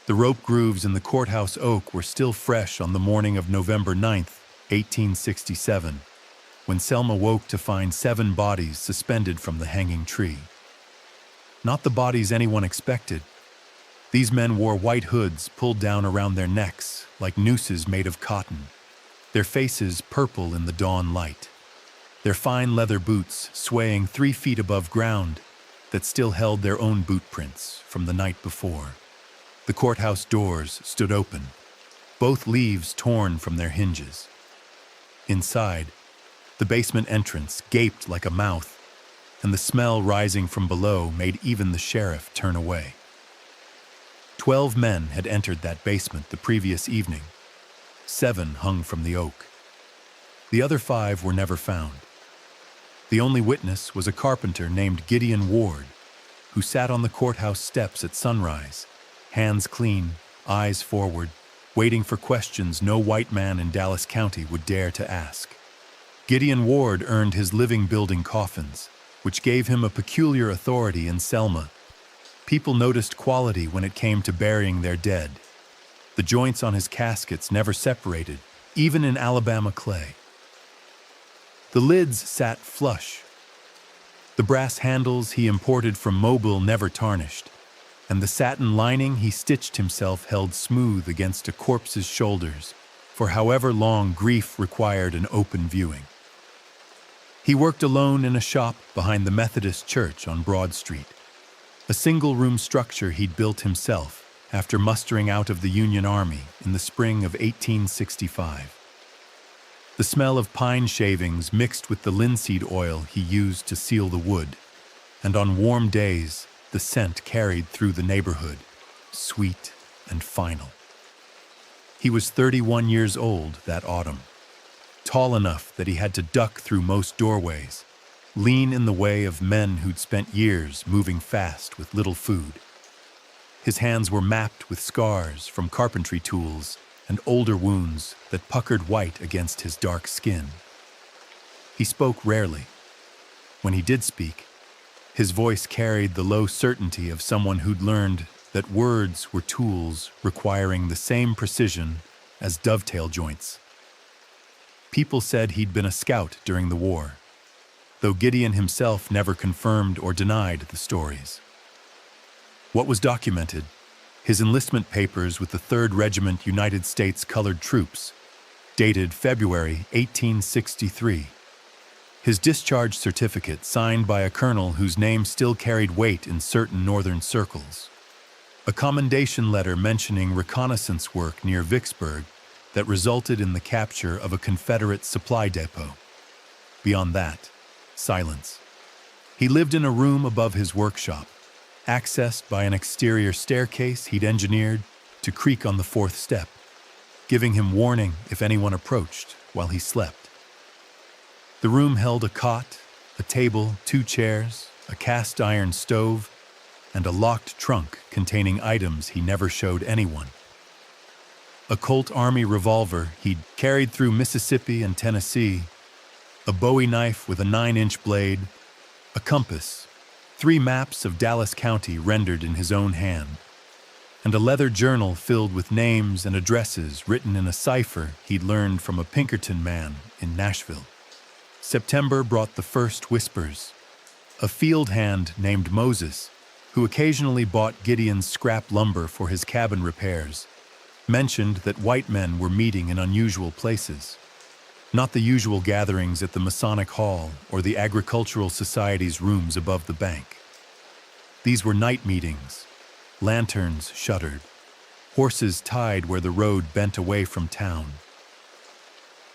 The rope grooves in the courthouse oak were still fresh on the morning of November 9th, 1867, when Selma woke to find 7 bodies suspended from the hanging tree. Not the bodies anyone expected. These men wore white hoods pulled down around their necks like nooses made of cotton, their faces purple in the dawn light, their fine leather boots swaying 3 feet above ground that still held their own boot prints from the night before. The courthouse doors stood open, both leaves torn from their hinges. Inside, the basement entrance gaped like a mouth, and the smell rising from below made even the sheriff turn away. 12 men had entered that basement the previous evening. 7 hung from the oak. The other 5 were never found. The only witness was a carpenter named Gideon Ward, who sat on the courthouse steps at sunrise, hands clean, eyes forward, waiting for questions no white man in Dallas County would dare to ask. Gideon Ward earned his living building coffins, which gave him a peculiar authority in Selma. People noticed quality when it came to burying their dead. The joints on his caskets never separated, even in Alabama clay. The lids sat flush. The brass handles he imported from Mobile never tarnished, and the satin lining he stitched himself held smooth against a corpse's shoulders, for however long grief required an open viewing. He worked alone in a shop behind the Methodist Church on Broad Street, a single-room structure he'd built himself after mustering out of the Union Army in the spring of 1865. The smell of pine shavings mixed with the linseed oil he used to seal the wood, and on warm days, the scent carried through the neighborhood, sweet and final. He was 31 years old that autumn, tall enough that he had to duck through most doorways, lean in the way of men who'd spent years moving fast with little food. His hands were mapped with scars from carpentry tools and older wounds that puckered white against his dark skin. He spoke rarely. When he did speak, his voice carried the low certainty of someone who'd learned that words were tools requiring the same precision as dovetail joints. People said he'd been a scout during the war, though Gideon himself never confirmed or denied the stories. What was documented? His enlistment papers with the 3rd Regiment United States Colored Troops, dated February 1863. His discharge certificate signed by a colonel whose name still carried weight in certain northern circles. A commendation letter mentioning reconnaissance work near Vicksburg that resulted in the capture of a Confederate supply depot. Beyond that, silence. He lived in a room above his workshop, accessed by an exterior staircase he'd engineered to creak on the 4th step, giving him warning if anyone approached while he slept. The room held a cot, a table, 2 chairs, a cast-iron stove, and a locked trunk containing items he never showed anyone. A Colt Army revolver he'd carried through Mississippi and Tennessee, a Bowie knife with a 9-inch blade, a compass, 3 maps of Dallas County rendered in his own hand, and a leather journal filled with names and addresses written in a cipher he'd learned from a Pinkerton man in Nashville. September brought the first whispers. A field hand named Moses, who occasionally bought Gideon's scrap lumber for his cabin repairs, mentioned that white men were meeting in unusual places. Not the usual gatherings at the Masonic Hall or the Agricultural Society's rooms above the bank. These were night meetings, lanterns shuttered, horses tied where the road bent away from town.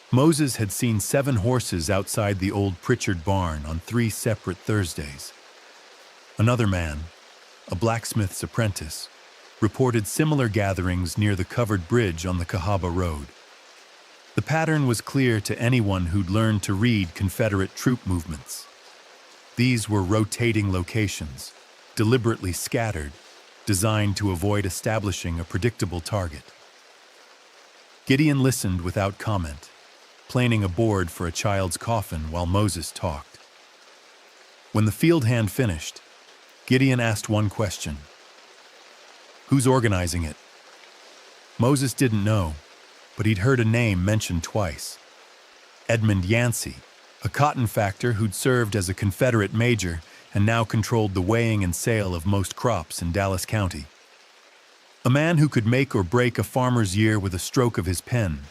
Moses had seen 7 horses outside the old Pritchard barn on 3 separate Thursdays. Another man, a blacksmith's apprentice, reported similar gatherings near the covered bridge on the Cahaba Road. The pattern was clear to anyone who'd learned to read Confederate troop movements. These were rotating locations, deliberately scattered, designed to avoid establishing a predictable target. Gideon listened without comment, planing a board for a child's coffin while Moses talked. When the field hand finished, Gideon asked one question. "Who's organizing it?" Moses didn't know, but he'd heard a name mentioned twice. Edmund Yancey, a cotton factor who'd served as a Confederate major and now controlled the weighing and sale of most crops in Dallas County. A man who could make or break a farmer's year with a stroke of his pen,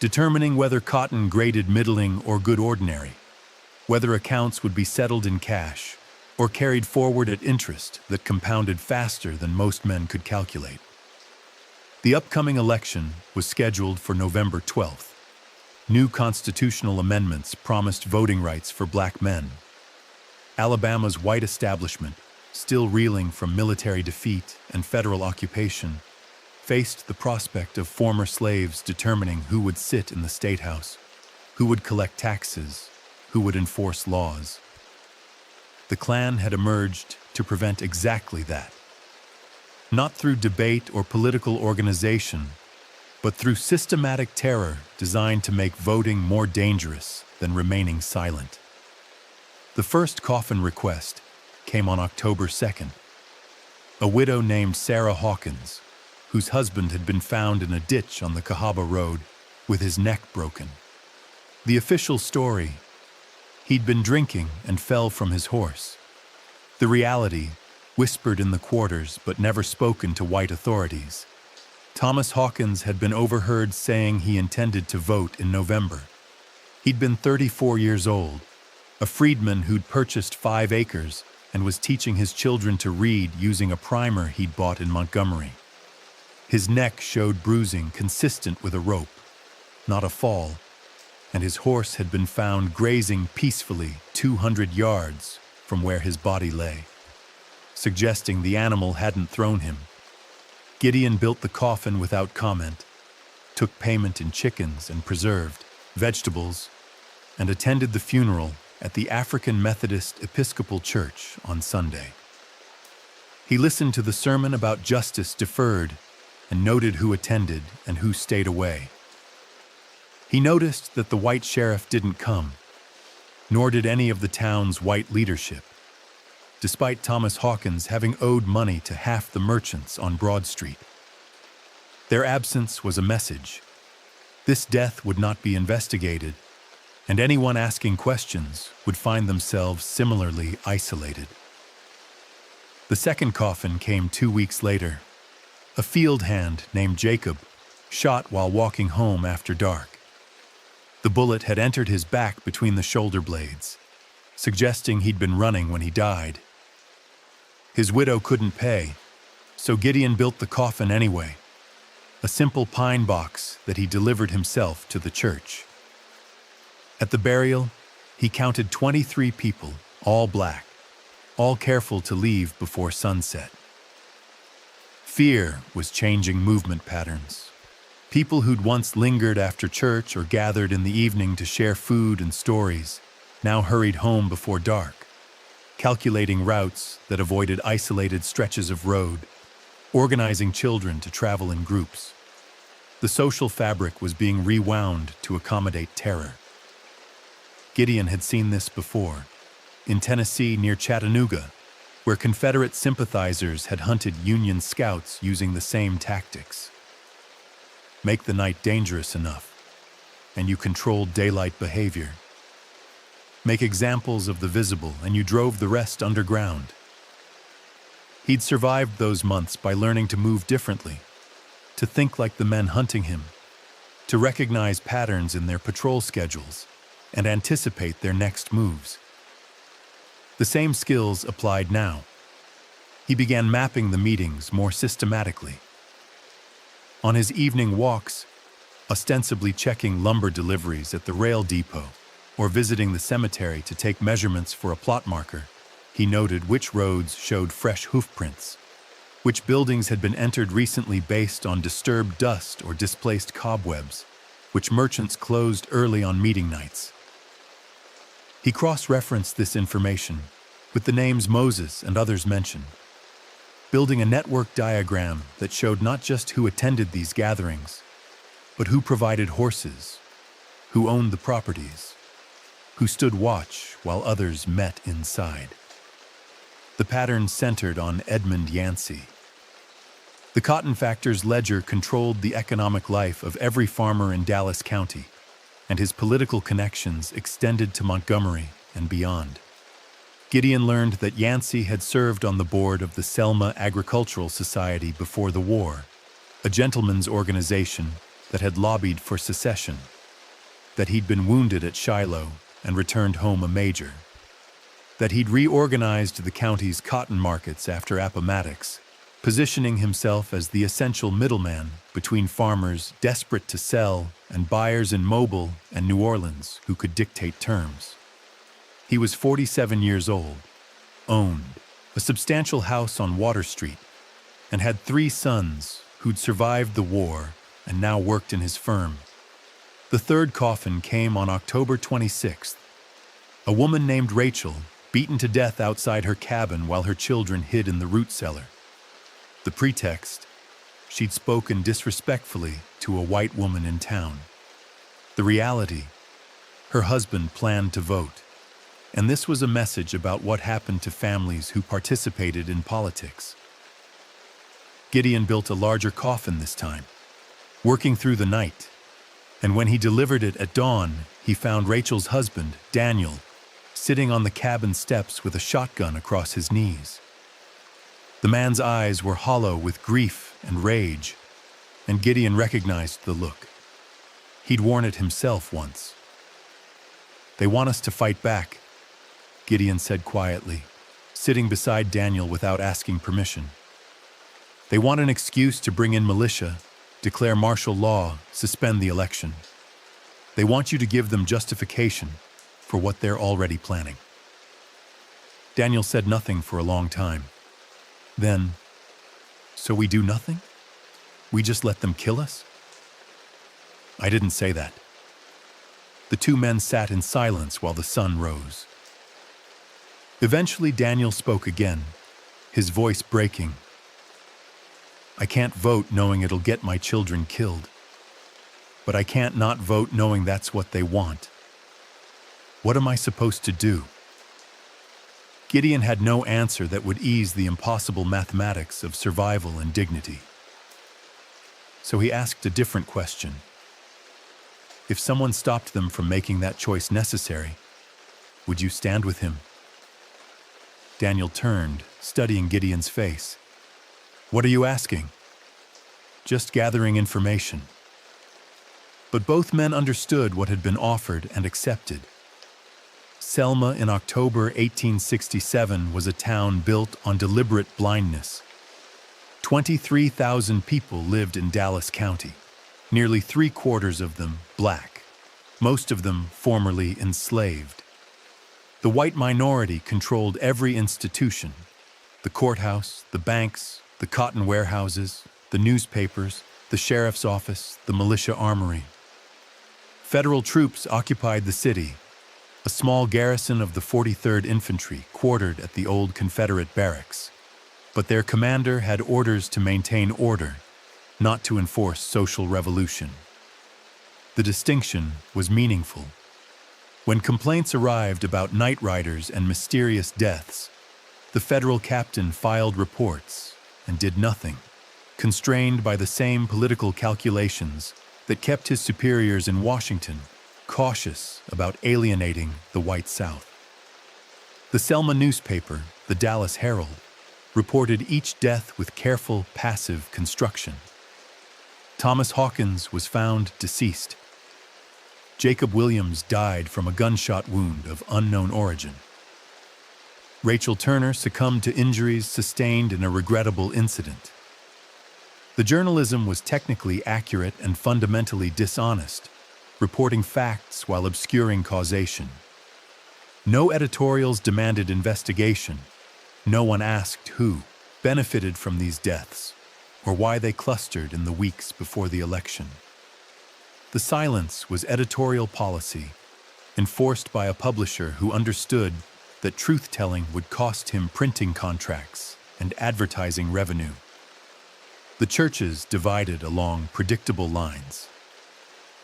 determining whether cotton graded middling or good ordinary, whether accounts would be settled in cash or carried forward at interest that compounded faster than most men could calculate. The upcoming election was scheduled for November 12th. New constitutional amendments promised voting rights for black men. Alabama's white establishment, still reeling from military defeat and federal occupation, faced the prospect of former slaves determining who would sit in the state house, who would collect taxes, who would enforce laws. The Klan had emerged to prevent exactly that. Not through debate or political organization, but through systematic terror designed to make voting more dangerous than remaining silent. The first coffin request came on October 2nd. A widow named Sarah Hawkins, whose husband had been found in a ditch on the Cahaba Road with his neck broken. The official story: he'd been drinking and fell from his horse. The reality: whispered in the quarters but never spoken to white authorities. Thomas Hawkins had been overheard saying he intended to vote in November. He'd been 34 years old, a freedman who'd purchased 5 acres and was teaching his children to read using a primer he'd bought in Montgomery. His neck showed bruising consistent with a rope, not a fall, and his horse had been found grazing peacefully 200 yards from where his body lay, suggesting the animal hadn't thrown him. Gideon built the coffin without comment, took payment in chickens and preserved vegetables, and attended the funeral at the African Methodist Episcopal Church on Sunday. He listened to the sermon about justice deferred and noted who attended and who stayed away. He noticed that the white sheriff didn't come, nor did any of the town's white leadership, despite Thomas Hawkins having owed money to half the merchants on Broad Street. Their absence was a message. This death would not be investigated, and anyone asking questions would find themselves similarly isolated. The second coffin came 2 weeks later. A field hand named Jacob shot while walking home after dark. The bullet had entered his back between the shoulder blades, suggesting he'd been running when he died. His widow couldn't pay, so Gideon built the coffin anyway, a simple pine box that he delivered himself to the church. At the burial, he counted 23 people, all black, all careful to leave before sunset. Fear was changing movement patterns. People who'd once lingered after church or gathered in the evening to share food and stories now hurried home before dark, calculating routes that avoided isolated stretches of road, organizing children to travel in groups. The social fabric was being rewound to accommodate terror. Gideon had seen this before, in Tennessee near Chattanooga, where Confederate sympathizers had hunted Union scouts using the same tactics. Make the night dangerous enough, and you controlled daylight behavior. Make examples of the visible, and you drove the rest underground. He'd survived those months by learning to move differently, to think like the men hunting him, to recognize patterns in their patrol schedules, and anticipate their next moves. The same skills applied now. He began mapping the meetings more systematically. On his evening walks, ostensibly checking lumber deliveries at the rail depot or visiting the cemetery to take measurements for a plot marker, he noted which roads showed fresh hoof prints, which buildings had been entered recently based on disturbed dust or displaced cobwebs, which merchants closed early on meeting nights. He cross-referenced this information with the names Moses and others mentioned, building a network diagram that showed not just who attended these gatherings, but who provided horses, who owned the properties, who stood watch while others met inside. The pattern centered on Edmund Yancey. The cotton factor's ledger controlled the economic life of every farmer in Dallas County, and his political connections extended to Montgomery and beyond. Gideon learned that Yancey had served on the board of the Selma Agricultural Society before the war, a gentleman's organization that had lobbied for secession, that he'd been wounded at Shiloh and returned home a major, that he'd reorganized the county's cotton markets after Appomattox, positioning himself as the essential middleman between farmers desperate to sell and buyers in Mobile and New Orleans who could dictate terms. He was 47 years old, owned a substantial house on Water Street, and had 3 sons who'd survived the war and now worked in his firm. The third coffin came on October 26th. A woman named Rachel, beaten to death outside her cabin while her children hid in the root cellar. The pretext: she'd spoken disrespectfully to a white woman in town. The reality: her husband planned to vote. And this was a message about what happened to families who participated in politics. Gideon built a larger coffin this time, working through the night. And when he delivered it at dawn, he found Rachel's husband, Daniel, sitting on the cabin steps with a shotgun across his knees. The man's eyes were hollow with grief and rage, and Gideon recognized the look. He'd worn it himself once. "They want us to fight back," Gideon said quietly, sitting beside Daniel without asking permission. "They want an excuse to bring in militia, declare martial law, suspend the election. They want you to give them justification for what they're already planning." Daniel said nothing for a long time. Then, "So we do nothing? We just let them kill us?" "I didn't say that." The 2 men sat in silence while the sun rose. Eventually Daniel spoke again, his voice breaking. "I can't vote knowing it'll get my children killed. But I can't not vote knowing that's what they want. What am I supposed to do?" Gideon had no answer that would ease the impossible mathematics of survival and dignity. So he asked a different question. If someone stopped them from making that choice necessary, would you stand with him? Daniel turned, studying Gideon's face. "What are you asking?" "Just gathering information." But both men understood what had been offered and accepted. Selma in October 1867 was a town built on deliberate blindness. 23,000 people lived in Dallas County, nearly 3/4 of them black, most of them formerly enslaved. The white minority controlled every institution: the courthouse, the banks, the cotton warehouses, the newspapers, the sheriff's office, the militia armory. Federal troops occupied the city. A small garrison of the 43rd Infantry quartered at the old Confederate barracks, but their commander had orders to maintain order, not to enforce social revolution. The distinction was meaningful. When complaints arrived about night riders and mysterious deaths, the federal captain filed reports and did nothing, constrained by the same political calculations that kept his superiors in Washington cautious about alienating the white South. The Selma newspaper, the Dallas Herald, reported each death with careful, passive construction. Thomas Hawkins was found deceased. Jacob Williams died from a gunshot wound of unknown origin. Rachel Turner succumbed to injuries sustained in a regrettable incident. The journalism was technically accurate and fundamentally dishonest, reporting facts while obscuring causation. No editorials demanded investigation. No one asked who benefited from these deaths or why they clustered in the weeks before the election. The silence was editorial policy, enforced by a publisher who understood that truth-telling would cost him printing contracts and advertising revenue. The churches divided along predictable lines.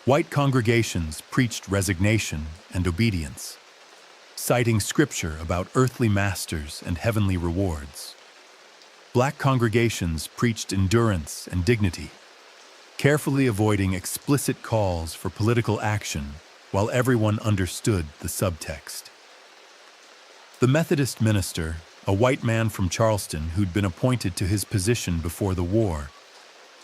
White congregations preached resignation and obedience, citing scripture about earthly masters and heavenly rewards. Black congregations preached endurance and dignity, carefully avoiding explicit calls for political action while everyone understood the subtext. The Methodist minister, a white man from Charleston who'd been appointed to his position before the war,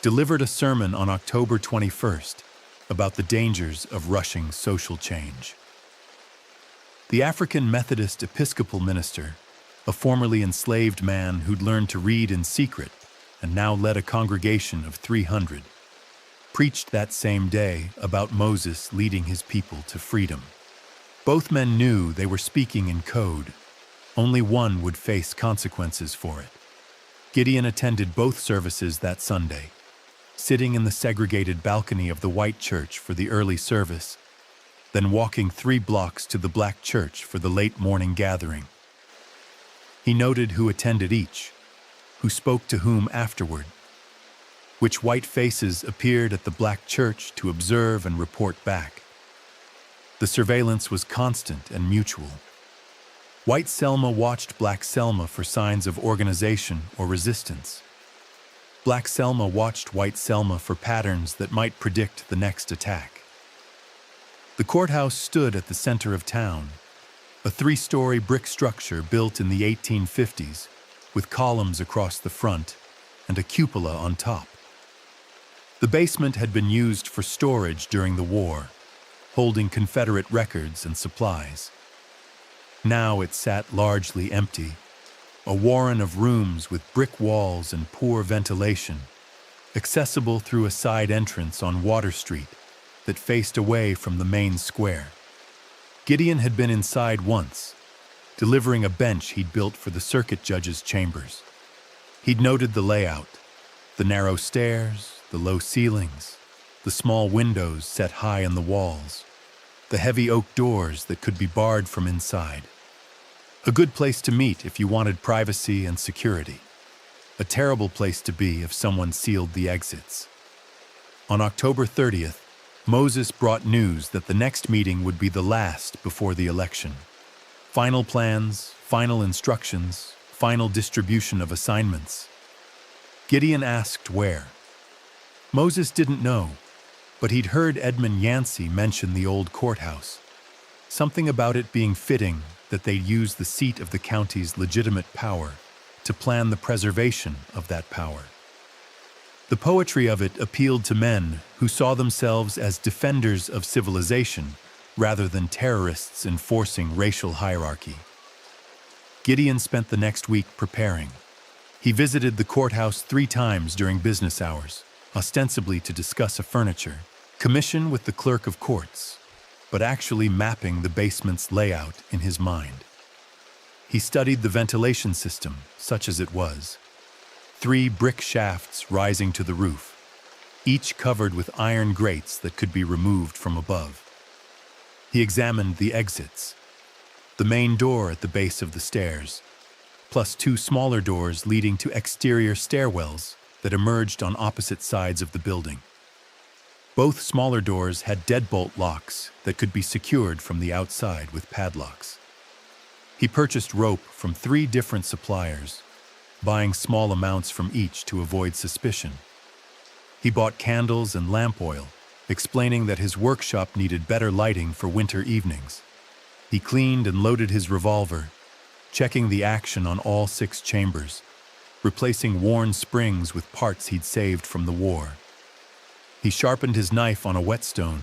delivered a sermon on October 21st about the dangers of rushing social change. The African Methodist Episcopal minister, a formerly enslaved man who'd learned to read in secret and now led a congregation of 300, preached that same day about Moses leading his people to freedom. Both men knew they were speaking in code. Only one would face consequences for it. Gideon attended both services that Sunday, sitting in the segregated balcony of the white church for the early service, then walking 3 blocks to the black church for the late morning gathering. He noted who attended each, who spoke to whom afterward, which white faces appeared at the black church to observe and report back. The surveillance was constant and mutual. White Selma watched Black Selma for signs of organization or resistance. Black Selma watched White Selma for patterns that might predict the next attack. The courthouse stood at the center of town, a 3-story brick structure built in the 1850s with columns across the front and a cupola on top. The basement had been used for storage during the war, holding Confederate records and supplies. Now it sat largely empty, a warren of rooms with brick walls and poor ventilation, accessible through a side entrance on Water Street that faced away from the main square. Gideon had been inside once, delivering a bench he'd built for the circuit judge's chambers. He'd noted the layout, the narrow stairs, the low ceilings, the small windows set high in the walls, the heavy oak doors that could be barred from inside. A good place to meet if you wanted privacy and security. A terrible place to be if someone sealed the exits. On October 30th, Moses brought news that the next meeting would be the last before the election. Final plans, final instructions, final distribution of assignments. Gideon asked where. Moses didn't know, but he'd heard Edmund Yancey mention the old courthouse. Something about it being fitting that they'd use the seat of the county's legitimate power to plan the preservation of that power. The poetry of it appealed to men who saw themselves as defenders of civilization rather than terrorists enforcing racial hierarchy. Gideon spent the next week preparing. He visited the courthouse 3 times during business hours, ostensibly to discuss a furniture commission with the clerk of courts, but actually mapping the basement's layout in his mind. He studied the ventilation system, such as it was. 3 brick shafts rising to the roof, each covered with iron grates that could be removed from above. He examined the exits, the main door at the base of the stairs, plus 2 smaller doors leading to exterior stairwells that emerged on opposite sides of the building. Both smaller doors had deadbolt locks that could be secured from the outside with padlocks. He purchased rope from 3 different suppliers, buying small amounts from each to avoid suspicion. He bought candles and lamp oil, explaining that his workshop needed better lighting for winter evenings. He cleaned and loaded his revolver, checking the action on all 6 chambers, replacing worn springs with parts he'd saved from the war. He sharpened his knife on a whetstone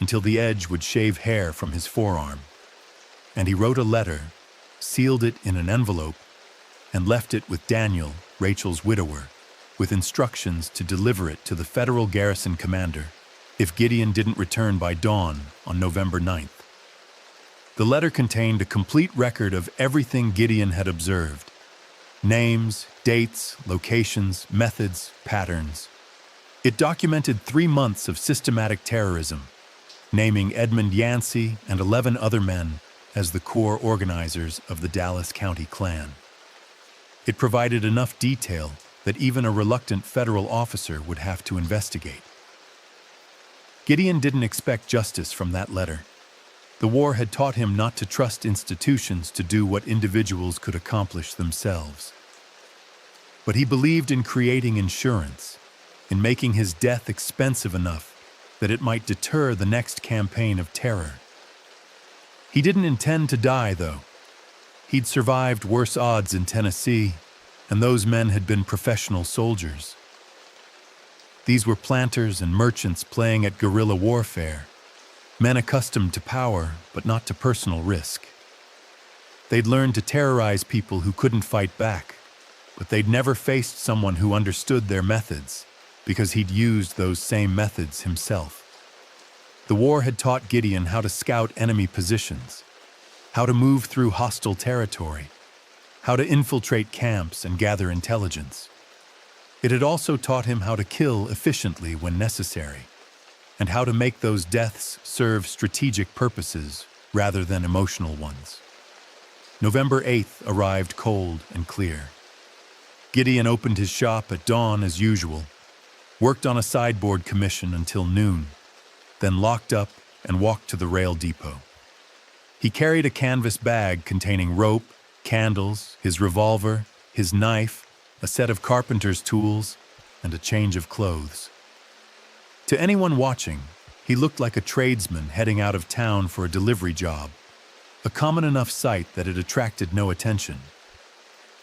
until the edge would shave hair from his forearm. And he wrote a letter, sealed it in an envelope, and left it with Daniel, Rachel's widower, with instructions to deliver it to the federal garrison commander if Gideon didn't return by dawn on November 9th. The letter contained a complete record of everything Gideon had observed: names, dates, locations, methods, patterns. It documented 3 months of systematic terrorism, naming Edmund Yancey and 11 other men as the core organizers of the Dallas County Klan. It provided enough detail that even a reluctant federal officer would have to investigate. Gideon didn't expect justice from that letter. The war had taught him not to trust institutions to do what individuals could accomplish themselves. But he believed in creating insurance, in making his death expensive enough that it might deter the next campaign of terror. He didn't intend to die, though. He'd survived worse odds in Tennessee, and those men had been professional soldiers. These were planters and merchants playing at guerrilla warfare, men accustomed to power but not to personal risk. They'd learned to terrorize people who couldn't fight back, but they'd never faced someone who understood their methods, because he'd used those same methods himself. The war had taught Gideon how to scout enemy positions, how to move through hostile territory, how to infiltrate camps and gather intelligence. It had also taught him how to kill efficiently when necessary, and how to make those deaths serve strategic purposes rather than emotional ones. November 8th arrived cold and clear. Gideon opened his shop at dawn as usual, worked on a sideboard commission until noon, then locked up and walked to the rail depot. He carried a canvas bag containing rope, candles, his revolver, his knife, a set of carpenter's tools, and a change of clothes. To anyone watching, he looked like a tradesman heading out of town for a delivery job, a common enough sight that it attracted no attention.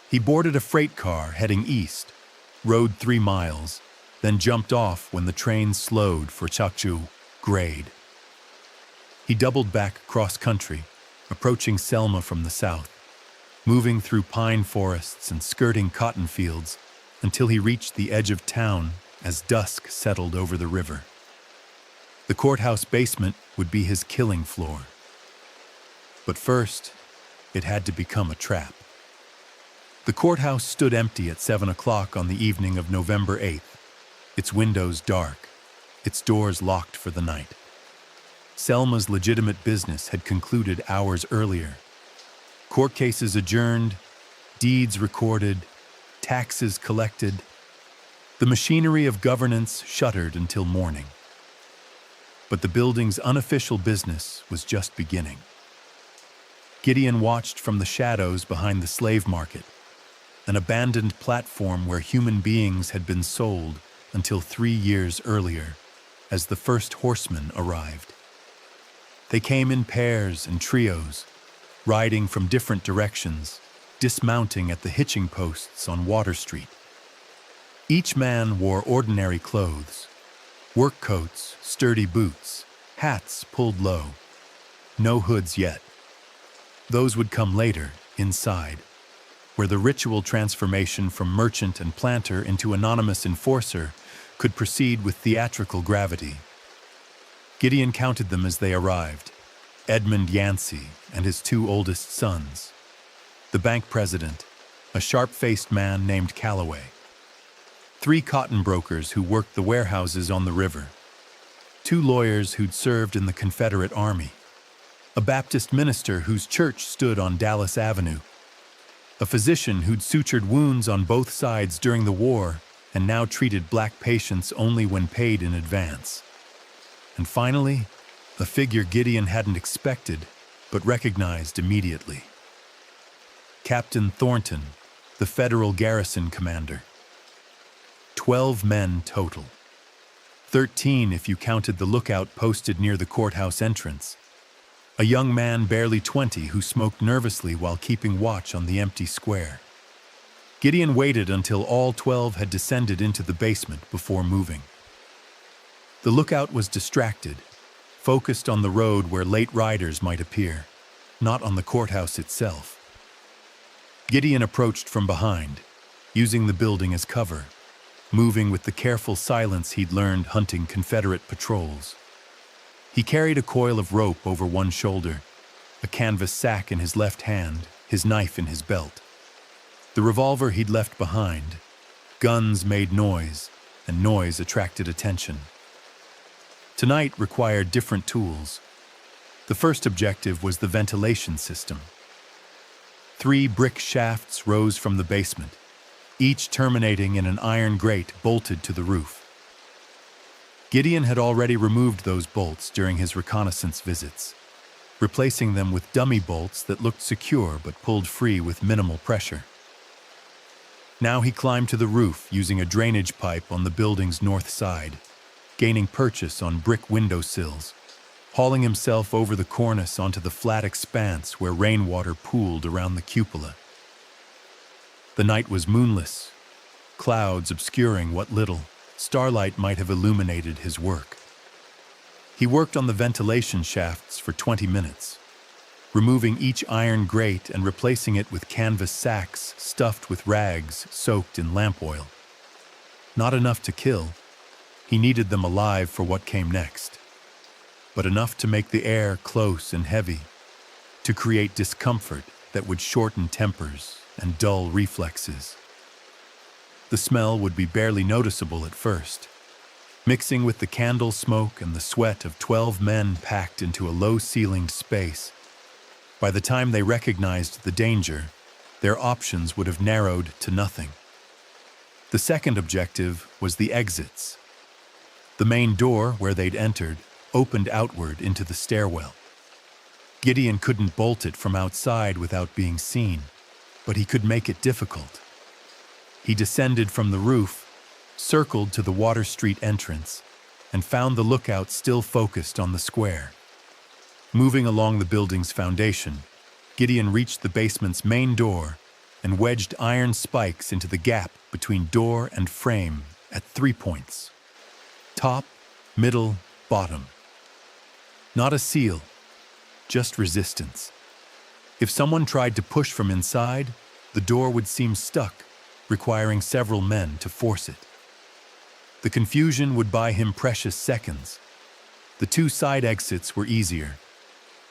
He boarded a freight car heading east, rode 3 miles, then jumped off when the train slowed for Chakchu grade. He doubled back cross-country, approaching Selma from the south, moving through pine forests and skirting cotton fields until he reached the edge of town as dusk settled over the river. The courthouse basement would be his killing floor. But first, it had to become a trap. The courthouse stood empty at 7 o'clock on the evening of November 8th, its windows dark, its doors locked for the night. Selma's legitimate business had concluded hours earlier. Court cases adjourned, deeds recorded, taxes collected. The machinery of governance shuttered until morning. But the building's unofficial business was just beginning. Gideon watched from the shadows behind the slave market, an abandoned platform where human beings had been sold until 3 years earlier, as the first horsemen arrived. They came in pairs and trios, riding from different directions, dismounting at the hitching posts on Water Street. Each man wore ordinary clothes, work coats, sturdy boots, hats pulled low. No hoods yet. Those would come later, inside, where the ritual transformation from merchant and planter into anonymous enforcer could proceed with theatrical gravity. Gideon counted them as they arrived: Edmund Yancey and his 2 oldest sons, the bank president, a sharp-faced man named Calloway, 3 cotton brokers who worked the warehouses on the river, 2 lawyers who'd served in the Confederate Army, a Baptist minister whose church stood on Dallas Avenue, a physician who'd sutured wounds on both sides during the war and now treated black patients only when paid in advance. And finally, a figure Gideon hadn't expected but recognized immediately: Captain Thornton, the federal garrison commander. 12 men total. 13 if you counted the lookout posted near the courthouse entrance, a young man barely 20 who smoked nervously while keeping watch on the empty square. Gideon waited until all 12 had descended into the basement before moving. The lookout was distracted, focused on the road where late riders might appear, not on the courthouse itself. Gideon approached from behind, using the building as cover, moving with the careful silence he'd learned hunting Confederate patrols. He carried a coil of rope over one shoulder, a canvas sack in his left hand, his knife in his belt. The revolver he'd left behind. Guns made noise, and noise attracted attention. Tonight required different tools. The first objective was the ventilation system. 3 brick shafts rose from the basement, each terminating in an iron grate bolted to the roof. Gideon had already removed those bolts during his reconnaissance visits, replacing them with dummy bolts that looked secure but pulled free with minimal pressure. Now he climbed to the roof using a drainage pipe on the building's north side, gaining purchase on brick windowsills, hauling himself over the cornice onto the flat expanse where rainwater pooled around the cupola. The night was moonless, clouds obscuring what little starlight might have illuminated his work. He worked on the ventilation shafts for 20 minutes, removing each iron grate and replacing it with canvas sacks stuffed with rags soaked in lamp oil. Not enough to kill, he needed them alive for what came next, but enough to make the air close and heavy, to create discomfort that would shorten tempers and dull reflexes. The smell would be barely noticeable at first, mixing with the candle smoke and the sweat of 12 men packed into a low-ceilinged space. By the time they recognized the danger, their options would have narrowed to nothing. The second objective was the exits. The main door, where they'd entered, opened outward into the stairwell. Gideon couldn't bolt it from outside without being seen, but he could make it difficult. He descended from the roof, circled to the Water Street entrance, and found the lookout still focused on the square. Moving along the building's foundation, Gideon reached the basement's main door and wedged iron spikes into the gap between door and frame at 3 points: top, middle, bottom. Not a seal, just resistance. If someone tried to push from inside, the door would seem stuck, requiring several men to force it. The confusion would buy him precious seconds. The 2 side exits were easier.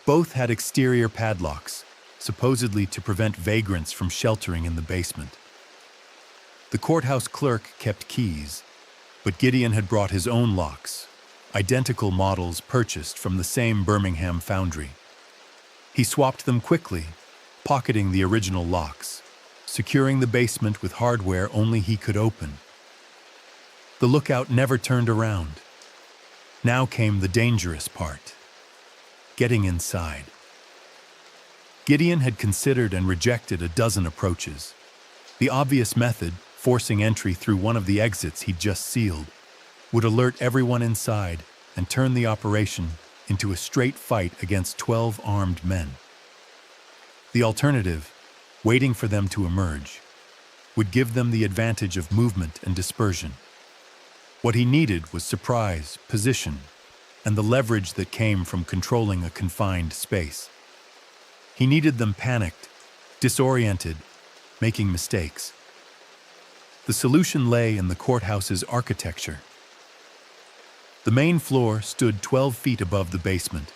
Both had exterior padlocks, supposedly to prevent vagrants from sheltering in the basement. The courthouse clerk kept keys, but Gideon had brought his own locks, identical models purchased from the same Birmingham foundry. He swapped them quickly, pocketing the original locks, securing the basement with hardware only he could open. The lookout never turned around. Now came the dangerous part: getting inside. Gideon had considered and rejected a dozen approaches. The obvious method, forcing entry through one of the exits he'd just sealed, would alert everyone inside and turn the operation into a straight fight against 12 armed men. The alternative, waiting for them to emerge, would give them the advantage of movement and dispersion. What he needed was surprise, position, and the leverage that came from controlling a confined space. He needed them panicked, disoriented, making mistakes. The solution lay in the courthouse's architecture. The main floor stood 12 feet above the basement,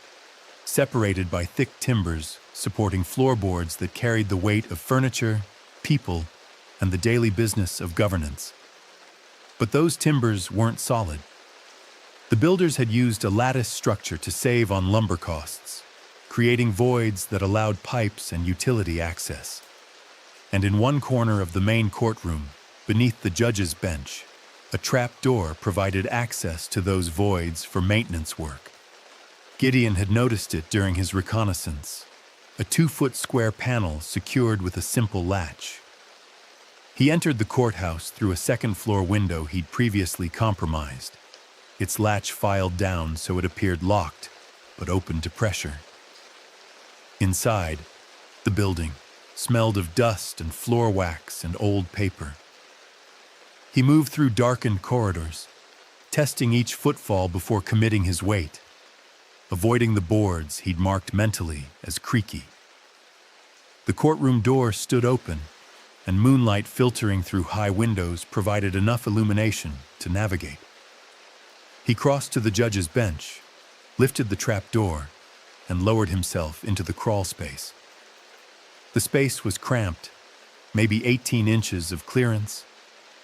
separated by thick timbers supporting floorboards that carried the weight of furniture, people, and the daily business of governance. But those timbers weren't solid. The builders had used a lattice structure to save on lumber costs, creating voids that allowed pipes and utility access. And in one corner of the main courtroom, beneath the judge's bench, a trap door provided access to those voids for maintenance work. Gideon had noticed it during his reconnaissance, a 2-foot square panel secured with a simple latch. He entered the courthouse through a second-floor window he'd previously compromised, its latch filed down so it appeared locked, but open to pressure. Inside, the building smelled of dust and floor wax and old paper. He moved through darkened corridors, testing each footfall before committing his weight, avoiding the boards he'd marked mentally as creaky. The courtroom door stood open, and moonlight filtering through high windows provided enough illumination to navigate. He crossed to the judge's bench, lifted the trap door, and lowered himself into the crawl space. The space was cramped, maybe 18 inches of clearance,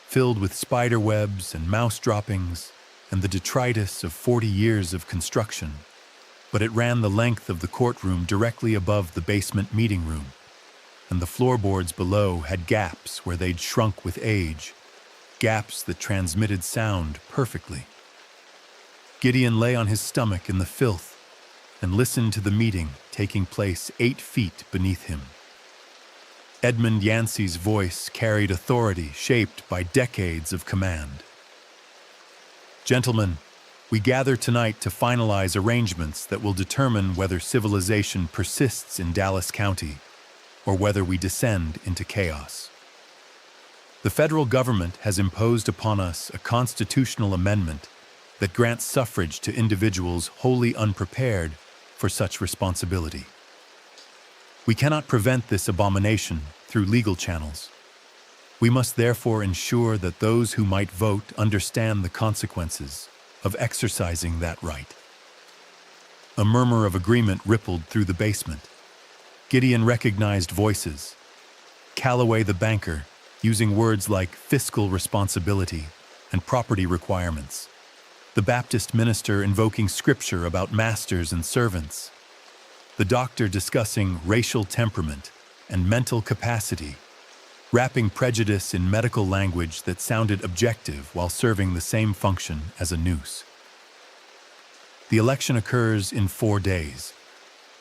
filled with spider webs and mouse droppings and the detritus of 40 years of construction, but it ran the length of the courtroom directly above the basement meeting room, and the floorboards below had gaps where they'd shrunk with age, gaps that transmitted sound perfectly. Gideon lay on his stomach in the filth and listened to the meeting taking place 8 feet beneath him. Edmund Yancey's voice carried authority shaped by decades of command. Gentlemen, we gather tonight to finalize arrangements that will determine whether civilization persists in Dallas County or whether we descend into chaos. The federal government has imposed upon us a constitutional amendment that grants suffrage to individuals wholly unprepared for such responsibility. We cannot prevent this abomination through legal channels. We must therefore ensure that those who might vote understand the consequences of exercising that right. A murmur of agreement rippled through the basement. Gideon recognized voices. Calloway the banker, using words like fiscal responsibility and property requirements. The Baptist minister invoking scripture about masters and servants. The doctor discussing racial temperament and mental capacity, wrapping prejudice in medical language that sounded objective while serving the same function as a noose. The election occurs in 4 days,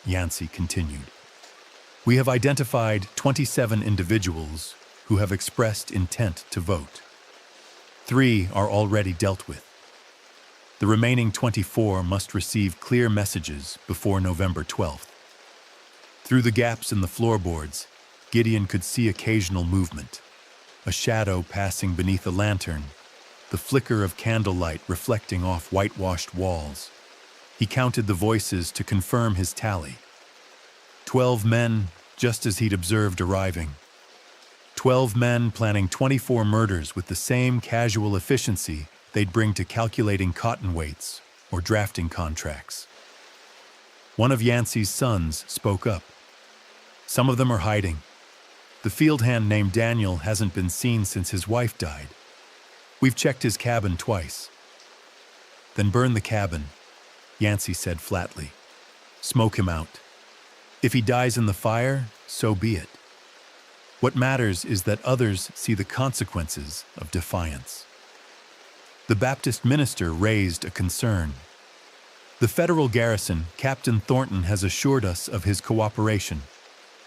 Yancey continued. We have identified 27 individuals who have expressed intent to vote. 3 are already dealt with. The remaining 24 must receive clear messages before November 12th. Through the gaps in the floorboards, Gideon could see occasional movement, a shadow passing beneath a lantern, the flicker of candlelight reflecting off whitewashed walls. He counted the voices to confirm his tally. 12 men, just as he'd observed arriving. 12 men planning 24 murders with the same casual efficiency they'd bring to calculating cotton weights or drafting contracts. One of Yancey's sons spoke up. Some of them are hiding. The field hand named Daniel hasn't been seen since his wife died. We've checked his cabin twice. Then burn the cabin, Yancey said flatly. Smoke him out. If he dies in the fire, so be it. What matters is that others see the consequences of defiance. The Baptist minister raised a concern. The federal garrison, Captain Thornton, has assured us of his cooperation.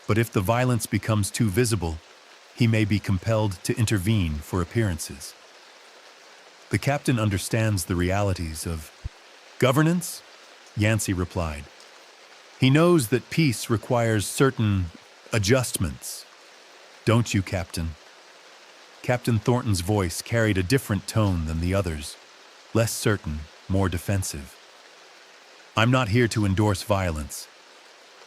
But if the violence becomes too visible, he may be compelled to intervene for appearances. The captain understands the realities of governance, Yancey replied. He knows that peace requires certain adjustments. Don't you, Captain? Captain Thornton's voice carried a different tone than the others, less certain, more defensive. I'm not here to endorse violence.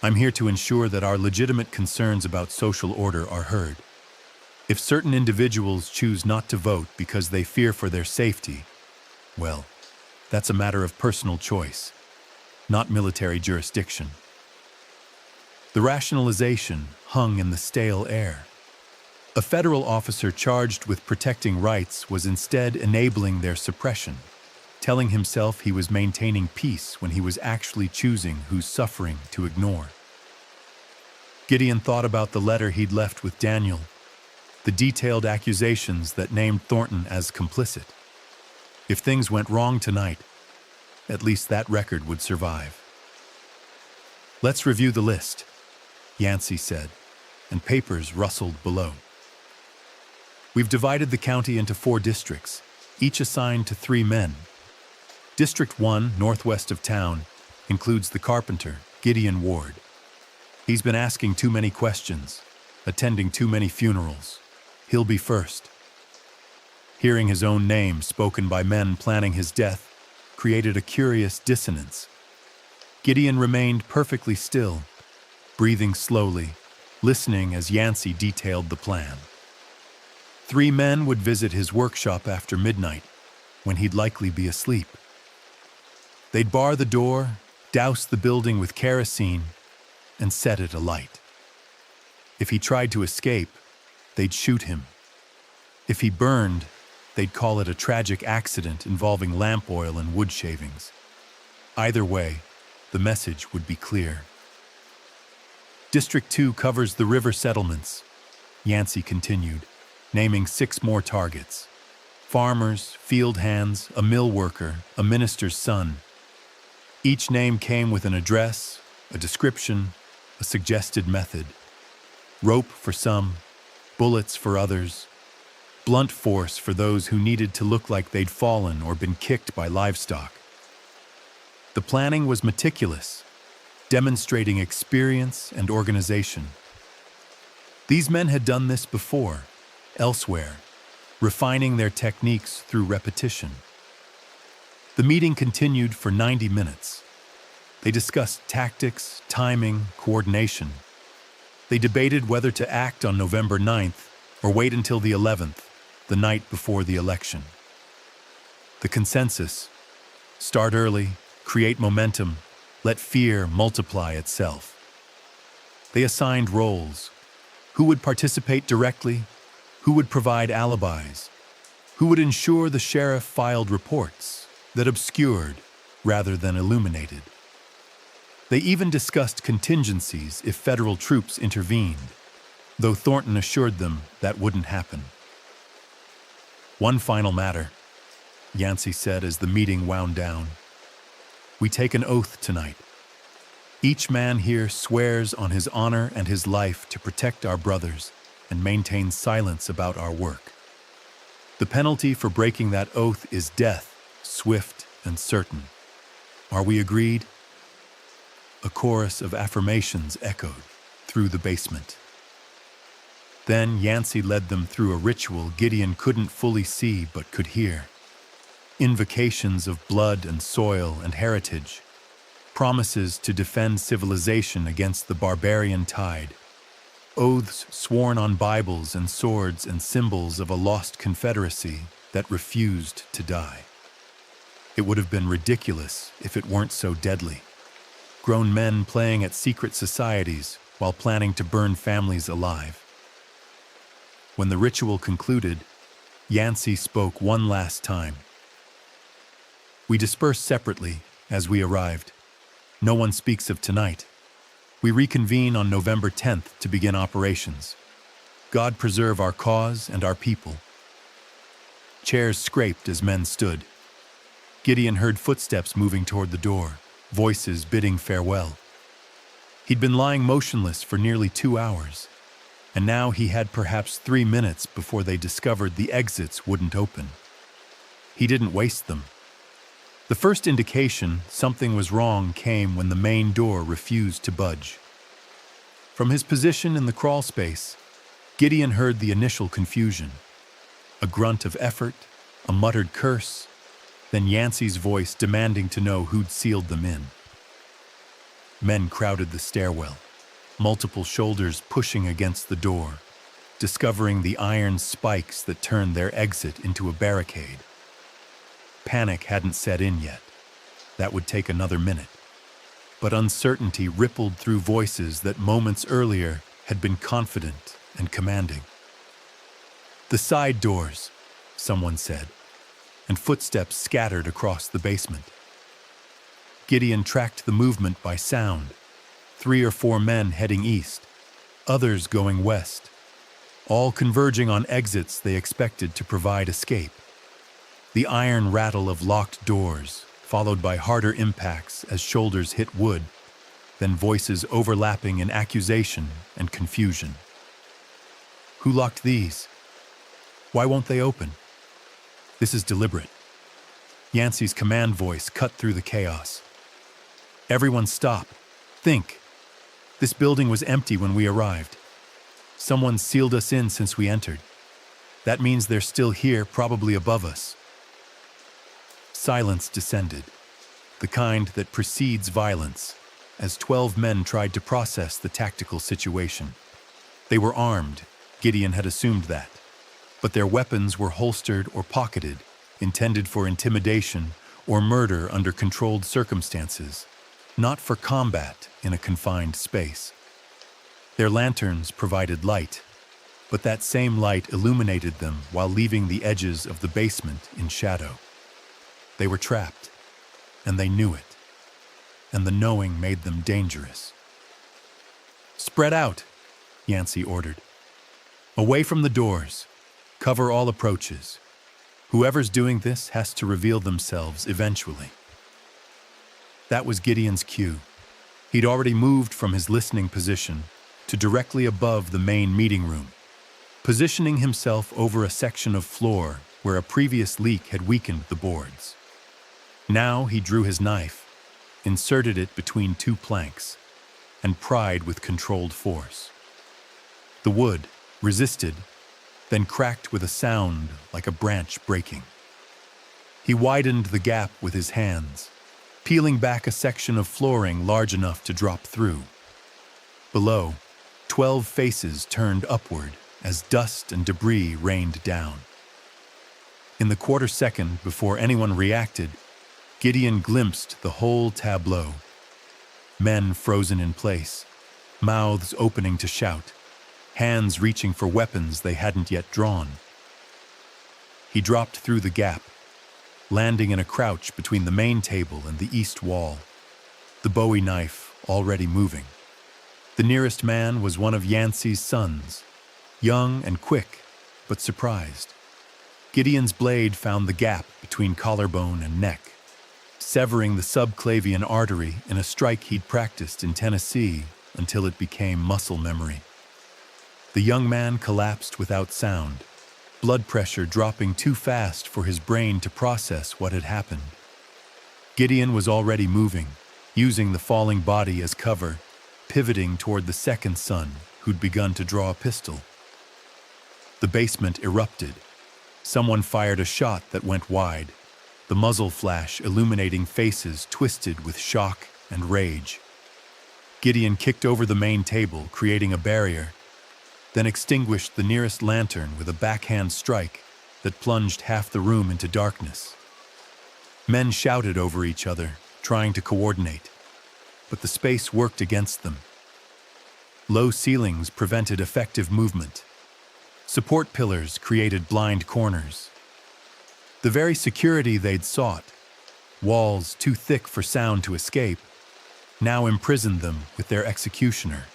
I'm here to ensure that our legitimate concerns about social order are heard. If certain individuals choose not to vote because they fear for their safety, well, that's a matter of personal choice, not military jurisdiction. The rationalization hung in the stale air. A federal officer charged with protecting rights was instead enabling their suppression, telling himself he was maintaining peace when he was actually choosing whose suffering to ignore. Gideon thought about the letter he'd left with Daniel, the detailed accusations that named Thornton as complicit. If things went wrong tonight, at least that record would survive. Let's review the list, Yancey said, and papers rustled below. We've divided the county into 4 districts, each assigned to 3 men. District 1, northwest of town, includes the carpenter, Gideon Ward. He's been asking too many questions, attending too many funerals. He'll be first. Hearing his own name spoken by men planning his death created a curious dissonance. Gideon remained perfectly still, breathing slowly, listening as Yancey detailed the plan. 3 men would visit his workshop after midnight, when he'd likely be asleep. They'd bar the door, douse the building with kerosene, and set it alight. If he tried to escape, they'd shoot him. If he burned, they'd call it a tragic accident involving lamp oil and wood shavings. Either way, the message would be clear. District 2 covers the river settlements, Yancey continued, naming 6 more targets. Farmers, field hands, a mill worker, a minister's son. Each name came with an address, a description, a suggested method. Rope for some, bullets for others, blunt force for those who needed to look like they'd fallen or been kicked by livestock. The planning was meticulous, demonstrating experience and organization. These men had done this before, elsewhere, refining their techniques through repetition. The meeting continued for 90 minutes. They discussed tactics, timing, coordination. They debated whether to act on November 9th or wait until the 11th, the night before the election. The consensus: start early, create momentum, let fear multiply itself. They assigned roles. Who would participate directly? Who would provide alibis? Who would ensure the sheriff filed reports that obscured rather than illuminated? They even discussed contingencies if federal troops intervened, though Thornton assured them that wouldn't happen. One final matter, Yancey said as the meeting wound down. We take an oath tonight. Each man here swears on his honor and his life to protect our brothers and maintain silence about our work. The penalty for breaking that oath is death, swift and certain. Are we agreed? A chorus of affirmations echoed through the basement. Then Yancey led them through a ritual Gideon couldn't fully see but could hear. Invocations of blood and soil and heritage, promises to defend civilization against the barbarian tide, oaths sworn on Bibles and swords and symbols of a lost confederacy that refused to die. It would have been ridiculous if it weren't so deadly. Grown men playing at secret societies while planning to burn families alive. When the ritual concluded, Yancey spoke one last time. We dispersed separately as we arrived. No one speaks of tonight. We reconvene on November 10th to begin operations. God preserve our cause and our people. Chairs scraped as men stood. Gideon heard footsteps moving toward the door, voices bidding farewell. He'd been lying motionless for nearly 2 hours, and now he had perhaps 3 minutes before they discovered the exits wouldn't open. He didn't waste them. The first indication something was wrong came when the main door refused to budge. From his position in the crawl space, Gideon heard the initial confusion. A grunt of effort, a muttered curse, then Yancey's voice demanding to know who'd sealed them in. Men crowded the stairwell, multiple shoulders pushing against the door, discovering the iron spikes that turned their exit into a barricade. Panic hadn't set in yet. That would take another minute. But uncertainty rippled through voices that moments earlier had been confident and commanding. The side doors, someone said, and footsteps scattered across the basement. Gideon tracked the movement by sound. 3 or 4 men heading east, others going west, all converging on exits they expected to provide escape. The iron rattle of locked doors, followed by harder impacts as shoulders hit wood, then voices overlapping in accusation and confusion. Who locked these? Why won't they open? This is deliberate. Yancey's command voice cut through the chaos. Everyone stop. Think. This building was empty when we arrived. Someone sealed us in since we entered. That means they're still here, probably above us. Silence descended, the kind that precedes violence, as 12 men tried to process the tactical situation. They were armed, Gideon had assumed that, but their weapons were holstered or pocketed, intended for intimidation or murder under controlled circumstances, not for combat in a confined space. Their lanterns provided light, but that same light illuminated them while leaving the edges of the basement in shadow. They were trapped, and they knew it, and the knowing made them dangerous. Spread out, Yancey ordered. Away from the doors. Cover all approaches. Whoever's doing this has to reveal themselves eventually. That was Gideon's cue. He'd already moved from his listening position, to directly above the main meeting room, positioning himself over a section of floor where a previous leak had weakened the boards. Now he drew his knife, inserted it between two planks, and pried with controlled force. The wood resisted, then cracked with a sound like a branch breaking. He widened the gap with his hands, peeling back a section of flooring large enough to drop through. Below, 12 faces turned upward as dust and debris rained down. In the quarter second before anyone reacted, Gideon glimpsed the whole tableau. Men frozen in place, mouths opening to shout, hands reaching for weapons they hadn't yet drawn. He dropped through the gap, landing in a crouch between the main table and the east wall, the Bowie knife already moving. The nearest man was one of Yancey's sons, young and quick, but surprised. Gideon's blade found the gap between collarbone and neck, severing the subclavian artery in a strike he'd practiced in Tennessee until it became muscle memory. The young man collapsed without sound, blood pressure dropping too fast for his brain to process what had happened. Gideon was already moving, using the falling body as cover, pivoting toward the second son, who'd begun to draw a pistol. The basement erupted. Someone fired a shot that went wide, the muzzle flash illuminating faces twisted with shock and rage. Gideon kicked over the main table, creating a barrier, then extinguished the nearest lantern with a backhand strike that plunged half the room into darkness. Men shouted over each other, trying to coordinate, but the space worked against them. Low ceilings prevented effective movement. Support pillars created blind corners. The very security they'd sought, walls too thick for sound to escape, now imprisoned them with their executioner.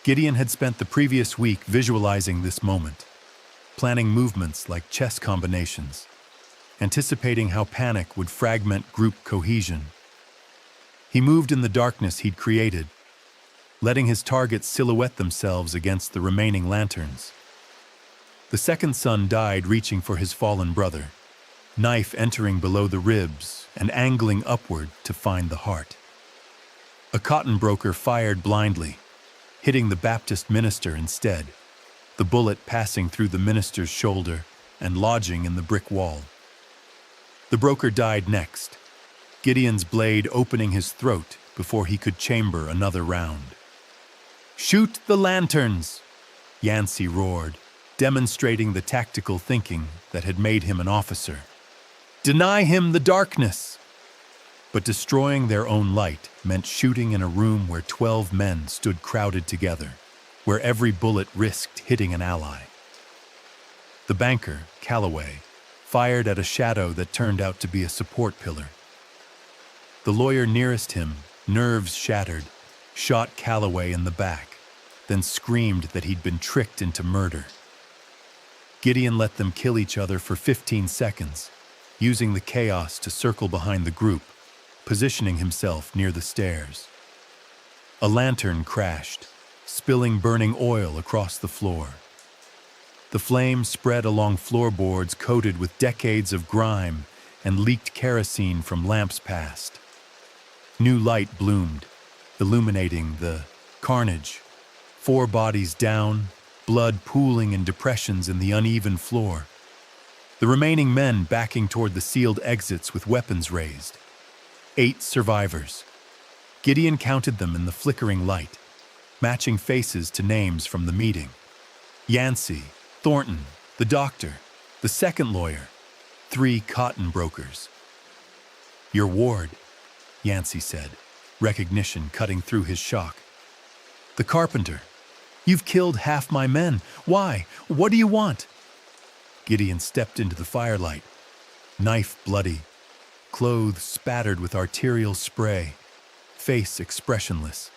Gideon had spent the previous week visualizing this moment, planning movements like chess combinations, anticipating how panic would fragment group cohesion. He moved in the darkness he'd created, letting his targets silhouette themselves against the remaining lanterns. The second son died reaching for his fallen brother, knife entering below the ribs and angling upward to find the heart. A cotton broker fired blindly, hitting the Baptist minister instead, the bullet passing through the minister's shoulder and lodging in the brick wall. The broker died next, Gideon's blade opening his throat before he could chamber another round. "Shoot the lanterns!" Yancey roared, demonstrating the tactical thinking that had made him an officer. "Deny him the darkness!" But destroying their own light meant shooting in a room where 12 men stood crowded together, where every bullet risked hitting an ally. The banker, Calloway, fired at a shadow that turned out to be a support pillar. The lawyer nearest him, nerves shattered, shot Calloway in the back, then screamed that he'd been tricked into murder. Gideon let them kill each other for 15 seconds, using the chaos to circle behind the group, positioning himself near the stairs. A lantern crashed, spilling burning oil across the floor. The flame spread along floorboards coated with decades of grime and leaked kerosene from lamps past. New light bloomed, illuminating the carnage. 4 bodies down, blood pooling in depressions in the uneven floor. The remaining men backing toward the sealed exits with weapons raised. 8 survivors. Gideon counted them in the flickering light, matching faces to names from the meeting. Yancey, Thornton, the doctor, the second lawyer, 3 cotton brokers. "Your ward," Yancey said, recognition cutting through his shock. "The carpenter. You've killed half my men. Why? What do you want?" Gideon stepped into the firelight, knife bloody, clothes spattered with arterial spray, face expressionless.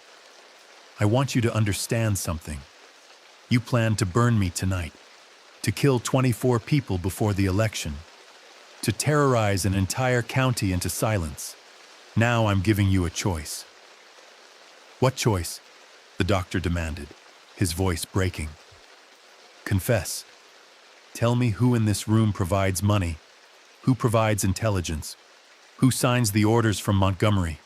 "I want you to understand something. You planned to burn me tonight, to kill 24 people before the election, to terrorize an entire county into silence. Now I'm giving you a choice." "What choice?" the doctor demanded, his voice breaking. Confess. Tell me who in this room provides money, who provides intelligence, who signs the orders from Montgomery.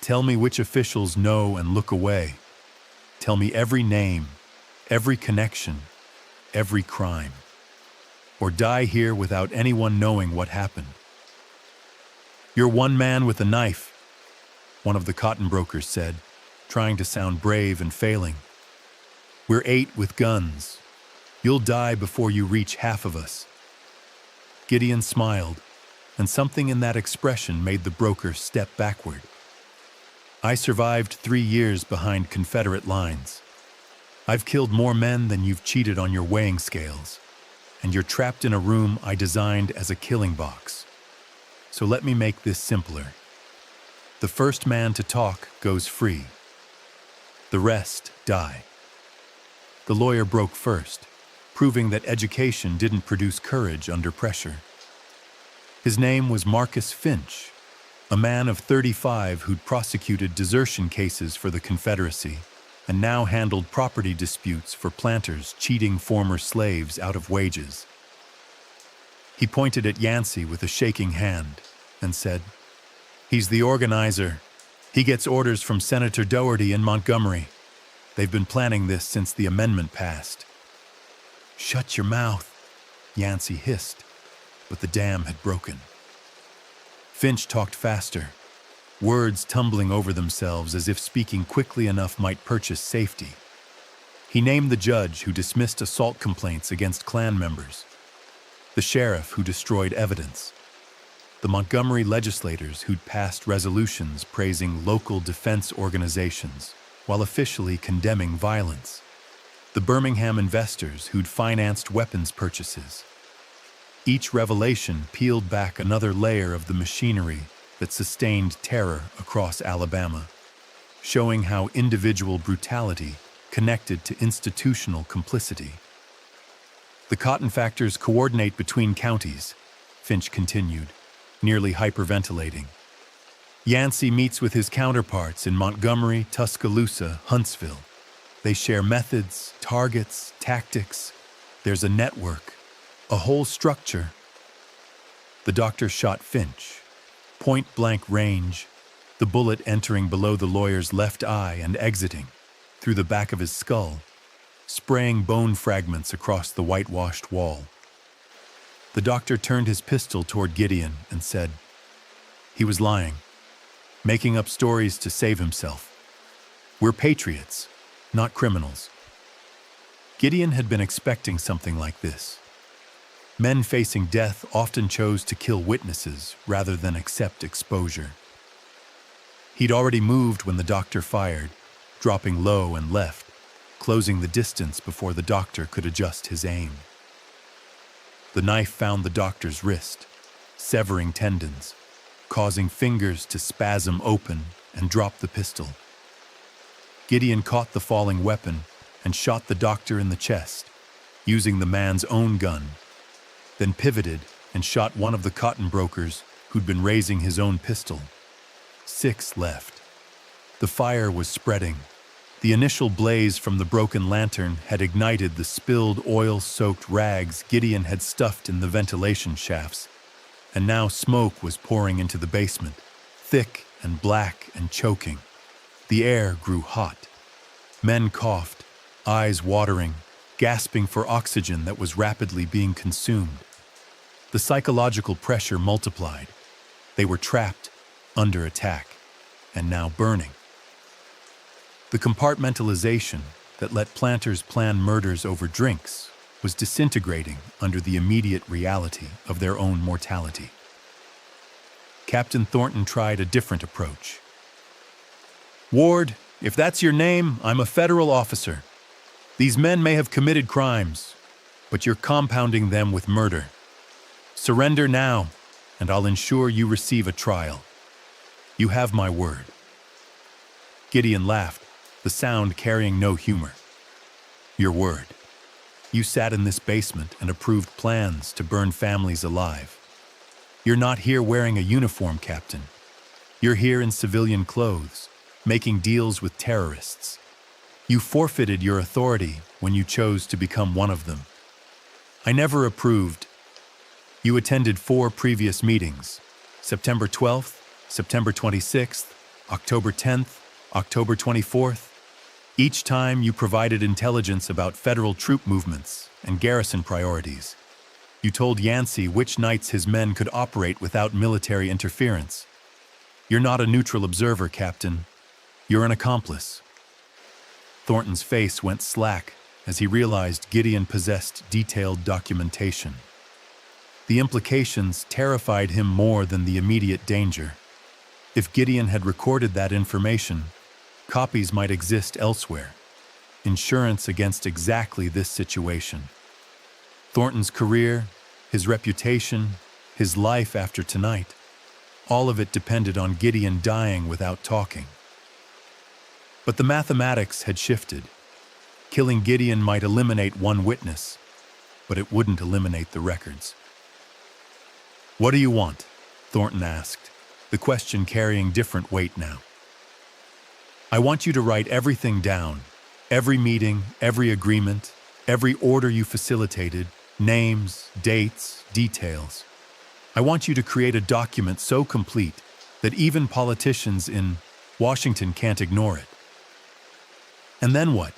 Tell me which officials know and look away. Tell me every name, every connection, every crime. Or die here without anyone knowing what happened. You're one man with a knife, one of the cotton brokers said, trying to sound brave and failing. We're 8 with guns. You'll die before you reach half of us. Gideon smiled, and something in that expression made the broker step backward. I survived 3 years behind Confederate lines. I've killed more men than you've cheated on your weighing scales, and you're trapped in a room I designed as a killing box. So let me make this simpler. The first man to talk goes free. The rest die. The lawyer broke first, proving that education didn't produce courage under pressure. His name was Marcus Finch, a man of 35 who'd prosecuted desertion cases for the Confederacy and now handled property disputes for planters cheating former slaves out of wages. He pointed at Yancey with a shaking hand and said, "He's the organizer. He gets orders from Senator Dougherty in Montgomery. They've been planning this since the amendment passed." "Shut your mouth," Yancey hissed, but the dam had broken. Finch talked faster, words tumbling over themselves as if speaking quickly enough might purchase safety. He named the judge who dismissed assault complaints against Klan members, the sheriff who destroyed evidence, the Montgomery legislators who'd passed resolutions praising local defense organizations while officially condemning violence, the Birmingham investors who'd financed weapons purchases. Each revelation peeled back another layer of the machinery that sustained terror across Alabama, showing how individual brutality connected to institutional complicity. The cotton factors coordinate between counties, Finch continued, nearly hyperventilating. Yancey meets with his counterparts in Montgomery, Tuscaloosa, Huntsville. They share methods, targets, tactics. There's a network, a whole structure. The doctor shot Finch. Point-blank range, the bullet entering below the lawyer's left eye and exiting, through the back of his skull, spraying bone fragments across the whitewashed wall. The doctor turned his pistol toward Gideon and said, "He was lying, making up stories to save himself. We're patriots, not criminals." Gideon had been expecting something like this. Men facing death often chose to kill witnesses rather than accept exposure. He'd already moved when the doctor fired, dropping low and left, closing the distance before the doctor could adjust his aim. The knife found the doctor's wrist, severing tendons, causing fingers to spasm open and drop the pistol. Gideon caught the falling weapon and shot the doctor in the chest, using the man's own gun, then pivoted and shot one of the cotton brokers who'd been raising his own pistol. 6 left. The fire was spreading. The initial blaze from the broken lantern had ignited the spilled oil-soaked rags Gideon had stuffed in the ventilation shafts, and now smoke was pouring into the basement, thick and black and choking. The air grew hot. Men coughed, eyes watering, gasping for oxygen that was rapidly being consumed. The psychological pressure multiplied. They were trapped, under attack, and now burning. The compartmentalization that let planters plan murders over drinks was disintegrating under the immediate reality of their own mortality. Captain Thornton tried a different approach. "Ward, if that's your name, I'm a federal officer. These men may have committed crimes, but you're compounding them with murder. Surrender now, and I'll ensure you receive a trial. You have my word." Gideon laughed, the sound carrying no humor. "Your word. You sat in this basement and approved plans to burn families alive. You're not here wearing a uniform, Captain. You're here in civilian clothes, making deals with terrorists, You forfeited your authority when you chose to become one of them. I never approved. You attended 4 previous meetings: September 12th, September 26th, October 10th, October 24th. Each time you provided intelligence about federal troop movements and garrison priorities. You told Yancey which nights his men could operate without military interference. You're not a neutral observer, Captain. You're an accomplice. Thornton's face went slack as he realized Gideon possessed detailed documentation. The implications terrified him more than the immediate danger. If Gideon had recorded that information, copies might exist elsewhere. Insurance against exactly this situation. Thornton's career, his reputation, his life after tonight, all of it depended on Gideon dying without talking. But the mathematics had shifted. Killing Gideon might eliminate one witness, but it wouldn't eliminate the records. "What do you want?" Thornton asked, the question carrying different weight now. "I want you to write everything down, every meeting, every agreement, every order you facilitated, names, dates, details. I want you to create a document so complete that even politicians in Washington can't ignore it." "And then what?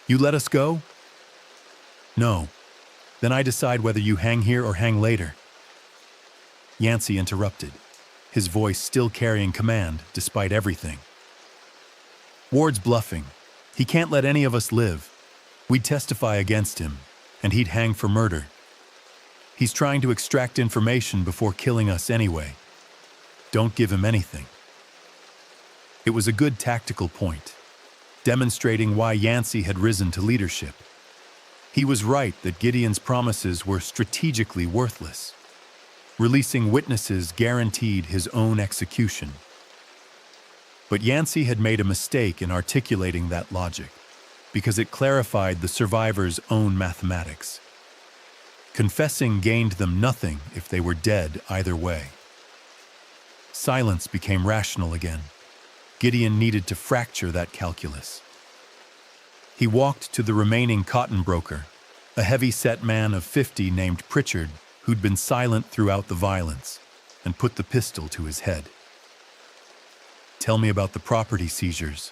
You let us go?" "No. Then I decide whether you hang here or hang later." Yancey interrupted, his voice still carrying command despite everything. "Ward's bluffing. He can't let any of us live. We'd testify against him, and he'd hang for murder. He's trying to extract information before killing us anyway. Don't give him anything." It was a good tactical point, demonstrating why Yancey had risen to leadership. He was right that Gideon's promises were strategically worthless. Releasing witnesses guaranteed his own execution. But Yancey had made a mistake in articulating that logic, because it clarified the survivors' own mathematics. Confessing gained them nothing if they were dead either way. Silence became rational again. Gideon needed to fracture that calculus. He walked to the remaining cotton broker, a heavy-set man of 50 named Pritchard, who'd been silent throughout the violence, and put the pistol to his head. "Tell me about the property seizures,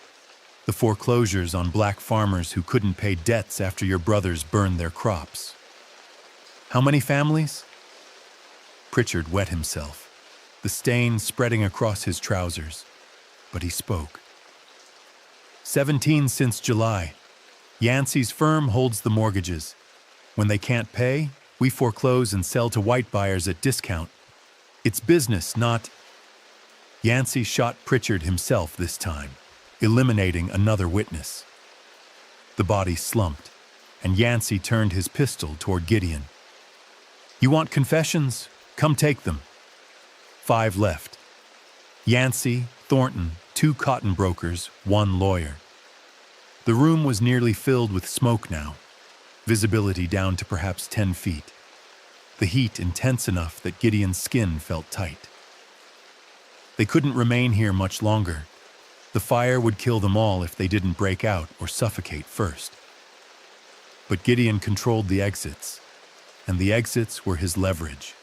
the foreclosures on black farmers who couldn't pay debts after your brothers burned their crops. How many families?" Pritchard wet himself, the stain spreading across his trousers, but he spoke. 17 since July. Yancey's firm holds the mortgages. When they can't pay, we foreclose and sell to white buyers at discount. It's business, not..." Yancey shot Pritchard himself this time, eliminating another witness. The body slumped, and Yancey turned his pistol toward Gideon. "You want confessions? Come take them." 5 left. Yancey, Thornton, 2 cotton brokers, 1 lawyer. The room was nearly filled with smoke now, visibility down to perhaps 10 feet. The heat intense enough that Gideon's skin felt tight. They couldn't remain here much longer. The fire would kill them all if they didn't break out or suffocate first. But Gideon controlled the exits, and the exits were his leverage.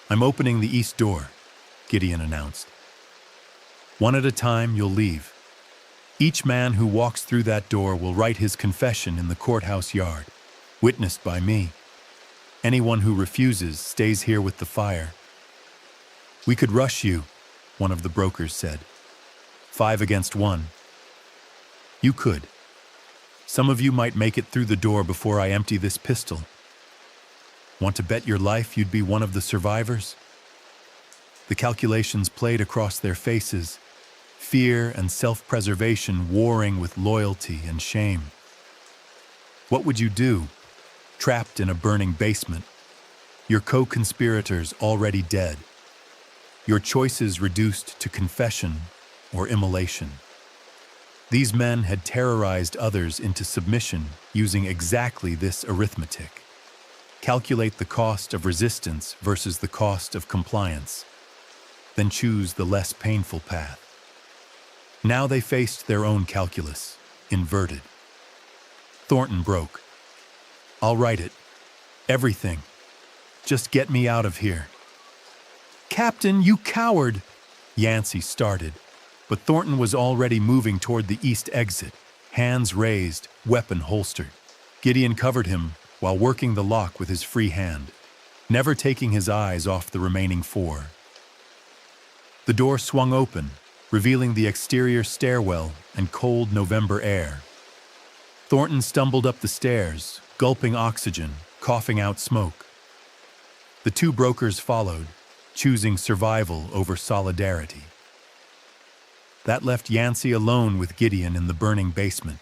"I'm opening the east door," Gideon announced. "One at a time, you'll leave. Each man who walks through that door will write his confession in the courthouse yard, witnessed by me. Anyone who refuses stays here with the fire." "We could rush you," one of the brokers said. 5 against 1. "You could. Some of you might make it through the door before I empty this pistol. Want to bet your life you'd be one of the survivors?" The calculations played across their faces, fear and self-preservation warring with loyalty and shame. What would you do, trapped in a burning basement, your co-conspirators already dead, your choices reduced to confession or immolation? These men had terrorized others into submission using exactly this arithmetic. Calculate the cost of resistance versus the cost of compliance, then choose the less painful path. Now they faced their own calculus. inverted. Thornton broke. "I'll write it. Everything. Just get me out of here." "Captain, you coward!" Yancey started, but Thornton was already moving toward the east exit, hands raised, weapon holstered. Gideon covered him while working the lock with his free hand, never taking his eyes off the remaining four. The door swung open, revealing the exterior stairwell and cold November air. Thornton stumbled up the stairs, gulping oxygen, coughing out smoke. The two brokers followed, choosing survival over solidarity. That left Yancey alone with Gideon in the burning basement.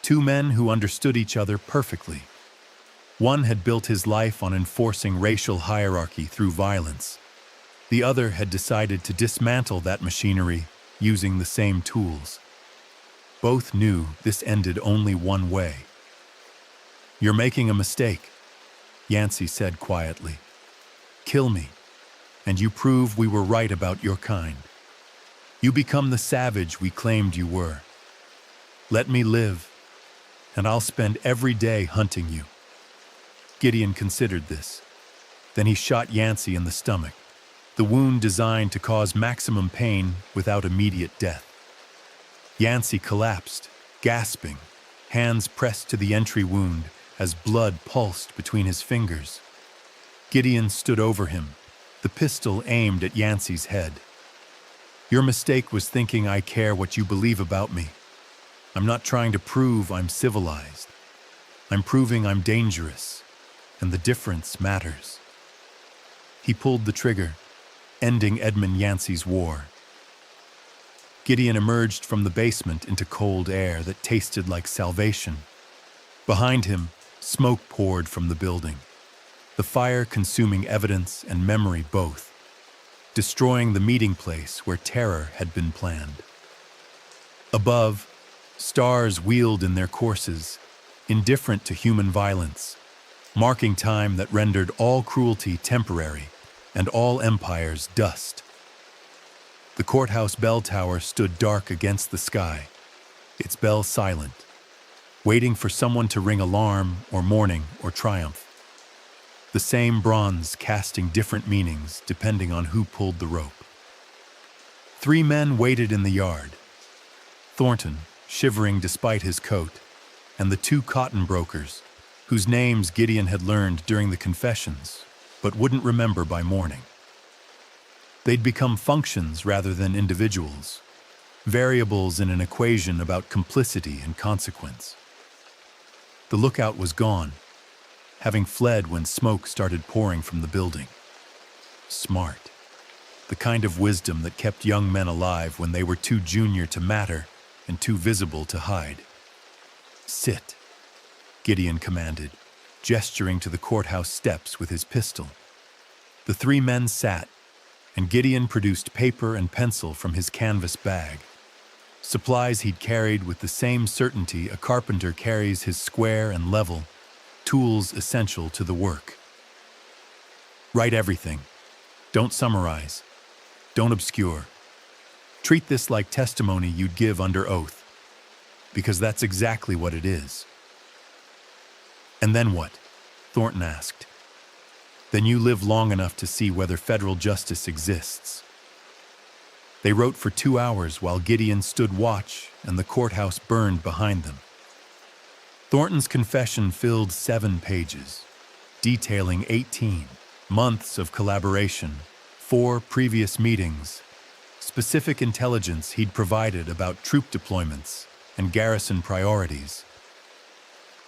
Two men who understood each other perfectly. One had built his life on enforcing racial hierarchy through violence. The other had decided to dismantle that machinery using the same tools. Both knew this ended only one way. "You're making a mistake," Yancey said quietly. "Kill me, and you prove we were right about your kind. You become the savage we claimed you were. Let me live, and I'll spend every day hunting you." Gideon considered this. Then he shot Yancey in the stomach, the wound designed to cause maximum pain without immediate death. Yancey collapsed, gasping, hands pressed to the entry wound as blood pulsed between his fingers. Gideon stood over him, the pistol aimed at Yancey's head. "Your mistake was thinking I care what you believe about me. I'm not trying to prove I'm civilized. I'm proving I'm dangerous, and the difference matters." He pulled the trigger, ending Edmund Yancey's war. Gideon emerged from the basement into cold air that tasted like salvation. Behind him, smoke poured from the building, the fire consuming evidence and memory both, destroying the meeting place where terror had been planned. Above, stars wheeled in their courses, indifferent to human violence, marking time that rendered all cruelty temporary and all empires dust. The courthouse bell tower stood dark against the sky, its bell silent, waiting for someone to ring alarm or mourning or triumph. The same bronze casting different meanings depending on who pulled the rope. 3 men waited in the yard. Thornton, shivering despite his coat, and the 2 cotton brokers, whose names Gideon had learned during the confessions, but wouldn't remember by morning. They'd become functions rather than individuals, variables in an equation about complicity and consequence. The lookout was gone, having fled when smoke started pouring from the building. Smart. The kind of wisdom that kept young men alive when they were too junior to matter and too visible to hide. "Sit," Gideon commanded, gesturing to the courthouse steps with his pistol. The 3 men sat, and Gideon produced paper and pencil from his canvas bag, supplies he'd carried with the same certainty a carpenter carries his square and level, tools essential to the work. "Write everything. Don't summarize. Don't obscure. Treat this like testimony you'd give under oath, because that's exactly what it is." "And then what?" Thornton asked. "Then you live long enough to see whether federal justice exists." They wrote for 2 hours while Gideon stood watch and the courthouse burned behind them. Thornton's confession filled 7 pages, detailing 18 months of collaboration, 4 previous meetings, specific intelligence he'd provided about troop deployments and garrison priorities.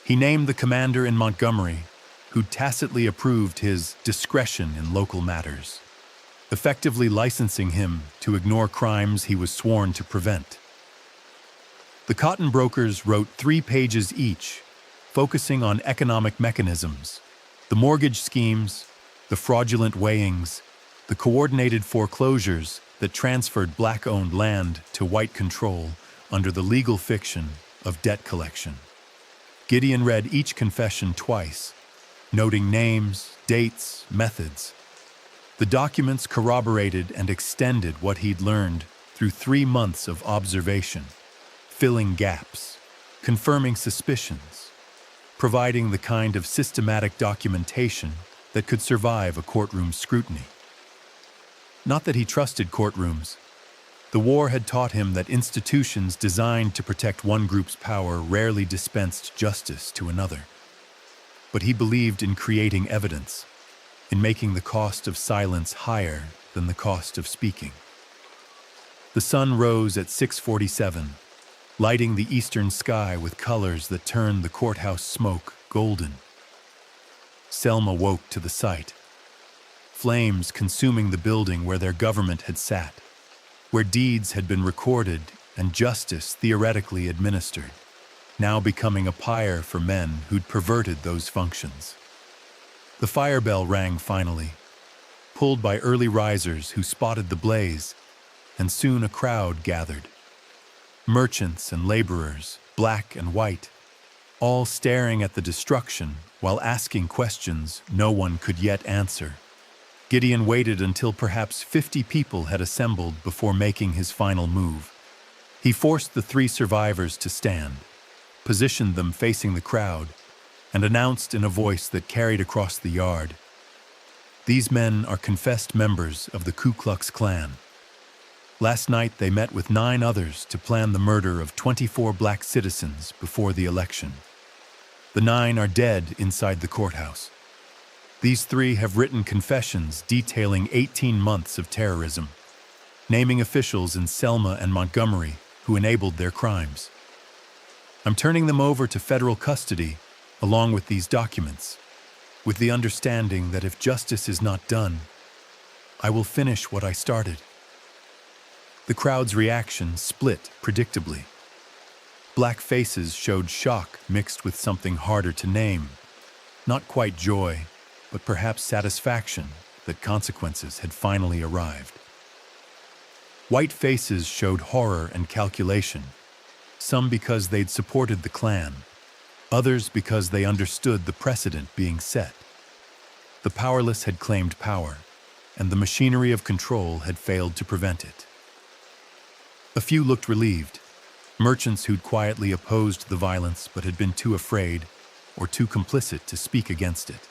He named the commander in Montgomery, who tacitly approved his discretion in local matters, effectively licensing him to ignore crimes he was sworn to prevent. The cotton brokers wrote 3 pages each, focusing on economic mechanisms, the mortgage schemes, the fraudulent weighings, the coordinated foreclosures that transferred black-owned land to white control under the legal fiction of debt collection. Gideon read each confession twice, noting names, dates, methods. The documents corroborated and extended what he'd learned through 3 months of observation, filling gaps, confirming suspicions, providing the kind of systematic documentation that could survive a courtroom scrutiny. Not that he trusted courtrooms. The war had taught him that institutions designed to protect one group's power rarely dispensed justice to another. But he believed in creating evidence, in making the cost of silence higher than the cost of speaking. The sun rose at 6:47, lighting the eastern sky with colors that turned the courthouse smoke golden. Selma woke to the sight. Flames consuming the building where their government had sat, where deeds had been recorded and justice theoretically administered, now becoming a pyre for men who'd perverted those functions. The fire bell rang finally, pulled by early risers who spotted the blaze, and soon a crowd gathered. Merchants and laborers, black and white, all staring at the destruction while asking questions no one could yet answer. Gideon waited until perhaps 50 people had assembled before making his final move. He forced the 3 survivors to stand, positioned them facing the crowd, and announced in a voice that carried across the yard, "These men are confessed members of the Ku Klux Klan. Last night they met with 9 others to plan the murder of 24 black citizens before the election. The 9 are dead inside the courthouse. These 3 have written confessions detailing 18 months of terrorism, naming officials in Selma and Montgomery who enabled their crimes. I'm turning them over to federal custody along with these documents, with the understanding that if justice is not done, I will finish what I started." The crowd's reaction split predictably. Black faces showed shock mixed with something harder to name, not quite joy, but perhaps satisfaction that consequences had finally arrived. White faces showed horror and calculation, some because they'd supported the Klan, others because they understood the precedent being set. The powerless had claimed power, and the machinery of control had failed to prevent it. A few looked relieved, merchants who'd quietly opposed the violence but had been too afraid or too complicit to speak against it.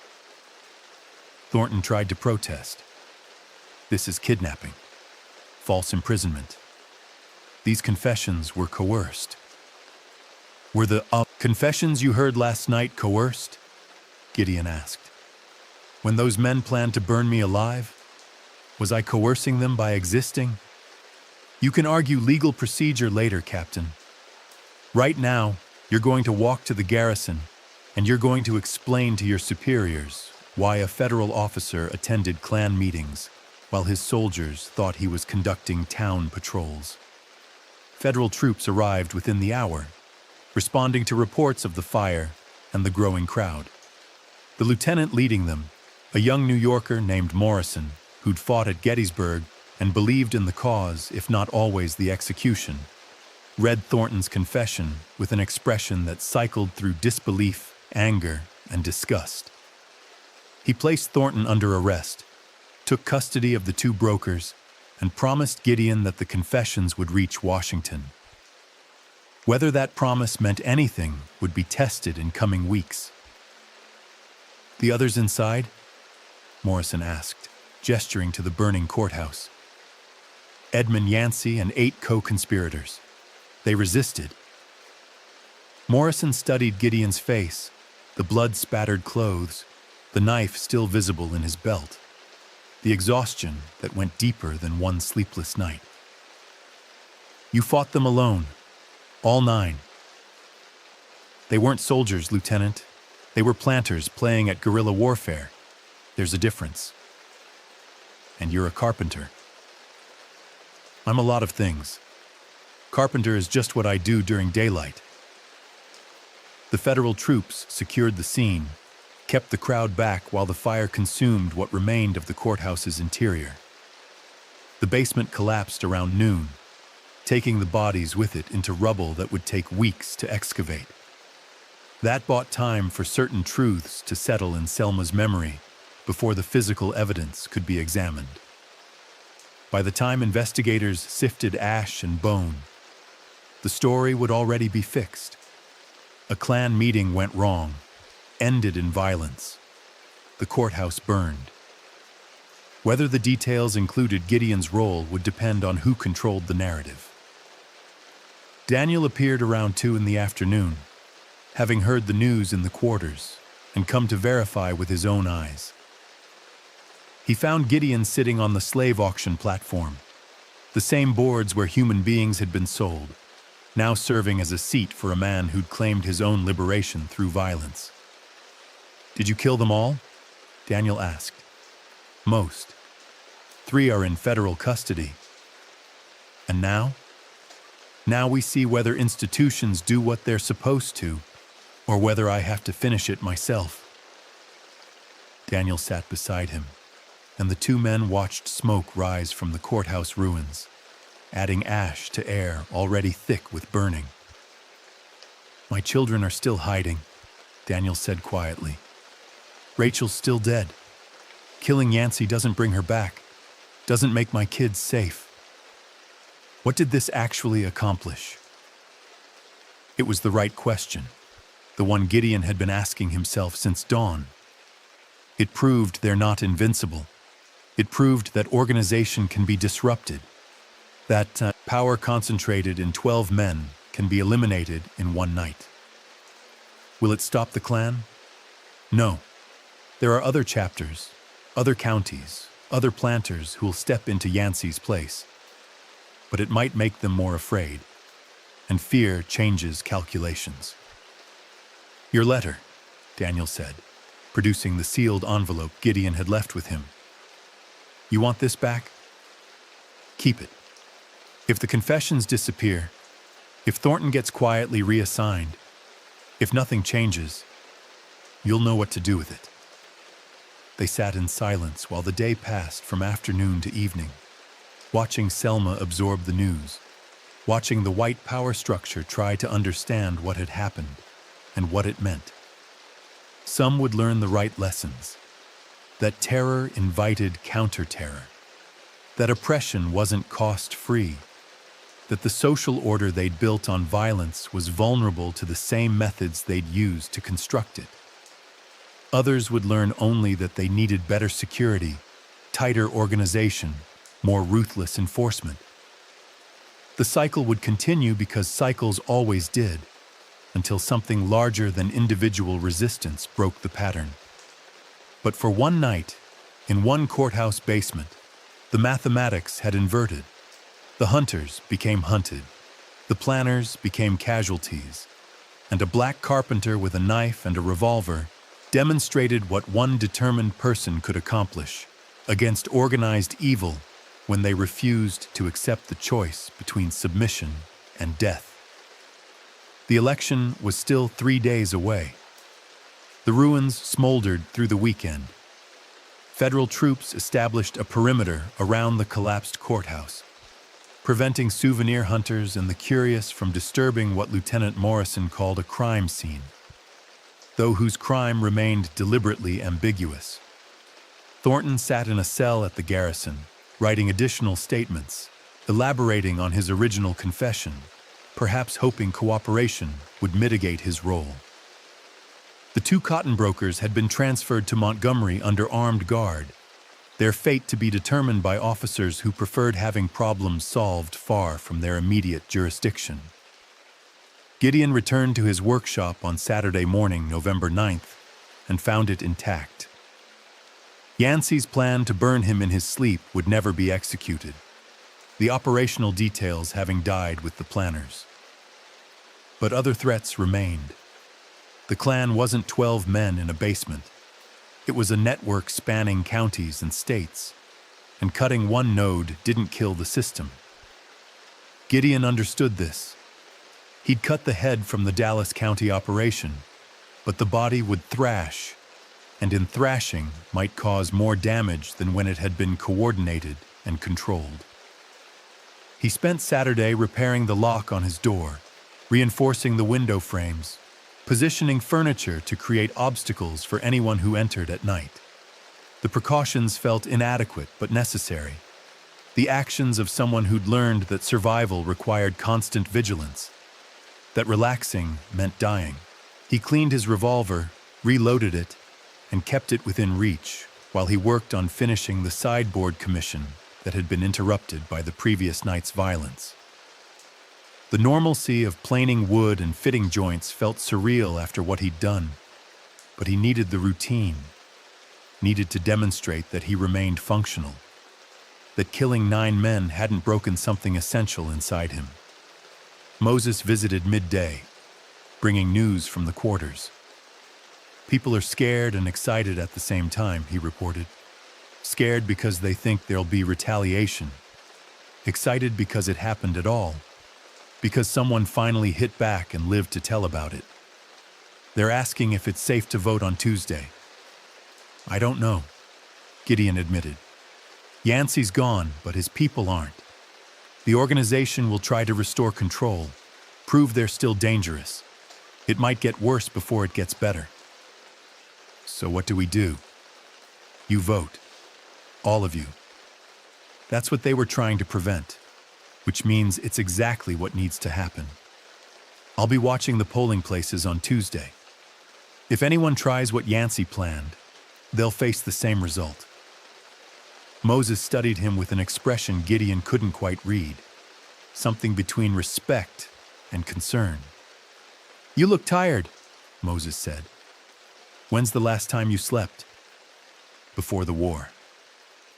Thornton tried to protest. "This is kidnapping, false imprisonment. These confessions were coerced." "Were the confessions you heard last night coerced?" Gideon asked. "When those men planned to burn me alive, was I coercing them by existing? You can argue legal procedure later, Captain. Right now, you're going to walk to the garrison, and you're going to explain to your superiors why a federal officer attended Klan meetings while his soldiers thought he was conducting town patrols." Federal troops arrived within the hour, responding to reports of the fire and the growing crowd. The lieutenant leading them, a young New Yorker named Morrison, who'd fought at Gettysburg and believed in the cause, if not always the execution, read Thornton's confession with an expression that cycled through disbelief, anger, and disgust. He placed Thornton under arrest, took custody of the 2 brokers, and promised Gideon that the confessions would reach Washington. Whether that promise meant anything would be tested in coming weeks. "The others inside?" Morrison asked, gesturing to the burning courthouse. "Edmund Yancey and 8 co-conspirators. They resisted." Morrison studied Gideon's face, the blood-spattered clothes, the knife still visible in his belt, the exhaustion that went deeper than one sleepless night. "You fought them alone, all 9. They weren't soldiers, Lieutenant. They were planters playing at guerrilla warfare. There's a difference." "And you're a carpenter." "I'm a lot of things. Carpenter is just what I do during daylight." The federal troops secured the scene, kept the crowd back while the fire consumed what remained of the courthouse's interior. The basement collapsed around noon, taking the bodies with it into rubble that would take weeks to excavate. That bought time for certain truths to settle in Selma's memory before the physical evidence could be examined. By the time investigators sifted ash and bone, the story would already be fixed. A clan meeting went wrong, ended in violence. The courthouse burned. Whether the details included Gideon's role would depend on who controlled the narrative. Daniel appeared around 2 in the afternoon, having heard the news in the quarters and come to verify with his own eyes. He found Gideon sitting on the slave auction platform, the same boards where human beings had been sold, now serving as a seat for a man who'd claimed his own liberation through violence. "Did you kill them all?" Daniel asked. "Most. 3 are in federal custody." "And now?" "Now we see whether institutions do what they're supposed to, or whether I have to finish it myself." Daniel sat beside him, and the 2 men watched smoke rise from the courthouse ruins, adding ash to air already thick with burning. "My children are still hiding," Daniel said quietly. "Rachel's still dead. Killing Yancey doesn't bring her back, doesn't make my kids safe." What did this actually accomplish? It was the right question, the one Gideon had been asking himself since dawn. It proved they're not invincible. It proved that organization can be disrupted, that power concentrated in 12 men can be eliminated in one night. Will it stop the clan? No. There are other chapters, other counties, other planters who will step into Yancey's place. But it might make them more afraid, and fear changes calculations. "Your letter," Daniel said, producing the sealed envelope Gideon had left with him. "You want this back? Keep it. If the confessions disappear, if Thornton gets quietly reassigned, if nothing changes, you'll know what to do with it." They sat in silence while the day passed from afternoon to evening, watching Selma absorb the news, watching the white power structure try to understand what had happened and what it meant. Some would learn the right lessons, that terror invited counter-terror, that oppression wasn't cost-free, that the social order they'd built on violence was vulnerable to the same methods they'd used to construct it. Others would learn only that they needed better security, tighter organization, more ruthless enforcement. The cycle would continue because cycles always did, until something larger than individual resistance broke the pattern. But for one night, in one courthouse basement, the mathematics had inverted. The hunters became hunted, the planners became casualties, and a black carpenter with a knife and a revolver demonstrated what one determined person could accomplish against organized evil when they refused to accept the choice between submission and death. The election was still 3 days away. The ruins smoldered through the weekend. Federal troops established a perimeter around the collapsed courthouse, preventing souvenir hunters and the curious from disturbing what Lieutenant Morrison called a crime scene, though whose crime remained deliberately ambiguous. Thornton sat in a cell at the garrison, writing additional statements, elaborating on his original confession, perhaps hoping cooperation would mitigate his role. The 2 cotton brokers had been transferred to Montgomery under armed guard, their fate to be determined by officers who preferred having problems solved far from their immediate jurisdiction. Gideon returned to his workshop on Saturday morning, November 9th, and found it intact. Yancey's plan to burn him in his sleep would never be executed, the operational details having died with the planners. But other threats remained. The clan wasn't 12 men in a basement. It was a network spanning counties and states, and cutting one node didn't kill the system. Gideon understood this. He'd cut the head from the Dallas County operation, but the body would thrash, and in thrashing might cause more damage than when it had been coordinated and controlled. He spent Saturday repairing the lock on his door, reinforcing the window frames, positioning furniture to create obstacles for anyone who entered at night. The precautions felt inadequate but necessary, the actions of someone who'd learned that survival required constant vigilance, that relaxing meant dying. He cleaned his revolver, reloaded it, and kept it within reach while he worked on finishing the sideboard commission that had been interrupted by the previous night's violence. The normalcy of planing wood and fitting joints felt surreal after what he'd done, but he needed the routine, needed to demonstrate that he remained functional, that killing 9 men hadn't broken something essential inside him. Moses visited midday, bringing news from the quarters. People are scared and excited at the same time, he reported. Scared because they think there'll be retaliation. Excited because it happened at all. Because someone finally hit back and lived to tell about it. They're asking if it's safe to vote on Tuesday. I don't know, Gideon admitted. Yancey's gone, but his people aren't. The organization will try to restore control, prove they're still dangerous. It might get worse before it gets better. So what do we do? You vote. All of you. That's what they were trying to prevent, which means it's exactly what needs to happen. I'll be watching the polling places on Tuesday. If anyone tries what Yancey planned, they'll face the same result. Moses studied him with an expression Gideon couldn't quite read, something between respect and concern. You look tired, Moses said. When's the last time you slept? Before the war.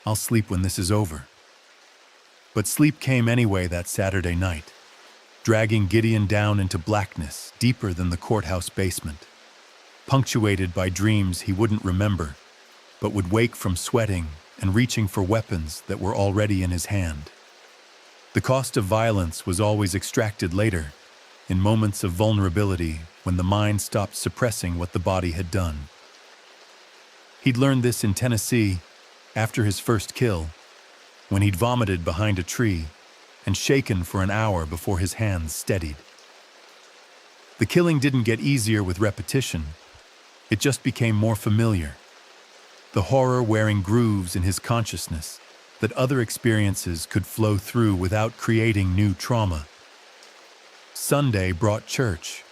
I'll sleep when this is over. But sleep came anyway that Saturday night, dragging Gideon down into blackness deeper than the courthouse basement, punctuated by dreams he wouldn't remember, but would wake from sweating and reaching for weapons that were already in his hand. The cost of violence was always extracted later, in moments of vulnerability when the mind stopped suppressing what the body had done. He'd learned this in Tennessee after his first kill, when he'd vomited behind a tree and shaken for an hour before his hands steadied. The killing didn't get easier with repetition. It just became more familiar. The horror wearing grooves in his consciousness that other experiences could flow through without creating new trauma. Sunday brought church,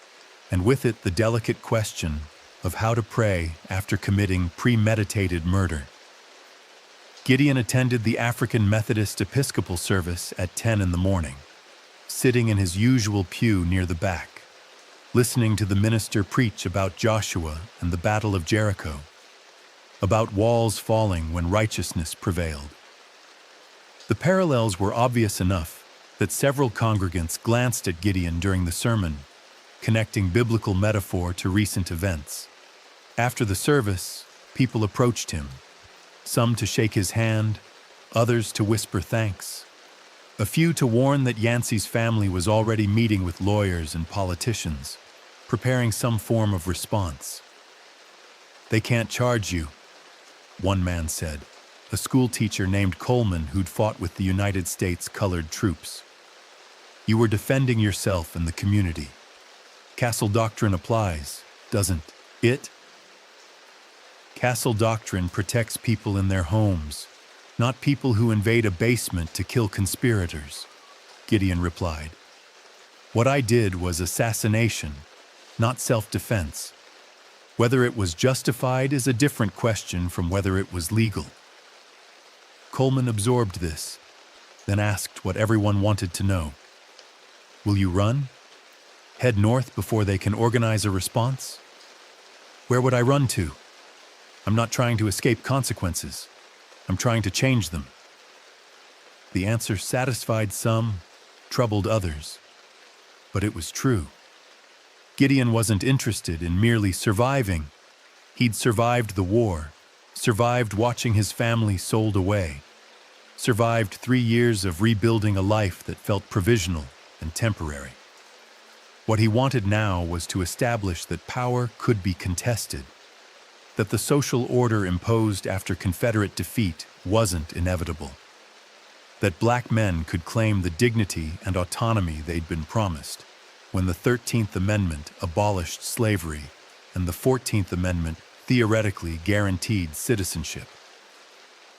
and with it the delicate question of how to pray after committing premeditated murder. Gideon attended the African Methodist Episcopal service at 10 in the morning, sitting in his usual pew near the back, listening to the minister preach about Joshua and the Battle of Jericho, about walls falling when righteousness prevailed. The parallels were obvious enough that several congregants glanced at Gideon during the sermon, connecting biblical metaphor to recent events. After the service, people approached him, some to shake his hand, others to whisper thanks, a few to warn that Yancey's family was already meeting with lawyers and politicians, preparing some form of response. They can't charge you, one man said, a school teacher named Coleman who'd fought with the United States colored troops. You were defending yourself and the community. Castle doctrine applies, doesn't it? Castle doctrine protects people in their homes, not people who invade a basement to kill conspirators, Gideon replied. What I did was assassination, not self-defense. Whether it was justified is a different question from whether it was legal. Coleman absorbed this, then asked what everyone wanted to know. Will you run? Head north before they can organize a response? Where would I run to? I'm not trying to escape consequences. I'm trying to change them. The answer satisfied some, troubled others. But it was true. Gideon wasn't interested in merely surviving. He'd survived the war, survived watching his family sold away, survived 3 years of rebuilding a life that felt provisional and temporary. What he wanted now was to establish that power could be contested, that the social order imposed after Confederate defeat wasn't inevitable, that black men could claim the dignity and autonomy they'd been promised when the 13th Amendment abolished slavery and the 14th Amendment theoretically guaranteed citizenship.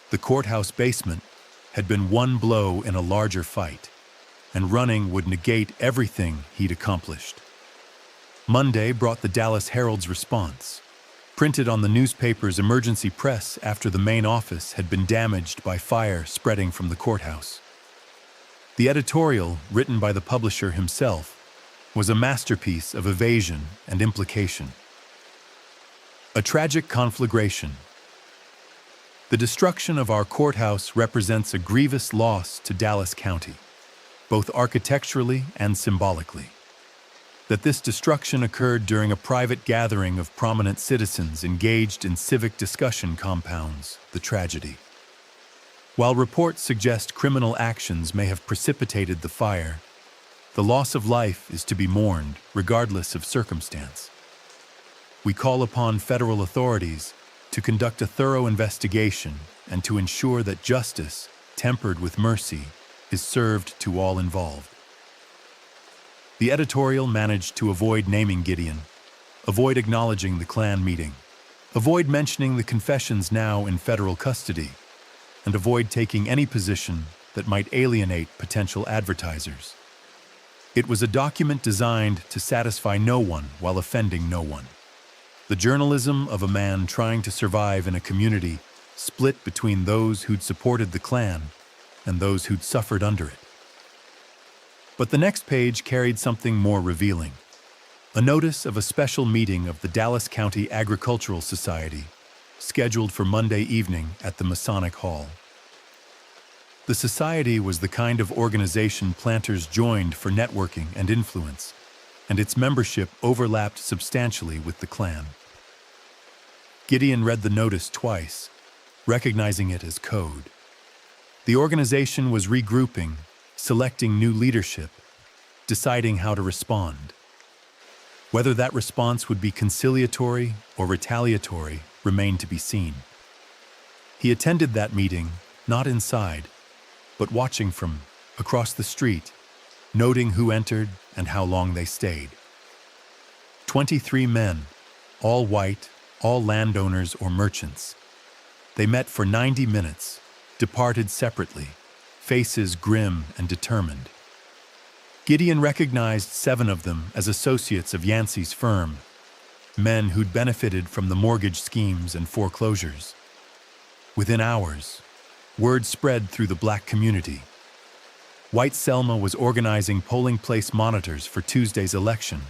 The courthouse basement had been one blow in a larger fight, and running would negate everything he'd accomplished. Monday brought the Dallas Herald's response, printed on the newspaper's emergency press after the main office had been damaged by fire spreading from the courthouse. The editorial, written by the publisher himself, was a masterpiece of evasion and implication. A tragic conflagration. The destruction of our courthouse represents a grievous loss to Dallas County, both architecturally and symbolically. That this destruction occurred during a private gathering of prominent citizens engaged in civic discussion compounds the tragedy. While reports suggest criminal actions may have precipitated the fire, the loss of life is to be mourned regardless of circumstance. We call upon federal authorities to conduct a thorough investigation and to ensure that justice, tempered with mercy, is served to all involved. The editorial managed to avoid naming Gideon, avoid acknowledging the Klan meeting, avoid mentioning the confessions now in federal custody, and avoid taking any position that might alienate potential advertisers. It was a document designed to satisfy no one while offending no one. The journalism of a man trying to survive in a community split between those who'd supported the Klan and those who'd suffered under it. But the next page carried something more revealing. A notice of a special meeting of the Dallas County Agricultural Society, scheduled for Monday evening at the Masonic Hall. The society was the kind of organization planters joined for networking and influence, and its membership overlapped substantially with the Klan. Gideon read the notice twice, recognizing it as code. The organization was regrouping, selecting new leadership, deciding how to respond. Whether that response would be conciliatory or retaliatory remained to be seen. He attended that meeting, not inside, but watching from across the street, noting who entered and how long they stayed. 23 men, all white, all landowners or merchants. They met for 90 minutes, departed separately, faces grim and determined. Gideon recognized 7 of them as associates of Yancey's firm, men who'd benefited from the mortgage schemes and foreclosures. Within hours, word spread through the black community. White Selma was organizing polling place monitors for Tuesday's election,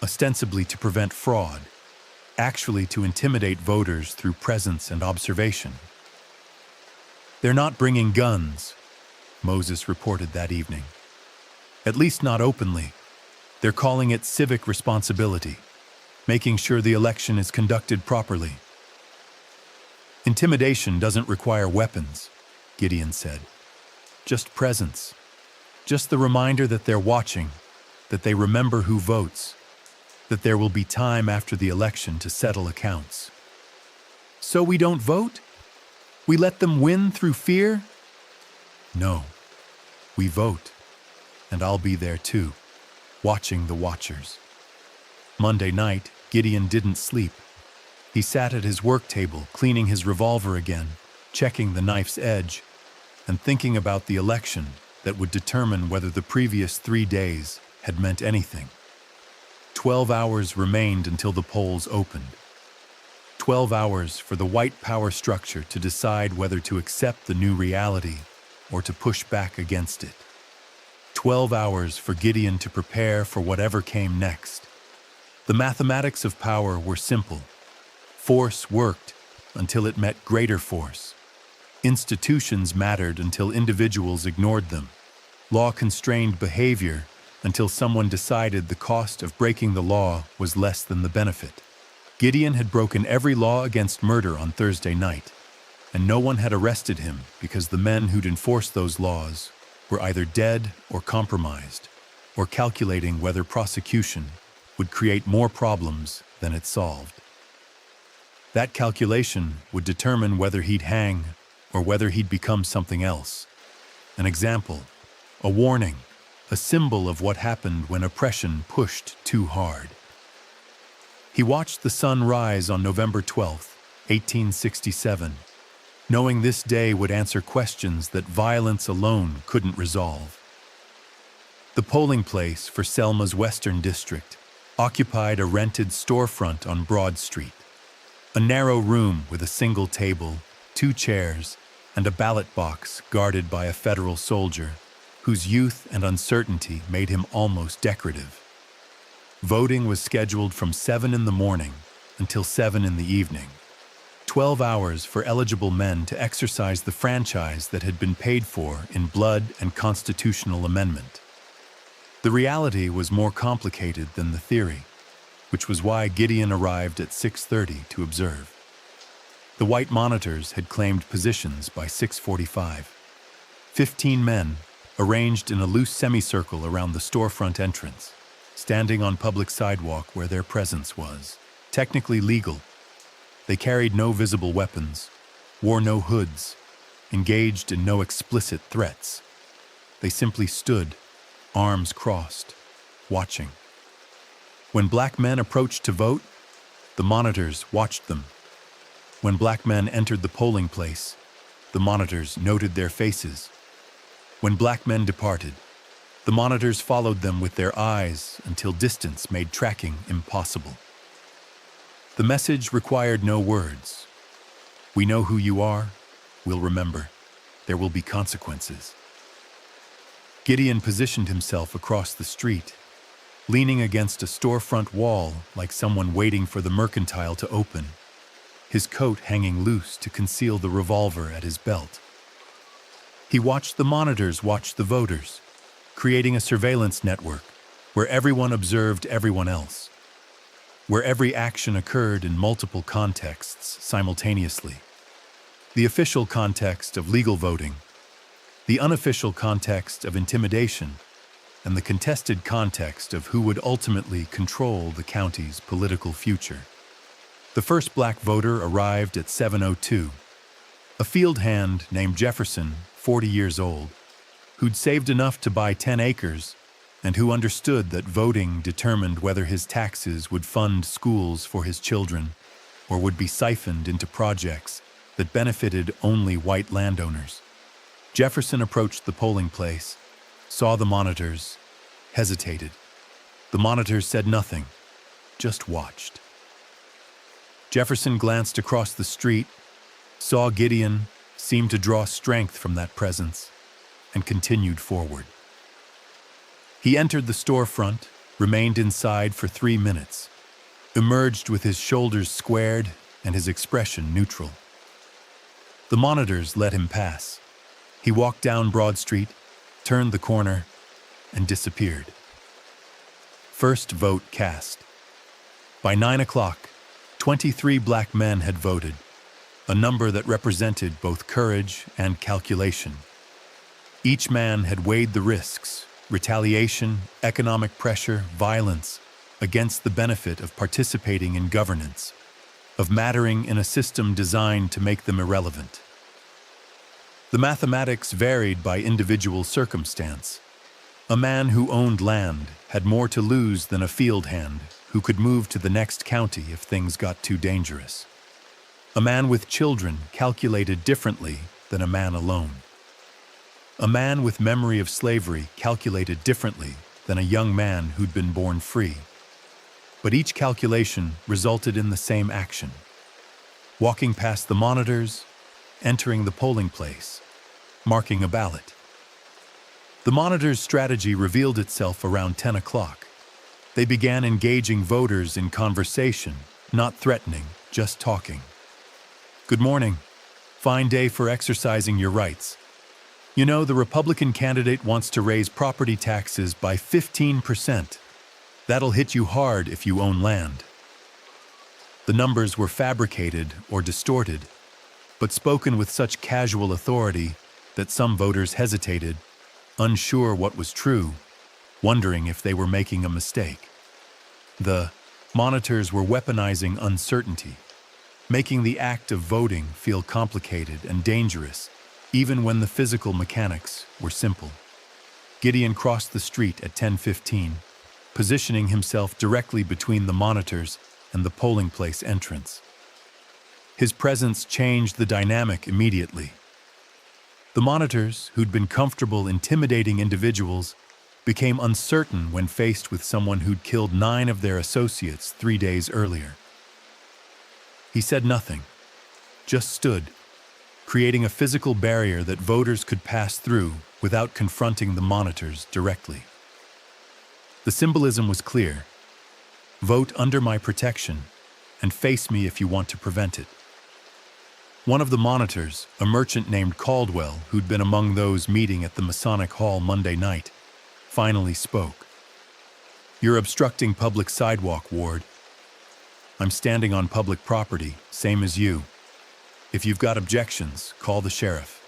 ostensibly to prevent fraud, actually to intimidate voters through presence and observation. "They're not bringing guns," Moses reported that evening. "At least not openly. They're calling it civic responsibility, making sure the election is conducted properly." "Intimidation doesn't require weapons," Gideon said. "Just presence. Just the reminder that they're watching, that they remember who votes, that there will be time after the election to settle accounts." "So we don't vote? We let them win through fear?" "No. We vote. And I'll be there too, watching the watchers." Monday night, Gideon didn't sleep. He sat at his work table, cleaning his revolver again, checking the knife's edge, and thinking about the election that would determine whether the previous 3 days had meant anything. 12 hours remained until the polls opened. 12 hours for the white power structure to decide whether to accept the new reality or to push back against it. 12 hours for Gideon to prepare for whatever came next. The mathematics of power were simple. Force worked until it met greater force. Institutions mattered until individuals ignored them. Law constrained behavior until someone decided the cost of breaking the law was less than the benefit. Gideon had broken every law against murder on Thursday night, and no one had arrested him because the men who'd enforced those laws were either dead or compromised, or calculating whether prosecution would create more problems than it solved. That calculation would determine whether he'd hang or whether he'd become something else. An example, a warning, a symbol of what happened when oppression pushed too hard. He watched the sun rise on November 12, 1867, knowing this day would answer questions that violence alone couldn't resolve. The polling place for Selma's Western District, occupied a rented storefront on Broad Street. A narrow room with a single table, 2 chairs, and a ballot box guarded by a federal soldier, whose youth and uncertainty made him almost decorative. Voting was scheduled from 7 in the morning until 7 in the evening. 12 hours for eligible men to exercise the franchise that had been paid for in blood and constitutional amendment. The reality was more complicated than the theory, which was why Gideon arrived at 6:30 to observe. The white monitors had claimed positions by 6:45. 15 men, arranged in a loose semicircle around the storefront entrance, standing on public sidewalk where their presence was technically legal. They carried no visible weapons, wore no hoods, engaged in no explicit threats. They simply stood, arms crossed, watching. When black men approached to vote, the monitors watched them. When black men entered the polling place, the monitors noted their faces. When black men departed, the monitors followed them with their eyes until distance made tracking impossible. The message required no words. We know who you are, we'll remember. There will be consequences. Gideon positioned himself across the street, leaning against a storefront wall like someone waiting for the mercantile to open, his coat hanging loose to conceal the revolver at his belt. He watched the monitors watch the voters, creating a surveillance network where everyone observed everyone else, where every action occurred in multiple contexts simultaneously. The official context of legal voting, the unofficial context of intimidation, and the contested context of who would ultimately control the county's political future. The first black voter arrived at 7:02. A field hand named Jefferson, 40 years old, who'd saved enough to buy 10 acres and who understood that voting determined whether his taxes would fund schools for his children or would be siphoned into projects that benefited only white landowners. Jefferson approached the polling place, saw the monitors, hesitated. The monitors said nothing, just watched. Jefferson glanced across the street, saw Gideon, seemed to draw strength from that presence, and continued forward. He entered the storefront, remained inside for 3 minutes, emerged with his shoulders squared and his expression neutral. The monitors let him pass. He walked down Broad Street, turned the corner, and disappeared. First vote cast. By 9 o'clock, 23 black men had voted, a number that represented both courage and calculation. Each man had weighed the risks, retaliation, economic pressure, violence, against the benefit of participating in governance, of mattering in a system designed to make them irrelevant. The mathematics varied by individual circumstance. A man who owned land had more to lose than a field hand who could move to the next county if things got too dangerous. A man with children calculated differently than a man alone. A man with memory of slavery calculated differently than a young man who'd been born free. But each calculation resulted in the same action: walking past the monitors, entering the polling place, marking a ballot. The monitors' strategy revealed itself around 10 o'clock. They began engaging voters in conversation, not threatening, just talking. Good morning. Fine day for exercising your rights. You know, the Republican candidate wants to raise property taxes by 15%. That'll hit you hard if you own land. The numbers were fabricated or distorted, but spoken with such casual authority that some voters hesitated, unsure what was true, wondering if they were making a mistake. The monitors were weaponizing uncertainty, making the act of voting feel complicated and dangerous, even when the physical mechanics were simple. Gideon crossed the street at 10:15, positioning himself directly between the monitors and the polling place entrance. His presence changed the dynamic immediately. The monitors, who'd been comfortable intimidating individuals, became uncertain when faced with someone who'd killed 9 of their associates 3 days earlier. He said nothing, just stood, creating a physical barrier that voters could pass through without confronting the monitors directly. The symbolism was clear. Vote under my protection and face me if you want to prevent it. One of the monitors, a merchant named Caldwell, who'd been among those meeting at the Masonic Hall Monday night, finally spoke. "You're obstructing public sidewalk, Ward. I'm standing on public property, same as you. If you've got objections, call the sheriff.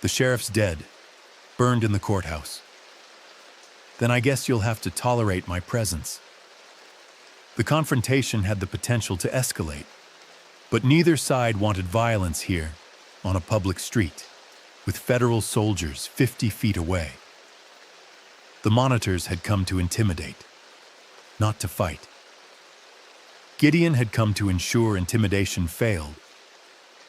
The sheriff's dead, burned in the courthouse. Then I guess you'll have to tolerate my presence." The confrontation had the potential to escalate, but neither side wanted violence here, on a public street, with federal soldiers 50 feet away. The monitors had come to intimidate, not to fight. Gideon had come to ensure intimidation failed,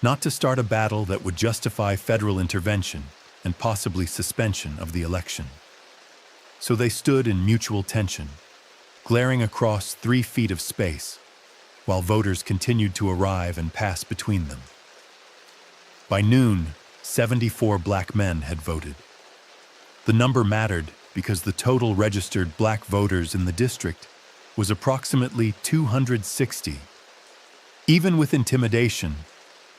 not to start a battle that would justify federal intervention and possibly suspension of the election. So they stood in mutual tension, glaring across 3 feet of space, while voters continued to arrive and pass between them. By noon, 74 black men had voted. The number mattered because the total registered black voters in the district was approximately 260. Even with intimidation,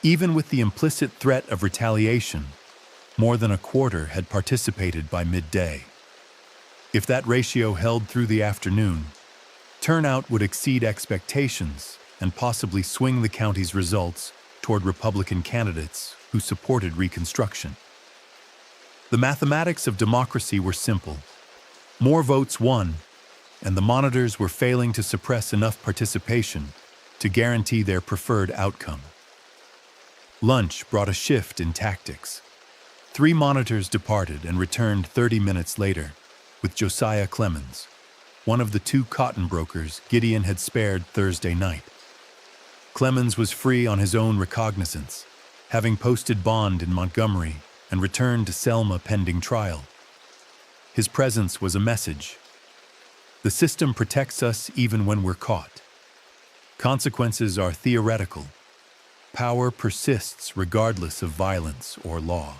even with the implicit threat of retaliation, more than a quarter had participated by midday. If that ratio held through the afternoon, turnout would exceed expectations and possibly swing the county's results toward Republican candidates who supported Reconstruction. The mathematics of democracy were simple. More votes won, and the monitors were failing to suppress enough participation to guarantee their preferred outcome. Lunch brought a shift in tactics. 3 monitors departed and returned 30 minutes later with Josiah Clemens, one of the 2 cotton brokers Gideon had spared Thursday night. Clemens was free on his own recognizance, having posted bond in Montgomery and returned to Selma pending trial. His presence was a message. The system protects us even when we're caught. Consequences are theoretical. Power persists regardless of violence or law.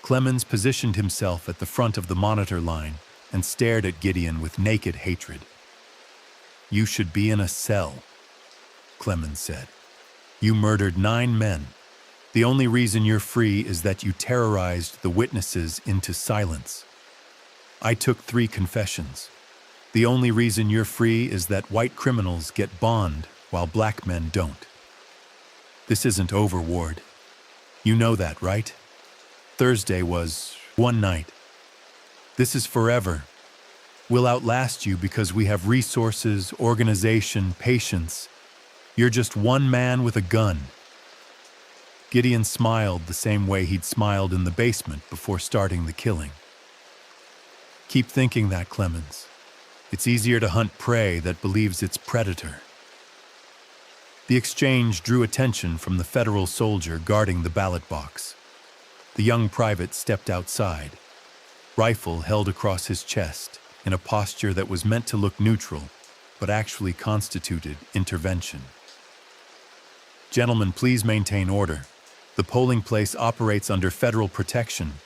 Clemens positioned himself at the front of the monitor line and stared at Gideon with naked hatred. "You should be in a cell," Clemens said. "You murdered 9 men. The only reason you're free is that you terrorized the witnesses into silence. I took 3 confessions. The only reason you're free is that white criminals get bond while black men don't. This isn't over, Ward. You know that, right? Thursday was one night. This is forever. We'll outlast you because we have resources, organization, patience. You're just one man with a gun." Gideon smiled the same way he'd smiled in the basement before starting the killing. "Keep thinking that, Clemens. It's easier to hunt prey that believes it's predator." The exchange drew attention from the federal soldier guarding the ballot box. The young private stepped outside, rifle held across his chest in a posture that was meant to look neutral, but actually constituted intervention. "Gentlemen, please maintain order. The polling place operates under federal protection,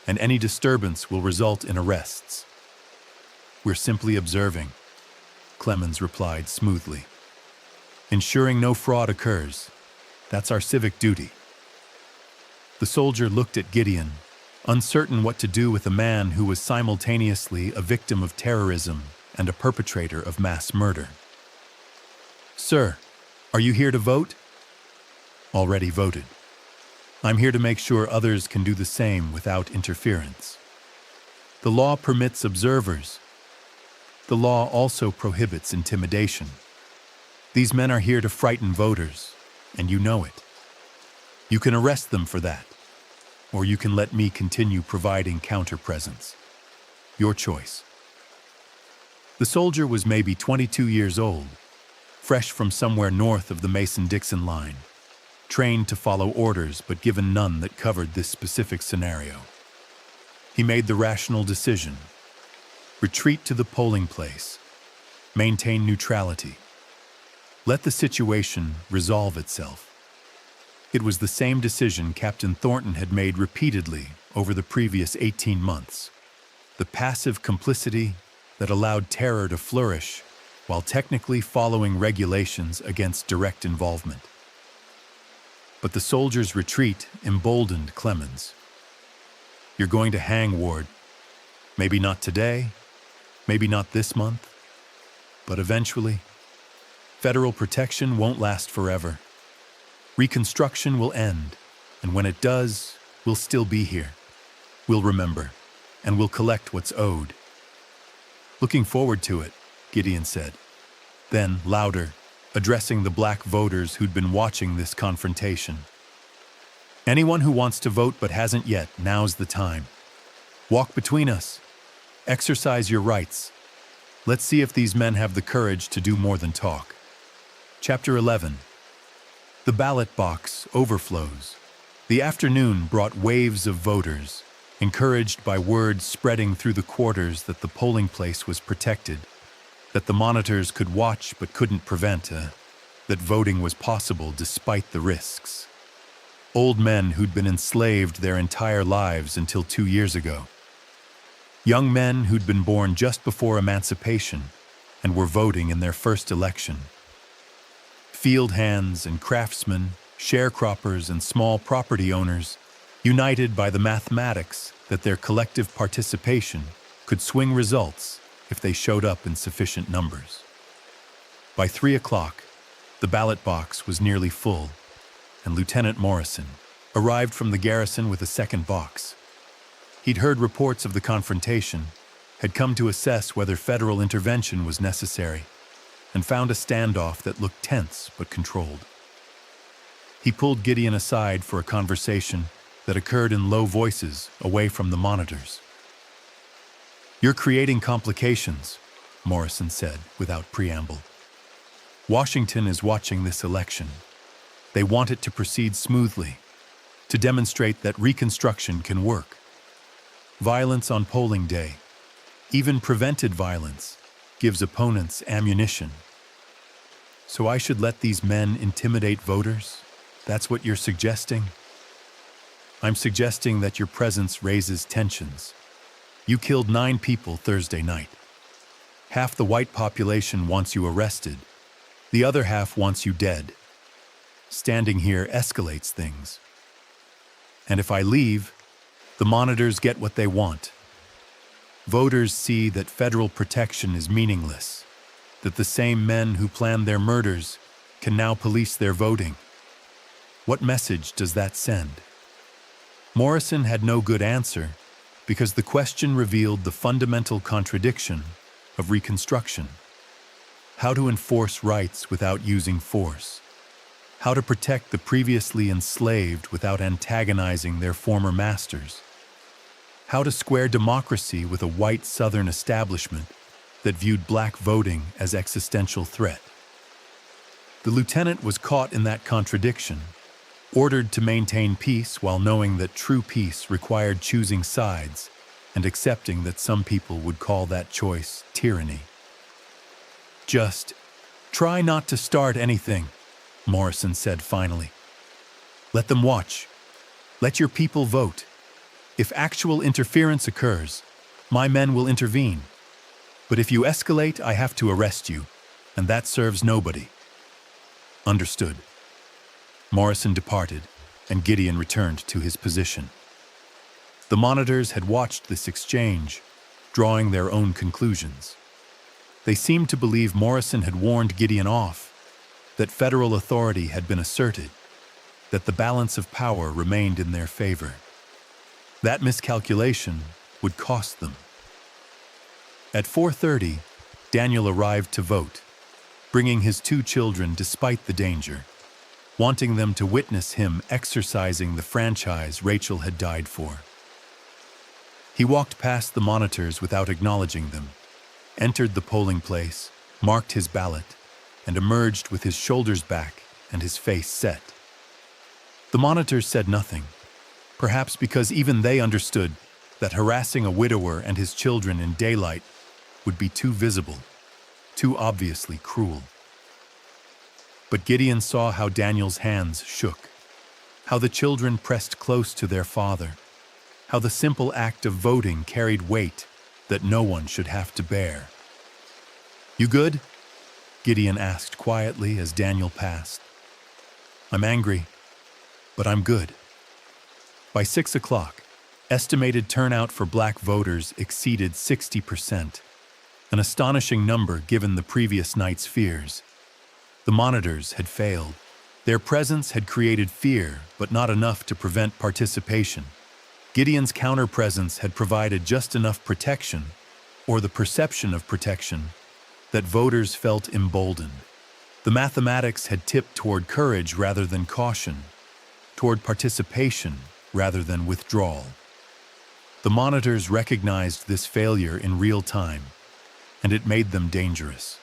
and any disturbance will result in arrests." "We're simply observing," Clemens replied smoothly. "Ensuring no fraud occurs. That's our civic duty." The soldier looked at Gideon, uncertain what to do with a man who was simultaneously a victim of terrorism and a perpetrator of mass murder. "Sir, are you here to vote?" "Already voted. I'm here to make sure others can do the same without interference. The law permits observers. The law also prohibits intimidation. These men are here to frighten voters, and you know it. You can arrest them for that, or you can let me continue providing counter-presence. Your choice." The soldier was maybe 22 years old, fresh from somewhere north of the Mason-Dixon line, trained to follow orders but given none that covered this specific scenario. He made the rational decision. Retreat to the polling place. Maintain neutrality. Let the situation resolve itself. It was the same decision Captain Thornton had made repeatedly over the previous 18 months. The passive complicity that allowed terror to flourish while technically following regulations against direct involvement. But the soldiers' retreat emboldened Clemens. You're going to hang, Ward. Maybe not today, maybe not this month, but eventually. Federal protection won't last forever. Reconstruction will end, and when it does, we'll still be here. We'll remember, and we'll collect what's owed. Looking forward to it, Gideon said. Then, louder, addressing the black voters who'd been watching this confrontation. Anyone who wants to vote but hasn't yet, now's the time. Walk between us. Exercise your rights. Let's see if these men have the courage to do more than talk. Chapter 11. The ballot box overflows. The afternoon brought waves of voters, encouraged by word spreading through the quarters that the polling place was protected, that the monitors could watch but couldn't prevent, that voting was possible despite the risks. Old men who'd been enslaved their entire lives until 2 years ago. Young men who'd been born just before emancipation and were voting in their first election. Field hands and craftsmen, sharecroppers and small property owners, united by the mathematics that their collective participation could swing results if they showed up in sufficient numbers. By 3 o'clock, the ballot box was nearly full, and Lieutenant Morrison arrived from the garrison with a second box. He'd heard reports of the confrontation, had come to assess whether federal intervention was necessary, and found a standoff that looked tense but controlled. He pulled Gideon aside for a conversation that occurred in low voices away from the monitors. "You're creating complications," Morrison said without preamble. "Washington is watching this election. They want it to proceed smoothly, to demonstrate that Reconstruction can work. Violence on polling day, even prevented violence, gives opponents ammunition. So I should let these men intimidate voters? That's what you're suggesting?" "I'm suggesting that your presence raises tensions. You killed 9 people Thursday night. Half the white population wants you arrested. The other half wants you dead. Standing here escalates things. And if I leave, the monitors get what they want. Voters see that federal protection is meaningless, that the same men who planned their murders can now police their voting. What message does that send?" Morrison had no good answer because the question revealed the fundamental contradiction of Reconstruction. How to enforce rights without using force. How to protect the previously enslaved without antagonizing their former masters. How to square democracy with a white Southern establishment that viewed black voting as existential threat. The lieutenant was caught in that contradiction, ordered to maintain peace while knowing that true peace required choosing sides and accepting that some people would call that choice tyranny. "Just try not to start anything," Morrison said finally. "Let them watch. Let your people vote. If actual interference occurs, my men will intervene. But if you escalate, I have to arrest you, and that serves nobody." "Understood." Morrison departed, and Gideon returned to his position. The monitors had watched this exchange, drawing their own conclusions. They seemed to believe Morrison had warned Gideon off, that federal authority had been asserted, that the balance of power remained in their favor. That miscalculation would cost them. At 4:30, Daniel arrived to vote, bringing his 2 children despite the danger, wanting them to witness him exercising the franchise Rachel had died for. He walked past the monitors without acknowledging them, entered the polling place, marked his ballot, and emerged with his shoulders back and his face set. The monitors said nothing, perhaps because even they understood that harassing a widower and his children in daylight would be too visible, too obviously cruel. But Gideon saw how Daniel's hands shook, how the children pressed close to their father, how the simple act of voting carried weight that no one should have to bear. "You good?" Gideon asked quietly as Daniel passed. "I'm angry, but I'm good." By 6 o'clock, estimated turnout for black voters exceeded 60%, an astonishing number given the previous night's fears. The monitors had failed. Their presence had created fear, but not enough to prevent participation. Gideon's counter-presence had provided just enough protection, or the perception of protection, that voters felt emboldened. The mathematics had tipped toward courage rather than caution, toward participation rather than withdrawal. The monitors recognized this failure in real time, and it made them dangerous.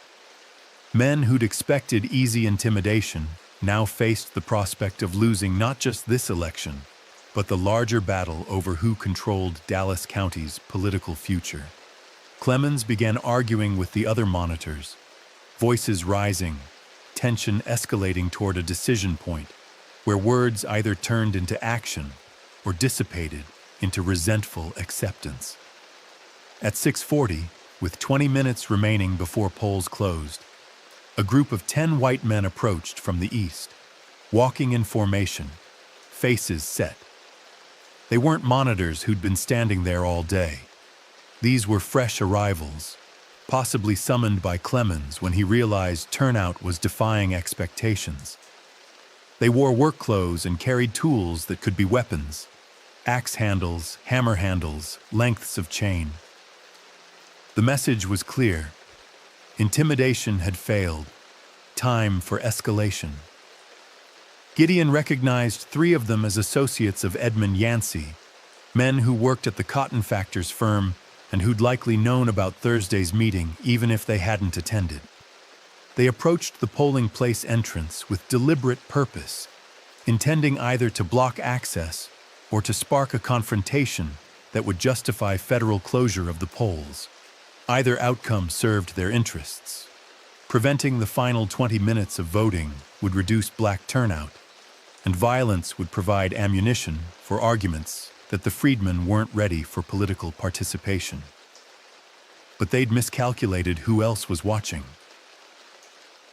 Men who'd expected easy intimidation now faced the prospect of losing not just this election, but the larger battle over who controlled Dallas County's political future. Clemens began arguing with the other monitors, voices rising, tension escalating toward a decision point, where words either turned into action or dissipated into resentful acceptance. At 6:40, with 20 minutes remaining before polls closed, a group of 10 white men approached from the east, walking in formation, faces set. They weren't monitors who'd been standing there all day. These were fresh arrivals, possibly summoned by Clemens when he realized turnout was defying expectations. They wore work clothes and carried tools that could be weapons: axe handles, hammer handles, lengths of chain. The message was clear. Intimidation had failed. Time for escalation. Gideon recognized 3 of them as associates of Edmund Yancey, men who worked at the cotton factor's firm and who'd likely known about Thursday's meeting even if they hadn't attended. They approached the polling place entrance with deliberate purpose, intending either to block access or to spark a confrontation that would justify federal closure of the polls. Either outcome served their interests. Preventing the final 20 minutes of voting would reduce black turnout, and violence would provide ammunition for arguments that the freedmen weren't ready for political participation. But they'd miscalculated who else was watching.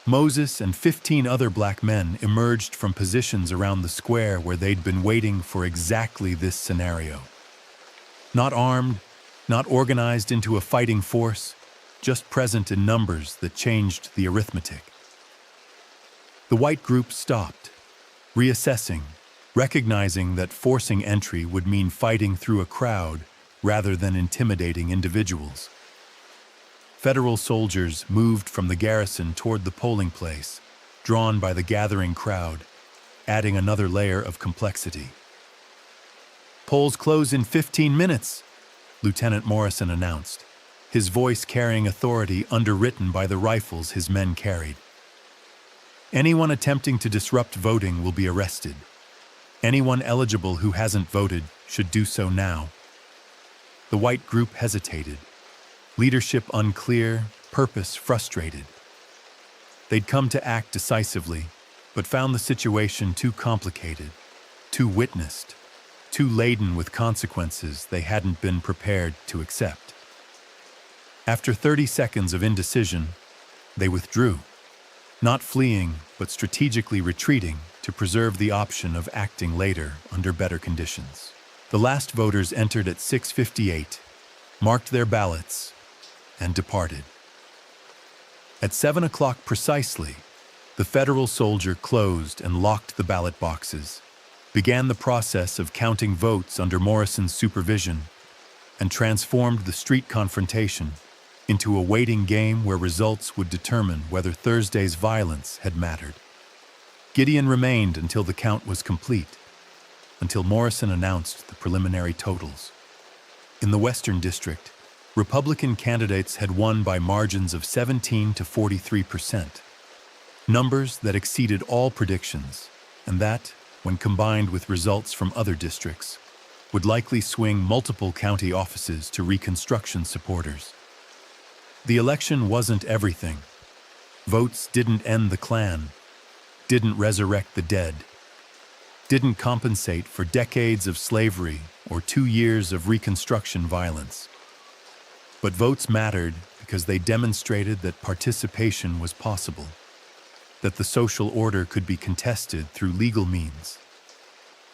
Moses and 15 other black men emerged from positions around the square where they'd been waiting for exactly this scenario. Not armed, not organized into a fighting force, just present in numbers that changed the arithmetic. The white group stopped, reassessing, recognizing that forcing entry would mean fighting through a crowd rather than intimidating individuals. Federal soldiers moved from the garrison toward the polling place, drawn by the gathering crowd, adding another layer of complexity. "Polls close in 15 minutes, Lieutenant Morrison announced, his voice carrying authority underwritten by the rifles his men carried. "Anyone attempting to disrupt voting will be arrested. Anyone eligible who hasn't voted should do so now." The white group hesitated, leadership unclear, purpose frustrated. They'd come to act decisively, but found the situation too complicated, too witnessed, too laden with consequences they hadn't been prepared to accept. After 30 seconds of indecision, they withdrew, not fleeing but strategically retreating to preserve the option of acting later under better conditions. The last voters entered at 6:58, marked their ballots, and departed. At 7 o'clock precisely, the federal soldier closed and locked the ballot boxes, began the process of counting votes under Morrison's supervision, and transformed the street confrontation into a waiting game where results would determine whether Thursday's violence had mattered. Gideon remained until the count was complete, until Morrison announced the preliminary totals. In the Western District, Republican candidates had won by margins of 17 to 43%, numbers that exceeded all predictions, and that, when combined with results from other districts, would likely swing multiple county offices to Reconstruction supporters. The election wasn't everything. Votes didn't end the Klan, didn't resurrect the dead, didn't compensate for decades of slavery or 2 years of Reconstruction violence. But votes mattered because they demonstrated that participation was possible, that the social order could be contested through legal means,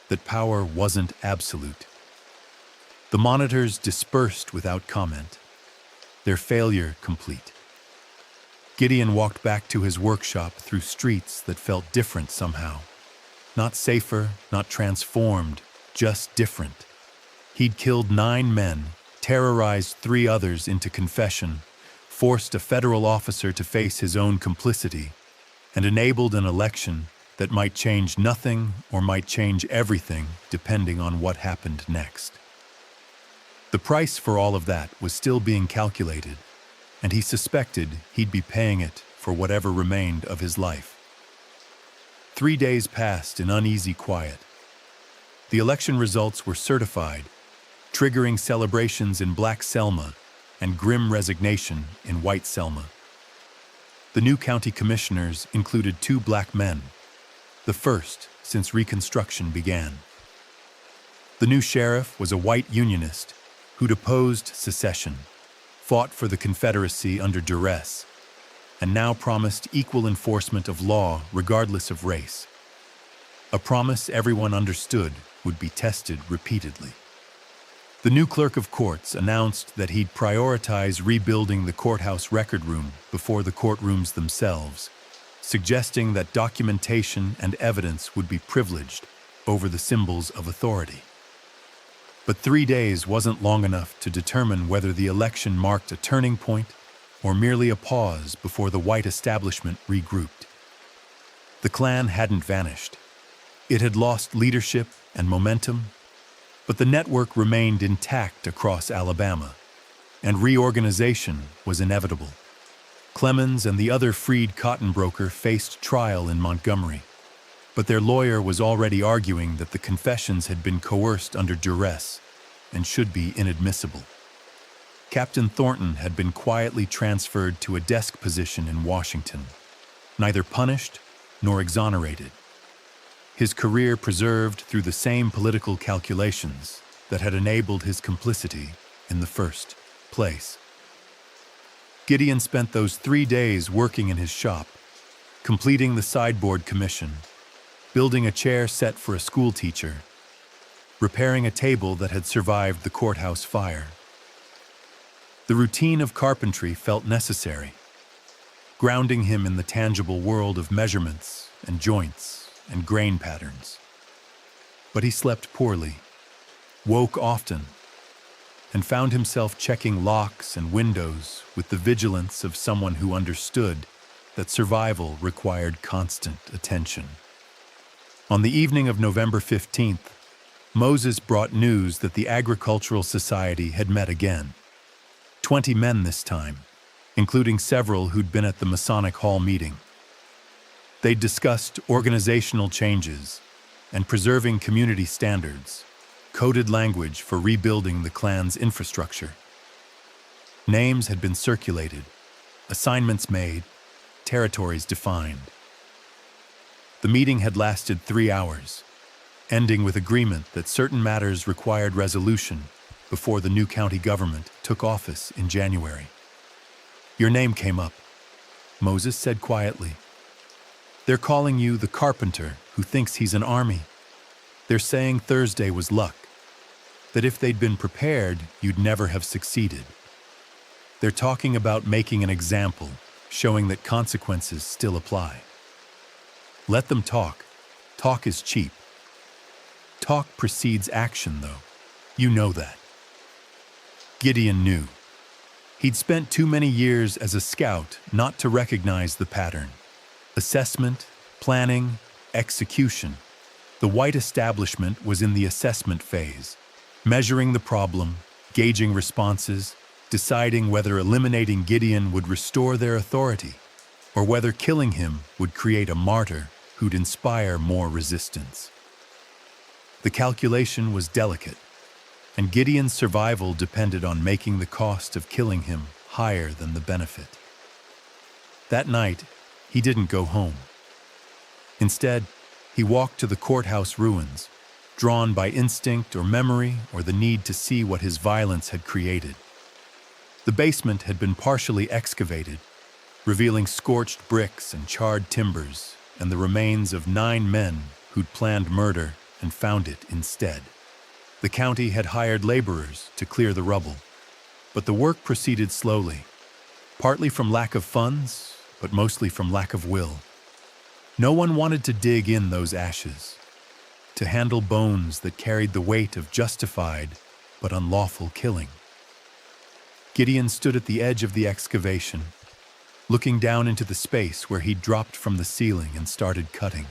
that power wasn't absolute. The monitors dispersed without comment, their failure complete. Gideon walked back to his workshop through streets that felt different somehow. Not safer, not transformed, just different. He'd killed 9 men, terrorized 3 others into confession, forced a federal officer to face his own complicity, and enabled an election that might change nothing or might change everything depending on what happened next. The price for all of that was still being calculated, and he suspected he'd be paying it for whatever remained of his life. 3 days passed in uneasy quiet. The election results were certified, triggering celebrations in Black Selma and grim resignation in White Selma. The new county commissioners included 2 black men, the first since Reconstruction began. The new sheriff was a white Unionist who'd opposed secession, fought for the Confederacy under duress, and now promised equal enforcement of law regardless of race. A promise everyone understood would be tested repeatedly. The new clerk of courts announced that he'd prioritize rebuilding the courthouse record room before the courtrooms themselves, suggesting that documentation and evidence would be privileged over the symbols of authority. But 3 days wasn't long enough to determine whether the election marked a turning point or merely a pause before the white establishment regrouped. The Klan hadn't vanished. It had lost leadership and momentum, but the network remained intact across Alabama, and reorganization was inevitable. Clemens and the other freed cotton broker faced trial in Montgomery, but their lawyer was already arguing that the confessions had been coerced under duress and should be inadmissible. Captain Thornton had been quietly transferred to a desk position in Washington, neither punished nor exonerated. His career preserved through the same political calculations that had enabled his complicity in the first place. Gideon spent those 3 days working in his shop, completing the sideboard commission, building a chair set for a school teacher, repairing a table that had survived the courthouse fire. The routine of carpentry felt necessary, grounding him in the tangible world of measurements and joints and grain patterns. But he slept poorly, woke often, and found himself checking locks and windows with the vigilance of someone who understood that survival required constant attention. On the evening of November 15th, Moses brought news that the Agricultural Society had met again. 20 men this time, including several who'd been at the Masonic Hall meeting. They discussed organizational changes and preserving community standards, coded language for rebuilding the Klan's infrastructure. Names had been circulated, assignments made, territories defined. The meeting had lasted 3 hours, ending with agreement that certain matters required resolution before the new county government took office in January. "Your name came up," Moses said quietly. "They're calling you the carpenter who thinks he's an army. They're saying Thursday was luck, that if they'd been prepared, you'd never have succeeded. They're talking about making an example, showing that consequences still apply. Let them talk. Talk is cheap. Talk precedes action, though. You know that." Gideon knew. He'd spent too many years as a scout not to recognize the pattern. Assessment, planning, execution. The white establishment was in the assessment phase, measuring the problem, gauging responses, deciding whether eliminating Gideon would restore their authority, or whether killing him would create a martyr who'd inspire more resistance. The calculation was delicate, and Gideon's survival depended on making the cost of killing him higher than the benefit. That night, he didn't go home. Instead, he walked to the courthouse ruins, drawn by instinct or memory or the need to see what his violence had created. The basement had been partially excavated, revealing scorched bricks and charred timbers and the remains of 9 men who'd planned murder and found it instead. The county had hired laborers to clear the rubble, but the work proceeded slowly, partly from lack of funds, but mostly from lack of will. No one wanted to dig in those ashes, to handle bones that carried the weight of justified but unlawful killing. Gideon stood at the edge of the excavation, looking down into the space where he'd dropped from the ceiling and started cutting.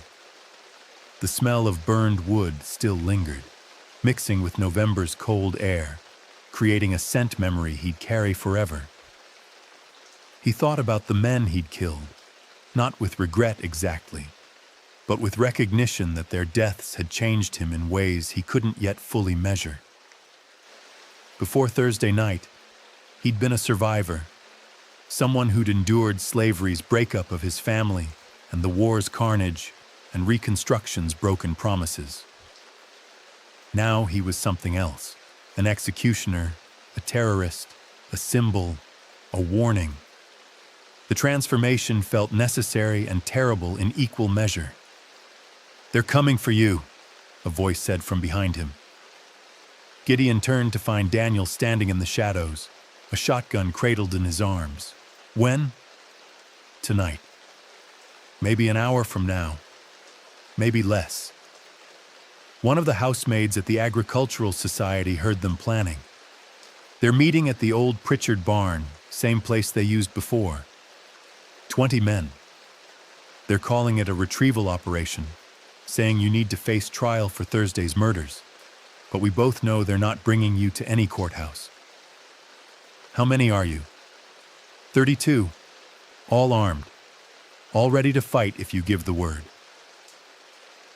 The smell of burned wood still lingered, mixing with November's cold air, creating a scent memory he'd carry forever. He thought about the men he'd killed, not with regret exactly, but with recognition that their deaths had changed him in ways he couldn't yet fully measure. Before Thursday night, he'd been a survivor, someone who'd endured slavery's breakup of his family and the war's carnage and Reconstruction's broken promises. Now he was something else, an executioner, a terrorist, a symbol, a warning. The transformation felt necessary and terrible in equal measure. "They're coming for you," a voice said from behind him. Gideon turned to find Daniel standing in the shadows, a shotgun cradled in his arms. When? Tonight. Maybe an hour from now. Maybe less. One of the housemaids at the Agricultural Society heard them planning. They're meeting at the old Pritchard barn, same place they used before. 20 men. They're calling it a retrieval operation, saying you need to face trial for Thursday's murders. But we both know they're not bringing you to any courthouse. How many are you? 32. All armed. All ready to fight if you give the word.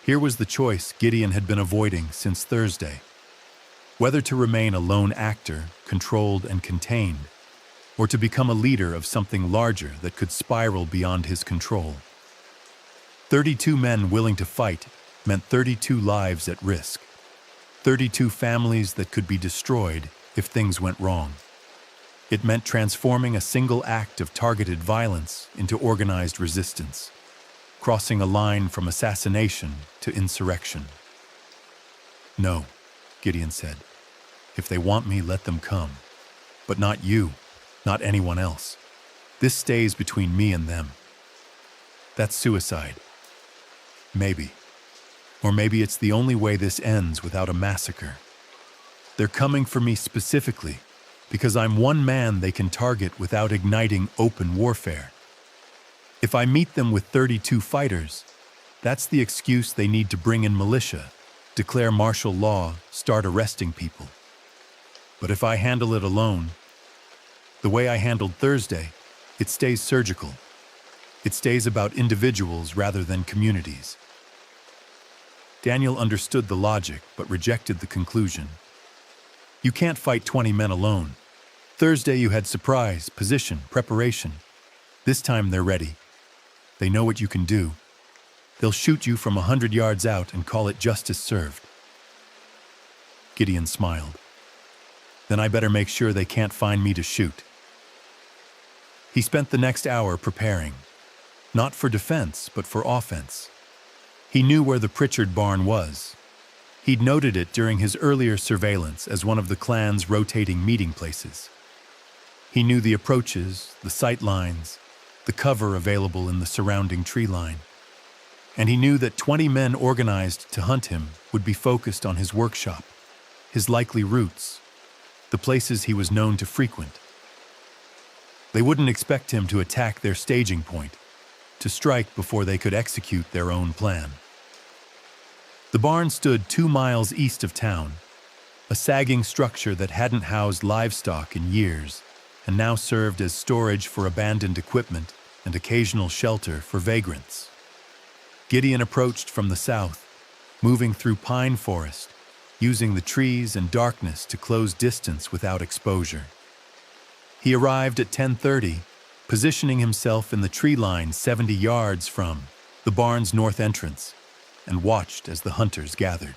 Here was the choice Gideon had been avoiding since Thursday. Whether to remain a lone actor, controlled and contained, or to become a leader of something larger that could spiral beyond his control. 32 men willing to fight meant 32 lives at risk. 32 families that could be destroyed if things went wrong. It meant transforming a single act of targeted violence into organized resistance, crossing a line from assassination to insurrection. "No," Gideon said. "If they want me, let them come. But not you, not anyone else. This stays between me and them." That's suicide. Maybe. Or maybe it's the only way this ends without a massacre. They're coming for me specifically because I'm one man they can target without igniting open warfare. If I meet them with 32 fighters, that's the excuse they need to bring in militia, declare martial law, start arresting people. But if I handle it alone, the way I handled Thursday, it stays surgical. It stays about individuals rather than communities. Daniel understood the logic, but rejected the conclusion. You can't fight 20 men alone. Thursday you had surprise, position, preparation. This time they're ready. They know what you can do. They'll shoot you from 100 yards out and call it justice served. Gideon smiled. Then I better make sure they can't find me to shoot. He spent the next hour preparing, not for defense, but for offense. He knew where the Pritchard barn was. He'd noted it during his earlier surveillance as one of the clan's rotating meeting places. He knew the approaches, the sight lines, the cover available in the surrounding tree line. And he knew that 20 men organized to hunt him would be focused on his workshop, his likely routes, the places he was known to frequent. They wouldn't expect him to attack their staging point, to strike before they could execute their own plan. The barn stood 2 miles east of town, a sagging structure that hadn't housed livestock in years and now served as storage for abandoned equipment and occasional shelter for vagrants. Gideon approached from the south, moving through pine forest, using the trees and darkness to close distance without exposure. He arrived at 10:30, positioning himself in the tree line 70 yards from the barn's north entrance, and watched as the hunters gathered.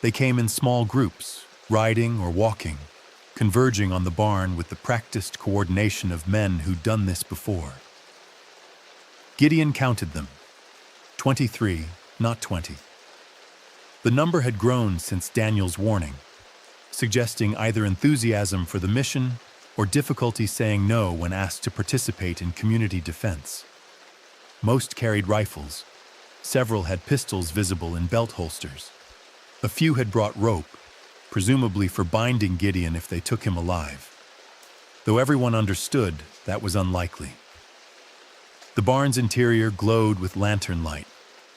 They came in small groups, riding or walking, converging on the barn with the practiced coordination of men who'd done this before. Gideon counted them. 23, not 20. The number had grown since Daniel's warning, suggesting either enthusiasm for the mission or difficulty saying no when asked to participate in community defense. Most carried rifles. Several had pistols visible in belt holsters. A few had brought rope, presumably for binding Gideon if they took him alive. Though everyone understood that was unlikely. The barn's interior glowed with lantern light,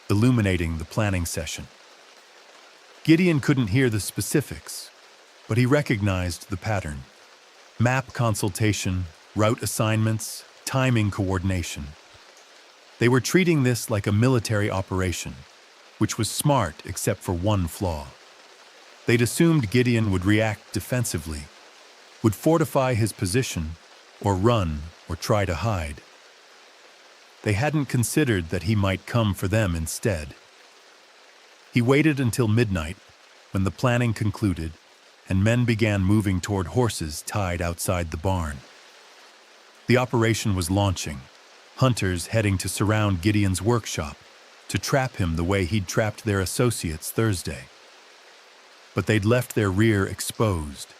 illuminating the planning session. Gideon couldn't hear the specifics, but he recognized the pattern. Map consultation, route assignments, timing coordination. They were treating this like a military operation, which was smart except for one flaw. They'd assumed Gideon would react defensively, would fortify his position, or run, or try to hide. They hadn't considered that he might come for them instead. He waited until midnight, when the planning concluded, and men began moving toward horses tied outside the barn. The operation was launching, hunters heading to surround Gideon's workshop, to trap him the way he'd trapped their associates Thursday. But they'd left their rear exposed,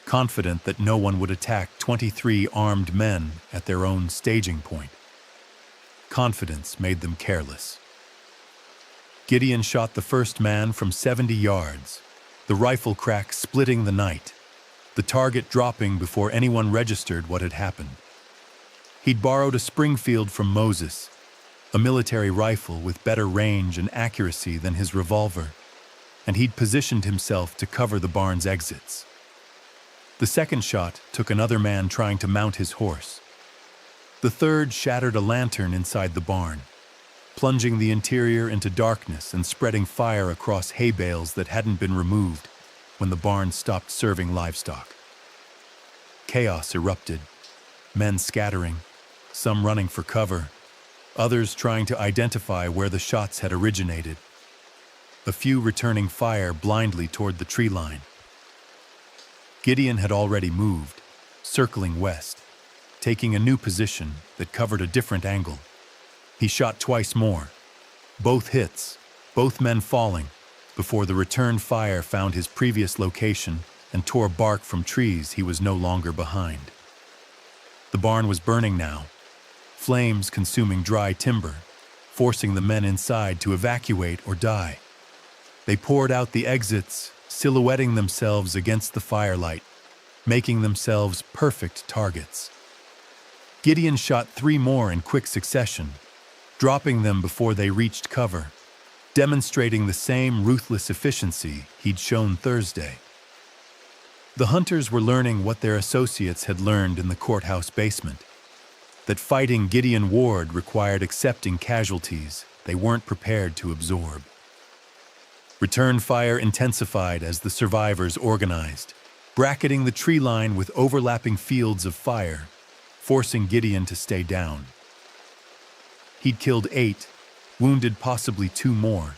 confident that no one would attack 23 armed men at their own staging point. Confidence made them careless. Gideon shot the first man from 70 yards, the rifle crack splitting the night, the target dropping before anyone registered what had happened. He'd borrowed a Springfield from Moses, a military rifle with better range and accuracy than his revolver, and he'd positioned himself to cover the barn's exits. The second shot took another man trying to mount his horse. The third shattered a lantern inside the barn, plunging the interior into darkness and spreading fire across hay bales that hadn't been removed when the barn stopped serving livestock. Chaos erupted, men scattering, some running for cover, others trying to identify where the shots had originated, a few returning fire blindly toward the tree line. Gideon had already moved, circling west, taking a new position that covered a different angle. He shot twice more, both hits, both men falling, before the return fire found his previous location and tore bark from trees he was no longer behind. The barn was burning now, flames consuming dry timber, forcing the men inside to evacuate or die. They poured out the exits, silhouetting themselves against the firelight, making themselves perfect targets. Gideon shot 3 more in quick succession, dropping them before they reached cover, demonstrating the same ruthless efficiency he'd shown Thursday. The hunters were learning what their associates had learned in the courthouse basement, that fighting Gideon Ward required accepting casualties they weren't prepared to absorb. Return fire intensified as the survivors organized, bracketing the tree line with overlapping fields of fire, forcing Gideon to stay down. He'd killed 8, wounded possibly 2 more,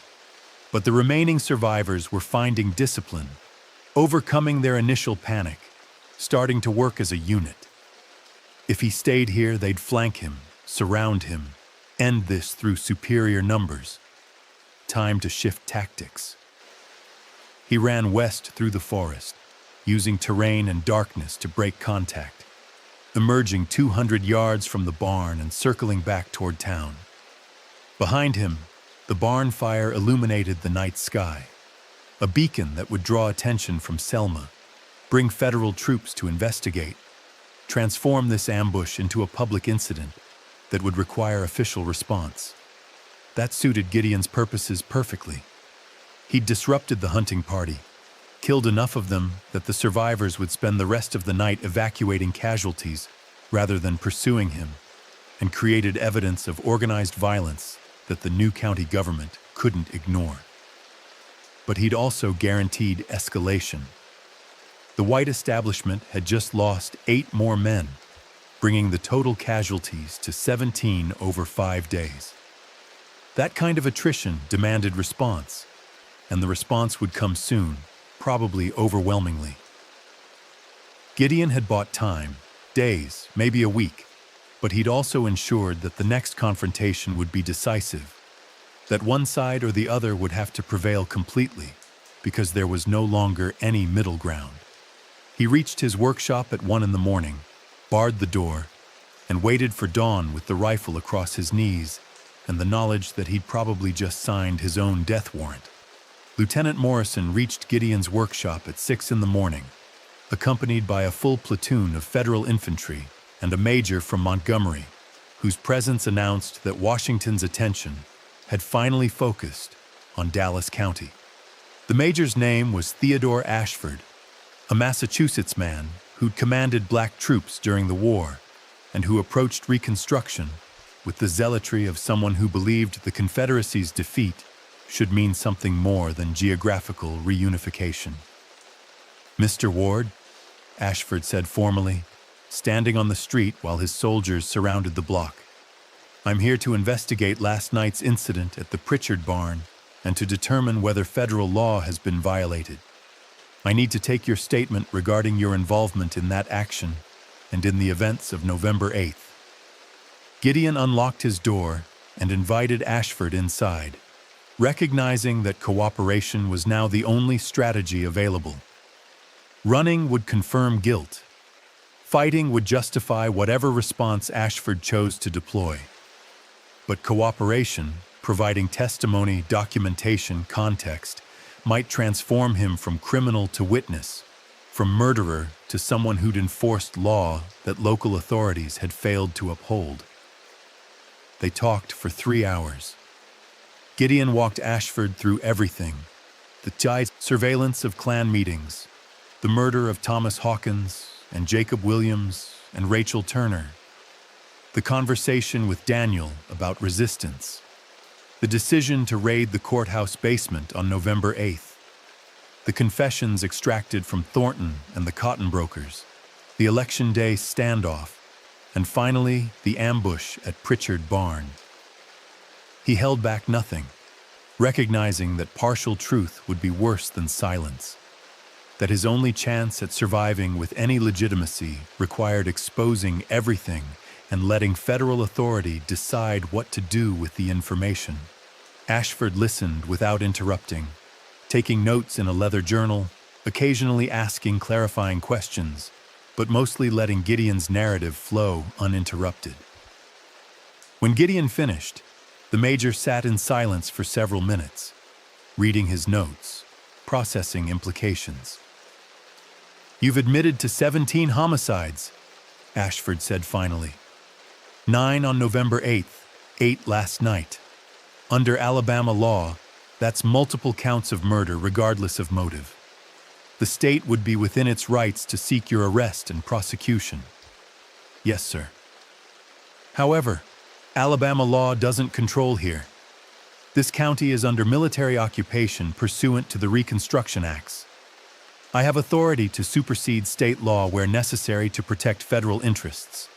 but the remaining survivors were finding discipline, overcoming their initial panic, starting to work as a unit. If he stayed here, they'd flank him, surround him, end this through superior numbers. Time to shift tactics. He ran west through the forest, using terrain and darkness to break contact, emerging 200 yards from the barn and circling back toward town. Behind him, the barn fire illuminated the night sky, a beacon that would draw attention from Selma, bring federal troops to investigate, transform this ambush into a public incident that would require official response. That suited Gideon's purposes perfectly. He'd disrupted the hunting party, killed enough of them that the survivors would spend the rest of the night evacuating casualties rather than pursuing him, and created evidence of organized violence that the new county government couldn't ignore. but he'd also guaranteed escalation. The white establishment had just lost 8 more men, bringing the total casualties to 17 over 5 days. That kind of attrition demanded response, and the response would come soon, probably overwhelmingly. Gideon had bought time, days, maybe a week, but he'd also ensured that the next confrontation would be decisive, that one side or the other would have to prevail completely, because there was no longer any middle ground. He reached his workshop at 1 a.m, barred the door, and waited for dawn with the rifle across his knees and the knowledge that he'd probably just signed his own death warrant. Lieutenant Morrison reached Gideon's workshop at 6 a.m, accompanied by a full platoon of federal infantry and a major from Montgomery, whose presence announced that Washington's attention had finally focused on Dallas County. The major's name was Theodore Ashford, a Massachusetts man who'd commanded black troops during the war and who approached Reconstruction with the zealotry of someone who believed the Confederacy's defeat should mean something more than geographical reunification. "Mr. Ward," Ashford said formally, standing on the street while his soldiers surrounded the block, "I'm here to investigate last night's incident at the Pritchard barn and to determine whether federal law has been violated. I need to take your statement regarding your involvement in that action and in the events of November 8th. Gideon unlocked his door and invited Ashford inside, recognizing that cooperation was now the only strategy available. Running would confirm guilt. Fighting would justify whatever response Ashford chose to deploy. But cooperation, providing testimony, documentation, context, might transform him from criminal to witness, from murderer to someone who'd enforced law that local authorities had failed to uphold. They talked for 3 hours. Gideon walked Ashford through everything: the tight surveillance of Klan meetings, the murder of Thomas Hawkins and Jacob Williams and Rachel Turner, the conversation with Daniel about resistance, the decision to raid the courthouse basement on November 8th, the confessions extracted from Thornton and the cotton brokers, the Election Day standoff, and finally the ambush at Pritchard Barn. He held back nothing, recognizing that partial truth would be worse than silence, that his only chance at surviving with any legitimacy required exposing everything and letting federal authority decide what to do with the information. Ashford listened without interrupting, taking notes in a leather journal, occasionally asking clarifying questions, but mostly letting Gideon's narrative flow uninterrupted. When Gideon finished, the major sat in silence for several minutes, reading his notes, processing implications. "You've admitted to 17 homicides," Ashford said finally. 9 on November 8th, 8 last night. Under Alabama law, that's multiple counts of murder regardless of motive. The state would be within its rights to seek your arrest and prosecution." "Yes, sir." "However, Alabama law doesn't control here. This county is under military occupation pursuant to the Reconstruction Acts. I have authority to supersede state law where necessary to protect federal interests.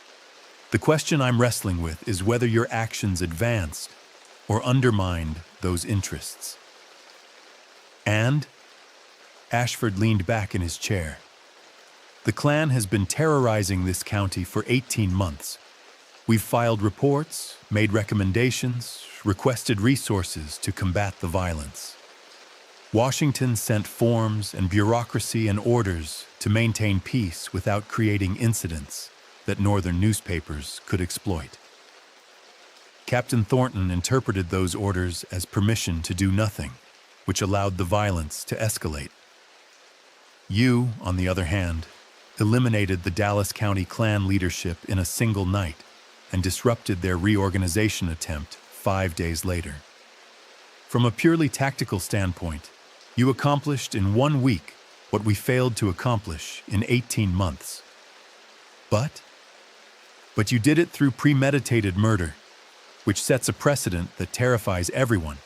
The question I'm wrestling with is whether your actions advanced or undermined those interests." "And?" Ashford leaned back in his chair. "The Klan has been terrorizing this county for 18 months. We've filed reports, made recommendations, requested resources to combat the violence. Washington sent forms and bureaucracy and orders to maintain peace without creating incidents that northern newspapers could exploit. Captain Thornton interpreted those orders as permission to do nothing, which allowed the violence to escalate. You, on the other hand, eliminated the Dallas County Klan leadership in a single night and disrupted their reorganization attempt 5 days later. From a purely tactical standpoint, you accomplished in 1 week what we failed to accomplish in 18 months. But you did it through premeditated murder, which sets a precedent that terrifies everyone.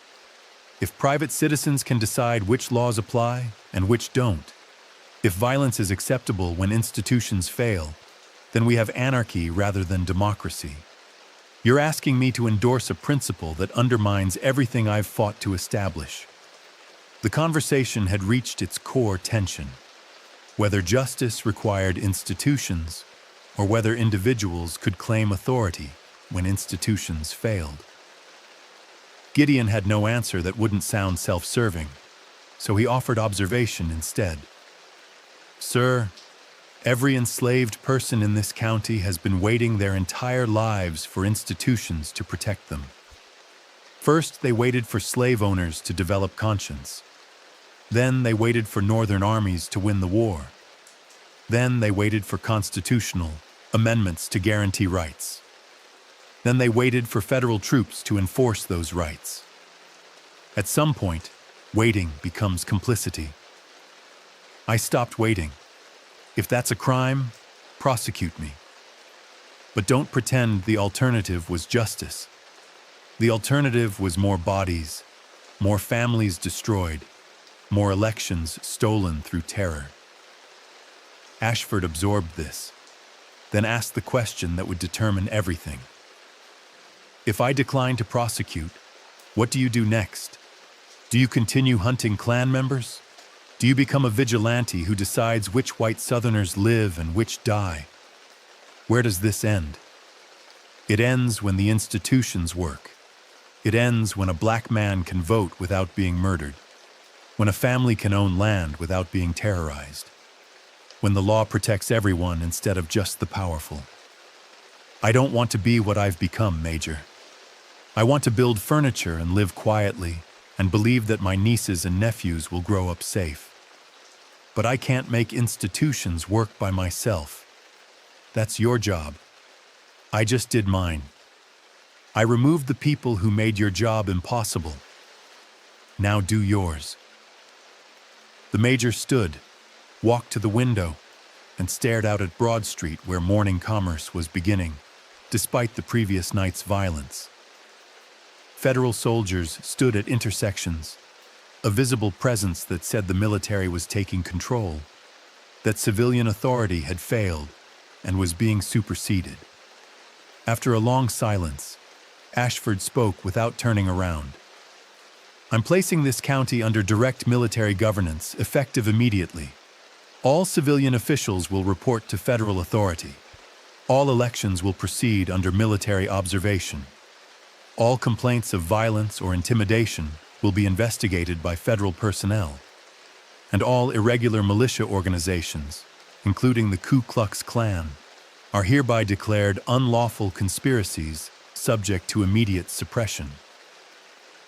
If private citizens can decide which laws apply and which don't, if violence is acceptable when institutions fail, then we have anarchy rather than democracy. You're asking me to endorse a principle that undermines everything I've fought to establish. The conversation had reached its core tension, whether justice required institutions or whether individuals could claim authority when institutions failed. Gideon had no answer that wouldn't sound self-serving, so he offered observation instead. Sir, every enslaved person in this county has been waiting their entire lives for institutions to protect them. First, they waited for slave owners to develop conscience. Then they waited for northern armies to win the war. Then they waited for constitutional amendments to guarantee rights. Then they waited for federal troops to enforce those rights. At some point, waiting becomes complicity. I stopped waiting. If that's a crime, prosecute me. But don't pretend the alternative was justice. The alternative was more bodies, more families destroyed, more elections stolen through terror. Ashford absorbed this, then asked the question that would determine everything. If I decline to prosecute, what do you do next? Do you continue hunting Klan members? Do you become a vigilante who decides which white Southerners live and which die? Where does this end? It ends when the institutions work. It ends when a black man can vote without being murdered, when a family can own land without being terrorized, when the law protects everyone instead of just the powerful. I don't want to be what I've become, Major. I want to build furniture and live quietly and believe that my nieces and nephews will grow up safe. But I can't make institutions work by myself. That's your job. I just did mine. I removed the people who made your job impossible. Now do yours. The Major stood, walked to the window, and stared out at Broad Street where morning commerce was beginning, despite the previous night's violence. Federal soldiers stood at intersections, a visible presence that said the military was taking control, that civilian authority had failed and was being superseded. After a long silence, Ashford spoke without turning around. I'm placing this county under direct military governance, effective immediately. All civilian officials will report to federal authority. All elections will proceed under military observation. All complaints of violence or intimidation will be investigated by federal personnel. And all irregular militia organizations, including the Ku Klux Klan, are hereby declared unlawful conspiracies subject to immediate suppression.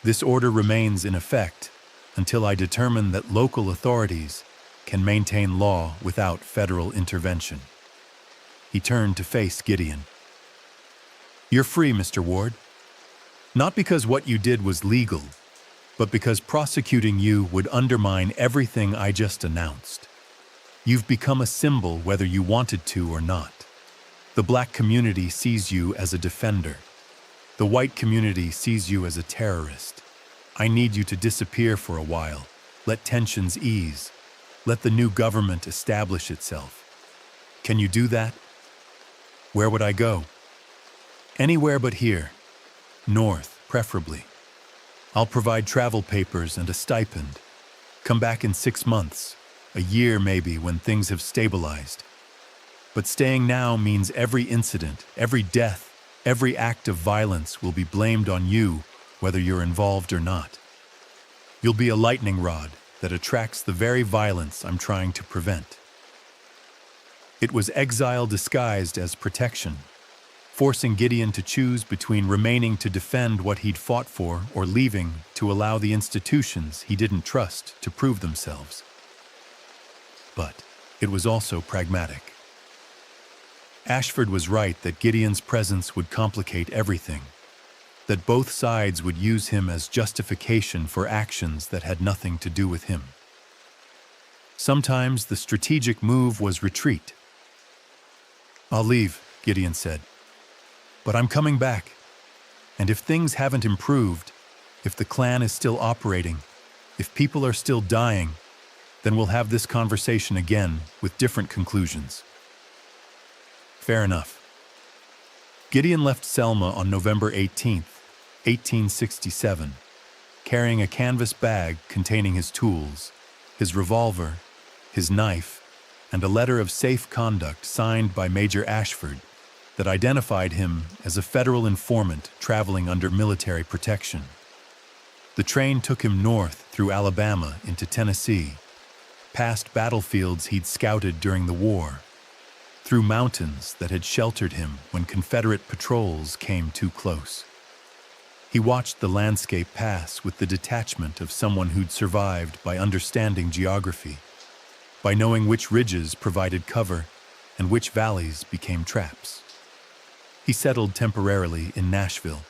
This order remains in effect until I determine that local authorities can maintain law without federal intervention. He turned to face Gideon. You're free, Mr. Ward. Not because what you did was legal, but because prosecuting you would undermine everything I just announced. You've become a symbol whether you wanted to or not. The black community sees you as a defender. The white community sees you as a terrorist. I need you to disappear for a while. Let tensions ease. Let the new government establish itself. Can you do that? Where would I go? Anywhere but here. North, preferably. I'll provide travel papers and a stipend. Come back in 6 months, a year maybe, when things have stabilized. But staying now means every incident, every death, every act of violence will be blamed on you, whether you're involved or not. You'll be a lightning rod that attracts the very violence I'm trying to prevent. It was exile disguised as protection, forcing Gideon to choose between remaining to defend what he'd fought for or leaving to allow the institutions he didn't trust to prove themselves. But it was also pragmatic. Ashford was right that Gideon's presence would complicate everything, that both sides would use him as justification for actions that had nothing to do with him. Sometimes the strategic move was retreat. I'll leave, Gideon said. But I'm coming back, and if things haven't improved, If the Klan is still operating, if people are still dying, then we'll have this conversation again with different conclusions. Fair enough. Gideon left Selma on November 18th, 1867, carrying a canvas bag containing his tools, his revolver, his knife, and a letter of safe conduct signed by Major Ashford that identified him as a federal informant traveling under military protection. The train took him north through Alabama into Tennessee, past battlefields he'd scouted during the war, through mountains that had sheltered him when Confederate patrols came too close. He watched the landscape pass with the detachment of someone who'd survived by understanding geography, by knowing which ridges provided cover and which valleys became traps. He settled temporarily in Nashville,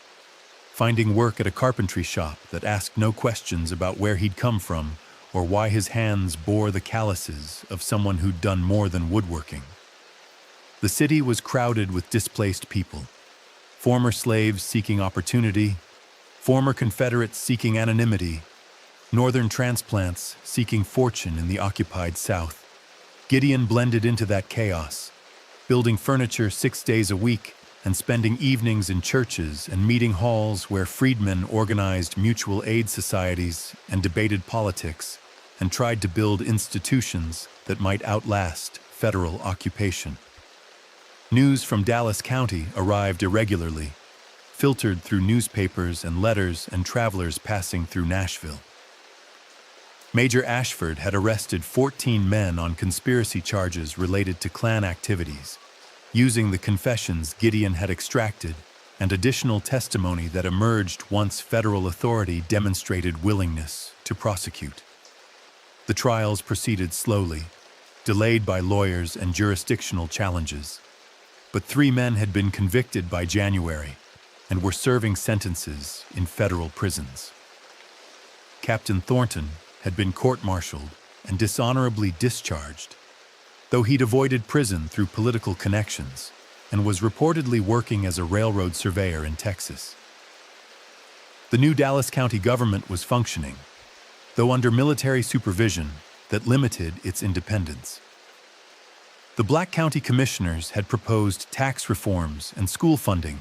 finding work at a carpentry shop that asked no questions about where he'd come from or why his hands bore the calluses of someone who'd done more than woodworking. The city was crowded with displaced people, former slaves seeking opportunity, former Confederates seeking anonymity, Northern transplants seeking fortune in the occupied South. Gideon blended into that chaos, building furniture 6 days a week and spending evenings in churches and meeting halls where freedmen organized mutual aid societies and debated politics and tried to build institutions that might outlast federal occupation. News from Dallas County arrived irregularly, filtered through newspapers and letters and travelers passing through Nashville. Major Ashford had arrested 14 men on conspiracy charges related to Klan activities, using the confessions Gideon had extracted and additional testimony that emerged once federal authority demonstrated willingness to prosecute. The trials proceeded slowly, delayed by lawyers and jurisdictional challenges, but 3 men had been convicted by January and were serving sentences in federal prisons. Captain Thornton had been court-martialed and dishonorably discharged, though he'd avoided prison through political connections and was reportedly working as a railroad surveyor in Texas. The new Dallas County government was functioning, though under military supervision that limited its independence. The Black County Commissioners had proposed tax reforms and school funding,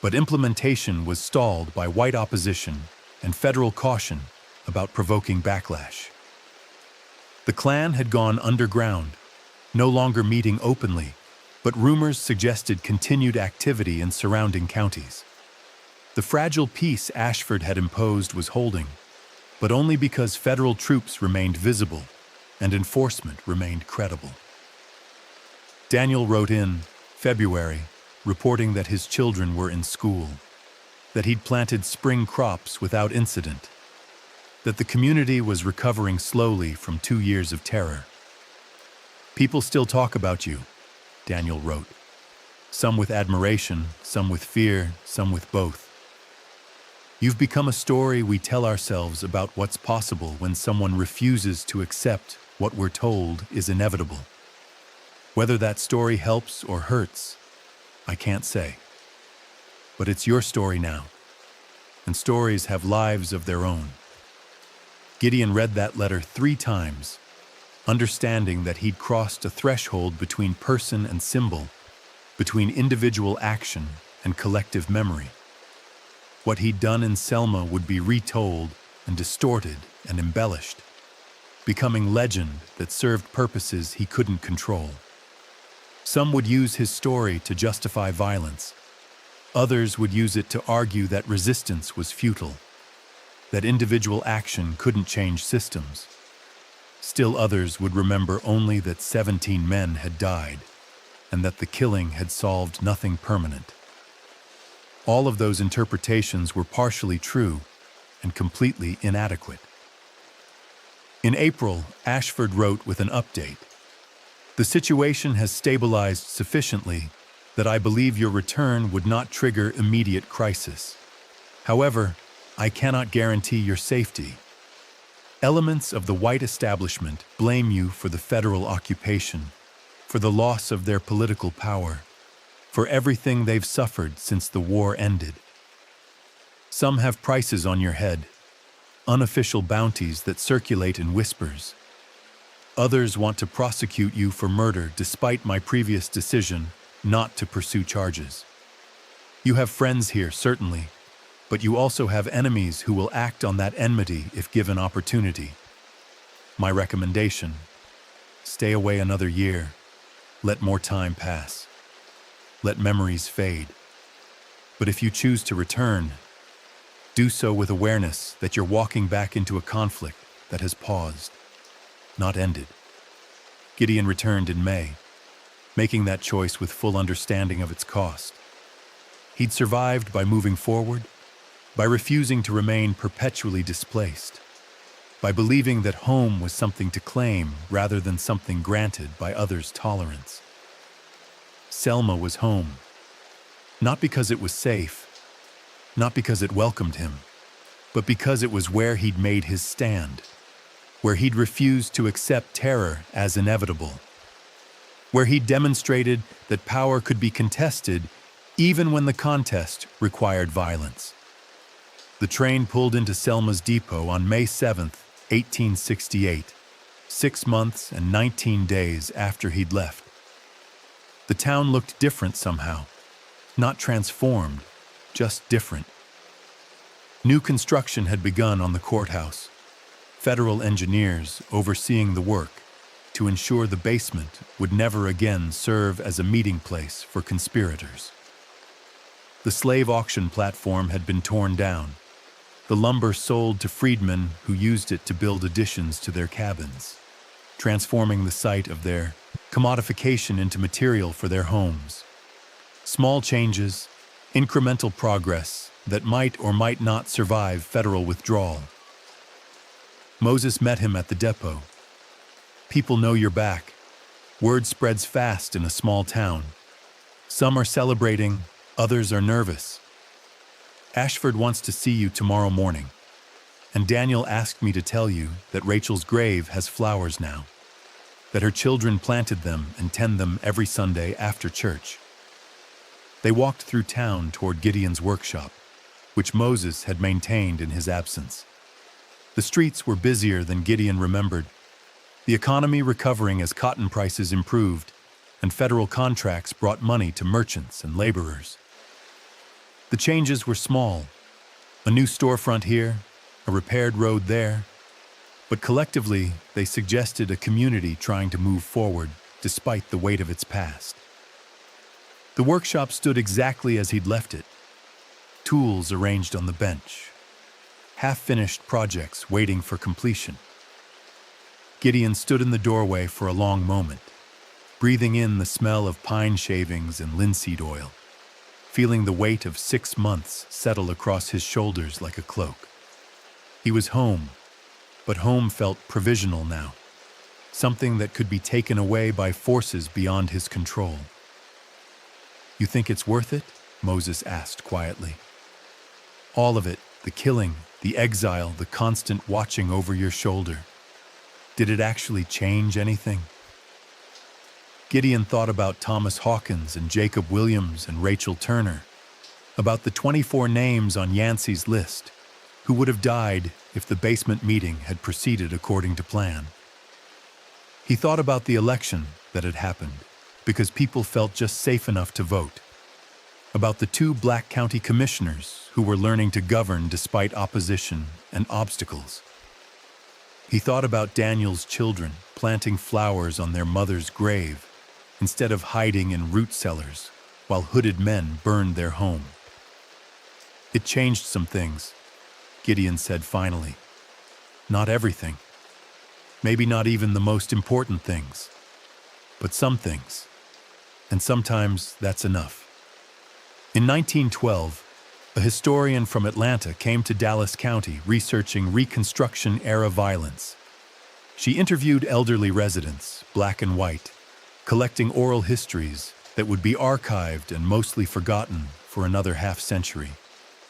but implementation was stalled by white opposition and federal caution about provoking backlash. The Klan had gone underground, no longer meeting openly, but rumors suggested continued activity in surrounding counties. The fragile peace Ashford had imposed was holding, but only because federal troops remained visible and enforcement remained credible. Daniel wrote in February, reporting that his children were in school, that he'd planted spring crops without incident, that the community was recovering slowly from 2 years of terror. "People still talk about you," Daniel wrote. "Some with admiration, some with fear, some with both. You've become a story we tell ourselves about what's possible when someone refuses to accept what we're told is inevitable. Whether that story helps or hurts, I can't say. But it's your story now, and stories have lives of their own." Gideon read that letter 3 times, understanding that he'd crossed a threshold between person and symbol, between individual action and collective memory. What he'd done in Selma would be retold and distorted and embellished, becoming legend that served purposes he couldn't control. Some would use his story to justify violence. Others would use it to argue that resistance was futile, that individual action couldn't change systems. Still others would remember only that 17 men had died, and that the killing had solved nothing permanent. All of those interpretations were partially true and completely inadequate. In April, Ashford wrote with an update. "The situation has stabilized sufficiently that I believe your return would not trigger immediate crisis. However, I cannot guarantee your safety. Elements of the white establishment blame you for the federal occupation, for the loss of their political power, for everything they've suffered since the war ended. Some have prices on your head, unofficial bounties that circulate in whispers. Others want to prosecute you for murder despite my previous decision not to pursue charges. You have friends here, certainly, but you also have enemies who will act on that enmity if given opportunity. My recommendation: stay away another year. Let more time pass. Let memories fade. But if you choose to return, do so with awareness that you're walking back into a conflict that has paused, not ended. Gideon returned in May, making that choice with full understanding of its cost. He'd survived by moving forward, by refusing to remain perpetually displaced, by believing that home was something to claim rather than something granted by others' tolerance. Selma was home, not because it was safe, not because it welcomed him, but because it was where he'd made his stand, where he'd refused to accept terror as inevitable, where he'd demonstrated that power could be contested even when the contest required violence. The train pulled into Selma's depot on May 7th, 1868, 6 months and 19 days after he'd left. The town looked different somehow, not transformed, just different. New construction had begun on the courthouse, federal engineers overseeing the work to ensure the basement would never again serve as a meeting place for conspirators. The slave auction platform had been torn down, the lumber sold to freedmen who used it to build additions to their cabins, transforming the site of their commodification into material for their homes. Small changes, incremental progress that might or might not survive federal withdrawal. Moses met him at the depot. People know you're back. Word spreads fast in a small town. Some are celebrating, others are nervous. Ashford wants to see you tomorrow morning, and Daniel asked me to tell you that Rachel's grave has flowers now, that her children planted them and tend them every Sunday after church. They walked through town toward Gideon's workshop, which Moses had maintained in his absence. The streets were busier than Gideon remembered, the economy recovering as cotton prices improved and federal contracts brought money to merchants and laborers. The changes were small, a new storefront here, a repaired road there, but collectively they suggested a community trying to move forward despite the weight of its past. The workshop stood exactly as he'd left it, tools arranged on the bench, half-finished projects waiting for completion. Gideon stood in the doorway for a long moment, breathing in the smell of pine shavings and linseed oil, feeling the weight of 6 months settle across his shoulders like a cloak. He was home, but home felt provisional now, something that could be taken away by forces beyond his control. "You think it's worth it?" Moses asked quietly. "All of it, the killing, the exile, the constant watching over your shoulder. Did it actually change anything?" Gideon thought about Thomas Hawkins and Jacob Williams and Rachel Turner, about the 24 names on Yancey's list, who would have died if the basement meeting had proceeded according to plan. He thought about the election that had happened, because people felt just safe enough to vote, about the 2 Black County commissioners who were learning to govern despite opposition and obstacles. He thought about Daniel's children planting flowers on their mother's grave instead of hiding in root cellars while hooded men burned their home. "It changed some things," Gideon said finally. "Not everything. Maybe not even the most important things. But some things. And sometimes that's enough." In 1912, a historian from Atlanta came to Dallas County researching Reconstruction-era violence. She interviewed elderly residents, black and white, collecting oral histories that would be archived and mostly forgotten for another half-century.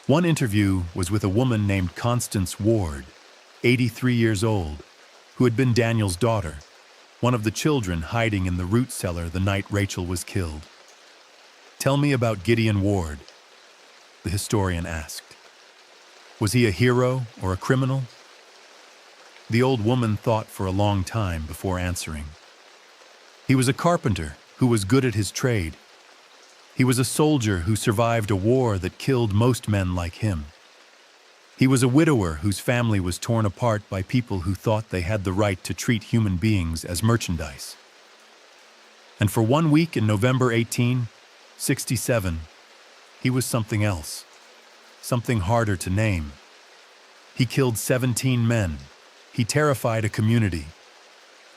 One interview was with a woman named Constance Ward, 83 years old, who had been Daniel's daughter, one of the children hiding in the root cellar the night Rachel was killed. "Tell me about Gideon Ward," the historian asked. Was he a hero or a criminal? The old woman thought for a long time before answering. He was a carpenter who was good at his trade. He was a soldier who survived a war that killed most men like him. He was a widower whose family was torn apart by people who thought they had the right to treat human beings as merchandise. And for 1 week in November 1867, he was something else, something harder to name. He killed 17 men. He terrified a community.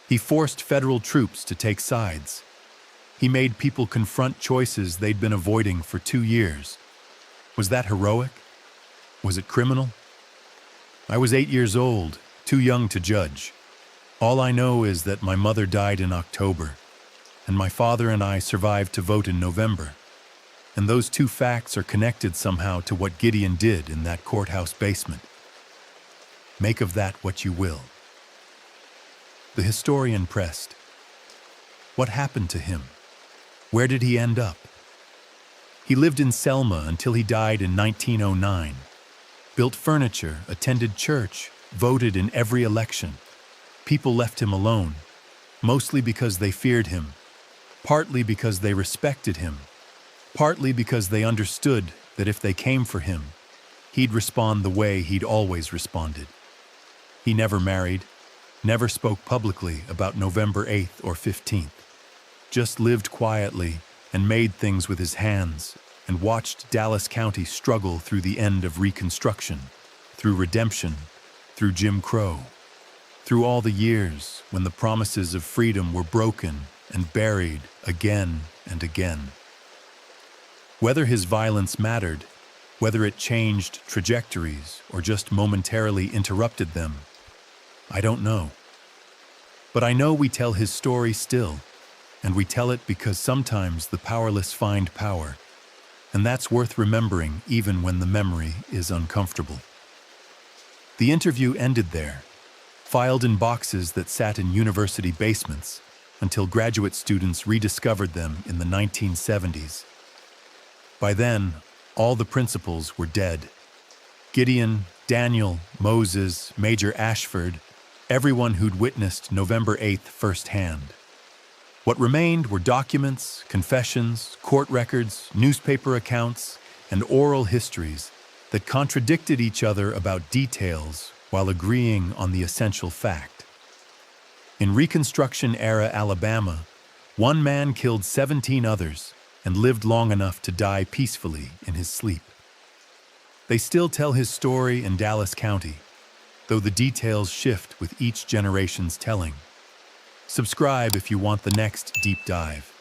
He forced federal troops to take sides. He made people confront choices they'd been avoiding for 2 years. Was that heroic? Was it criminal? I was 8 years old, too young to judge. All I know is that my mother died in October, and my father and I survived to vote in November. And those two facts are connected somehow to what Gideon did in that courthouse basement. Make of that what you will. The historian pressed. What happened to him? Where did he end up? He lived in Selma until he died in 1909. Built furniture, attended church, voted in every election. People left him alone, mostly because they feared him, partly because they respected him, partly because they understood that if they came for him, he'd respond the way he'd always responded. He never married, never spoke publicly about November 8th or 15th, just lived quietly and made things with his hands and watched Dallas County struggle through the end of Reconstruction, through redemption, through Jim Crow, through all the years when the promises of freedom were broken and buried again and again. Whether his violence mattered, whether it changed trajectories or just momentarily interrupted them, I don't know. But I know we tell his story still, and we tell it because sometimes the powerless find power, and that's worth remembering even when the memory is uncomfortable. The interview ended there, filed in boxes that sat in university basements until graduate students rediscovered them in the 1970s. By then, all the principals were dead. Gideon, Daniel, Moses, Major Ashford, everyone who'd witnessed November 8th firsthand. What remained were documents, confessions, court records, newspaper accounts, and oral histories that contradicted each other about details while agreeing on the essential fact. In Reconstruction-era Alabama, one man killed 17 others and lived long enough to die peacefully in his sleep. They still tell his story in Dallas County, though the details shift with each generation's telling. Subscribe if you want the next deep dive.